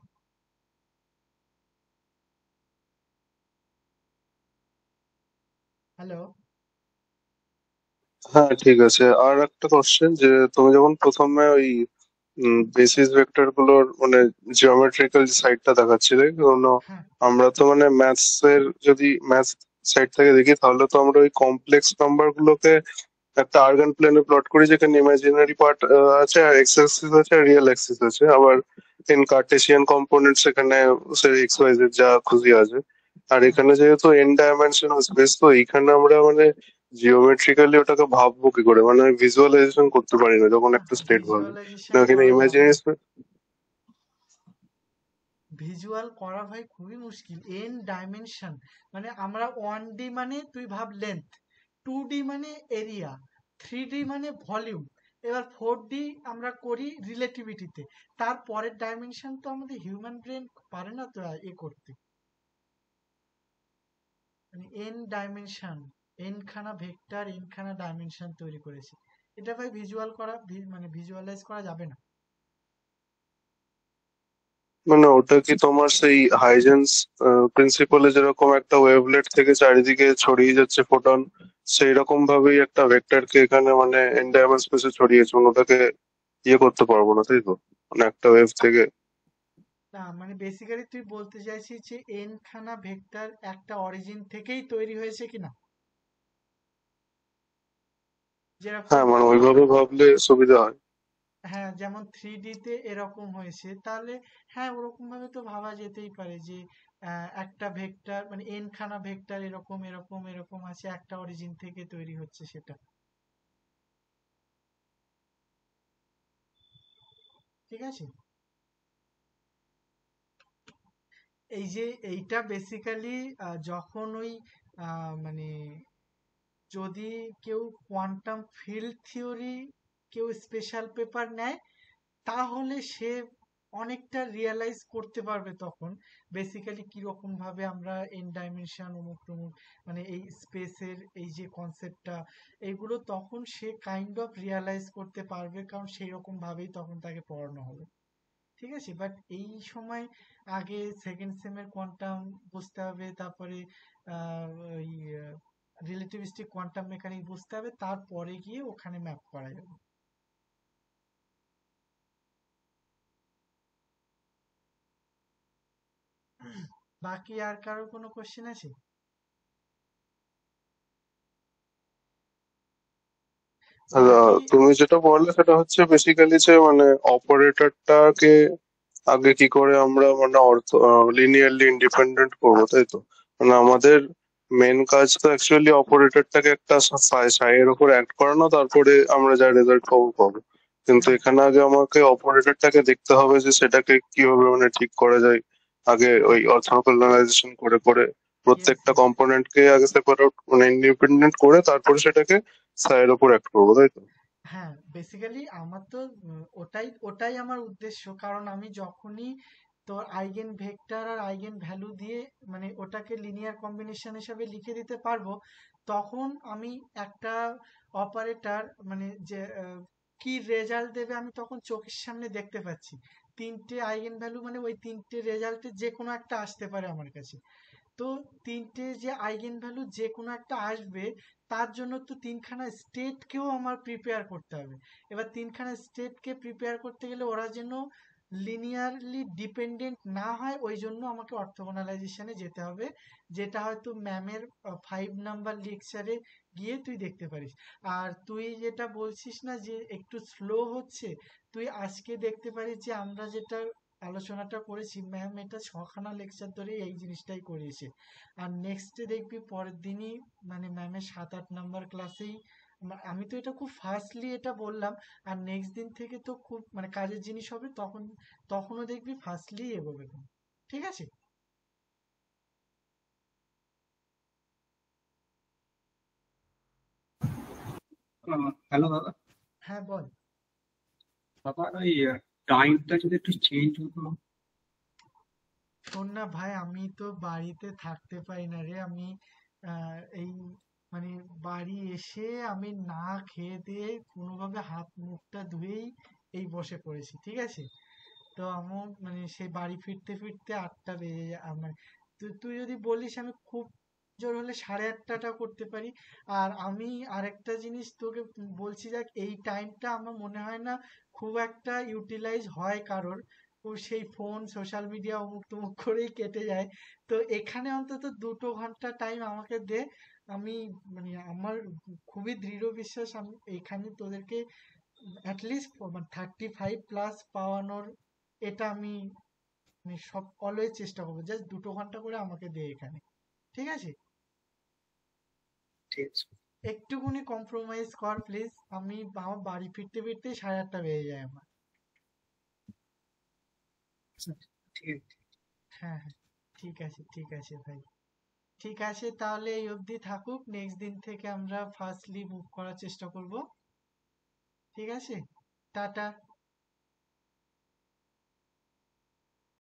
হ্যালো? হ্যাঁ ঠিক আছে। আর একটা কোশ্চেন, যে তুমি যখন প্রথমে ওই বেসিস ভেক্টর গুলোর মানে জিওমেট্রিক্যাল সাইডটা দেখাচ্ছিলে, কারণ হ্যাঁ, আমরা তো মানে ম্যাথস এর, যদি ম্যাথস সাইড থেকে দেখি তাহলে তো আমরা ওই কমপ্লেক্স নাম্বার গুলোকে একটা আর্গান প্লেনে প্লট করি, যেখানে ইমাজিনারি পার্ট আছে আর এক্স অ্যাক্সিস আছে আর রিয়েল অ্যাক্সিস আছে। আবার ইন কার্টেসিয়ান কম্পোনেন্টস এখানে এক্স ওয়াই জেড যা খুশি আছে। আর হ্যাঁ, এখানে যেহেতু এন ডাইমেনশনাল স্পেস, তো এইখানে আমরা মানে জিওমেট্রিক্যালি ওটাকে ভাববো কি করে, মানে ভিজুয়ালাইজেশন করতে পারি না যখন একটা স্টেট ভাবি। না ভিজুয়ালাইজেশন এখানে করা যাবে ইমাজিনারি না। ভিজুয়াল করা ভাই খুবই মুশকিল। এন ডাইমেনশন মানে আমরা 1D মানে তুই ভাব লেন্থ, 2D মানে এরিয়া, 3D মানে ভলিউম, এবার 4D আমরা করি রিলেটিভিটিতে। তার পরের ডাইমেনশন তো আমাদের হিউম্যান ব্রেন পারে না তো এ করতে। মানে এন ডাইমেনশন, এন খানা ভেক্টর, এন খানা ডাইমেনশন তৈরি করেছে। এটা ভাই ভিজুয়াল করা মানে ভিজুয়ালাইজ করা যাবে না। মানে ওটা কি তোমার সেই হাইজেন্স প্রিন্সিপালে যেরকম একটা ওয়েভলেট থেকে চারিদিকে ছড়িয়ে যাচ্ছে ফোটন, সেই রকম ভাবেই একটা ভেক্টরকে এখানে মানে এন ডাইমেনশন স্পেসে ছড়িয়েছে, মানে ওটাকে ইয়ে করতে পারবো না, তাই তো? মানে একটা ওয়েভ থেকে। না মানে বেসিক্যালি তুই বলতে চাইছিস যে এন খানা ভেক্টর একটা অরিজিন থেকেই তৈরি হয়েছে কিনা, হ্যাঁ যেরকম মানে ওইভাবে ভাবলে সুবিধা হয়। হ্যাঁ যেমন 3D তে এরকম হয়েছে, তাহলে হ্যাঁ ওরকম ভাবে তো ভাবা যেতেই পারে যে একটা ভেক্টর মানে এন খানা ভেক্টর এরকম এরকম এরকম আছে, একটা অরিজিন থেকে তৈরি হচ্ছে সেটা। ঠিক আছে? এই যে এইটা বেসিক্যালি যখন ওই মানে যদি কেউ কোয়ান্টাম ফিল্ড থিওরি কেউ স্পেশাল পেপার নেয়, তাহলে সে অনেকটা রিয়ালাইজ করতে পারবে তখন বেসিক্যালি কিরকম ভাবে আমরা এন ডাইমেনশন অমুক টমুক মানে এই স্পেসের এই যে কনসেপ্টটা, এইগুলো তখন সে কাইন্ড অফ রিয়ালাইজ করতে পারবে, কারণ সেই রকম ভাবেই তখন তাকে পড়ানো হবে। ঠিক আছে? বাট এই সময় আগে সেকেন্ড সেমের কোয়ান্টাম বুঝতে হবে, তারপরে ওই রিলেটিভিস্টিক কোয়ান্টাম মেকানিক বুঝতে হবে, তারপরে গিয়ে ওখানে ম্যাপ করা যাবে। বাকি আর কারো কোনো কোশ্চেন আছে? বাকি তুমি যেটা বললে সেটা হচ্ছে বেসিক্যালি যে মানে অপারেটরটাকে আগে কি করে আমরা মানে লিনিয়ারলি ইন্ডিপেন্ডেন্ট করবো, তাই তো? মানে আমাদের মেন কাজ তো অ্যাকচুয়ালি অপারেটরটাকে একটা সাইয়ের উপর অ্যাক্ট করানো, তারপরে আমরা যা রেজাল্ট পাবো পাবো। কিন্তু হ্যাঁ এখানে আগে আমাকে অপারেটরটাকে দেখতে হবে যে সেটাকে কিভাবে মানে ঠিক করা যায়। আগে ওই অর্থোগোনালাইজেশন করে করে ইয়েস প্রত্যেকটা ইয়েস কম্পোনেন্টকে আগে সেপারেট মানে ইন্ডিপেন্ডেন্ট করে তারপরে সেটাকে সাইয়ের উপর অ্যাক্ট করবো, তাই তো? হ্যাঁ, বেসিক্যালি আমার তো ওটাই ওটাই আমার উদ্দেশ্য। কারণ আমি যখনই তোর আইগেন ভেক্টর আর আইগেন ভ্যালু দিয়ে মানে ওটাকে লিনিয়ার কম্বিনেশন হিসাবে লিখে দিতে পারবো, তখন আমি একটা অপারেটর মানে যে কি রেজাল্ট দেবে আমি তখন চোখের সামনে দেখতে পাচ্ছি। তিনটে আইগেন ভ্যালু মানে ওই তিনটে রেজাল্টে যে কোনো একটা আসতে পারে আমার কাছে। তো তিনটে যে আইগেন ভ্যালু যে কোনো একটা আসবে, তার জন্য তো তিনখানা স্টেটকেও আমার প্রিপেয়ার করতে হবে। এবার তিনখানা স্টেটকে প্রিপেয়ার করতে গেলে ওরা যেন লিনিয়ারলি ডিপেন্ডেন্ট না হয়, ওই জন্য আমাকে অর্থোগোনালাইজেশনে যেতে হবে, যেটা হয়তো ম্যামের 5 নাম্বার লেকচারে গিয়ে তুই দেখতে পারিস। আর তুই যেটা বলছিস না যে একটু স্লো হচ্ছে, তুই আজকে দেখতে পারিস যে আমরা যেটা আলোচনাটা করেছি, ম্যাম এটা 6খানা লেকচার ধরে এই জিনিসটাই করিয়েছে। আর নেক্সট দেখবি পরের দিনই মানে ম্যামের 7-8 নাম্বার ক্লাসেই আমি তো এটা খুব ফাস্টলি এটা বললাম। আর নেক্সট দিন থেকে তো খুব মানে কাজের জিনিস হবে, তখনও দেখবি ফাস্টলি এগোবে তুমি। ঠিক আছে? হ্যালো দাদা। হ্যাঁ বল। দাদা ওই টাইমটা যদি একটু চেঞ্জ হতো। শোন না ভাই, আমি তো বাড়িতে থাকতে পারি না রে। আমি এই মানে বাড়ি এসে আমি না খেয়ে দিয়ে কোনোভাবে হাত মুখটা ধুয়েই এই বসে পড়েছি, ঠিক আছে? তো আমার মানে সেই বাড়ি ফিরতে ফিরতে 8টা বেজে যায় আমার। তুই তুই যদি বলিস আমি খুব জোর হলে 8:30টা করতে পারি। আর আমি আরেকটা জিনিস তোকে বলছি, দেখ এই টাইমটা আমার মনে হয় না খুব একটা ইউটিলাইজ হয় কারোর। ও সেই ফোন সোশ্যাল মিডিয়া অমুক তমুক করেই কেটে যায়। তো এখানে অন্তত 2 ঘন্টা টাইম আমাকে দে। আমি মানে আমার খুবই দৃঢ় বিশ্বাস আমি এখানে তোদেরকে অ্যাটলিস্ট 35+ পাওয়ানোর, এটা আমি মানে সব অলওয়েজ চেষ্টা করবো। জাস্ট 2 ঘন্টা করে আমাকে দে এখানে, ঠিক আছে? ঠিক আছে। একটুকুনি কম্প্রোমাইজ কর প্লিজ। আমি আমার বাড়ি ফিরতে ফিরতে 8:30 বেজে যায় আমার। আচ্ছা, ঠিক আছে। হ্যাঁ হ্যাঁ, ঠিক আছে ঠিক আছে ভাই। ঠিক আছে, তাহলে এই অবধি থাকুক। নেক্সট দিন থেকে আমরা ফার্স্টলি মুভ করার চেষ্টা করব। ঠিক আছে, টাটা।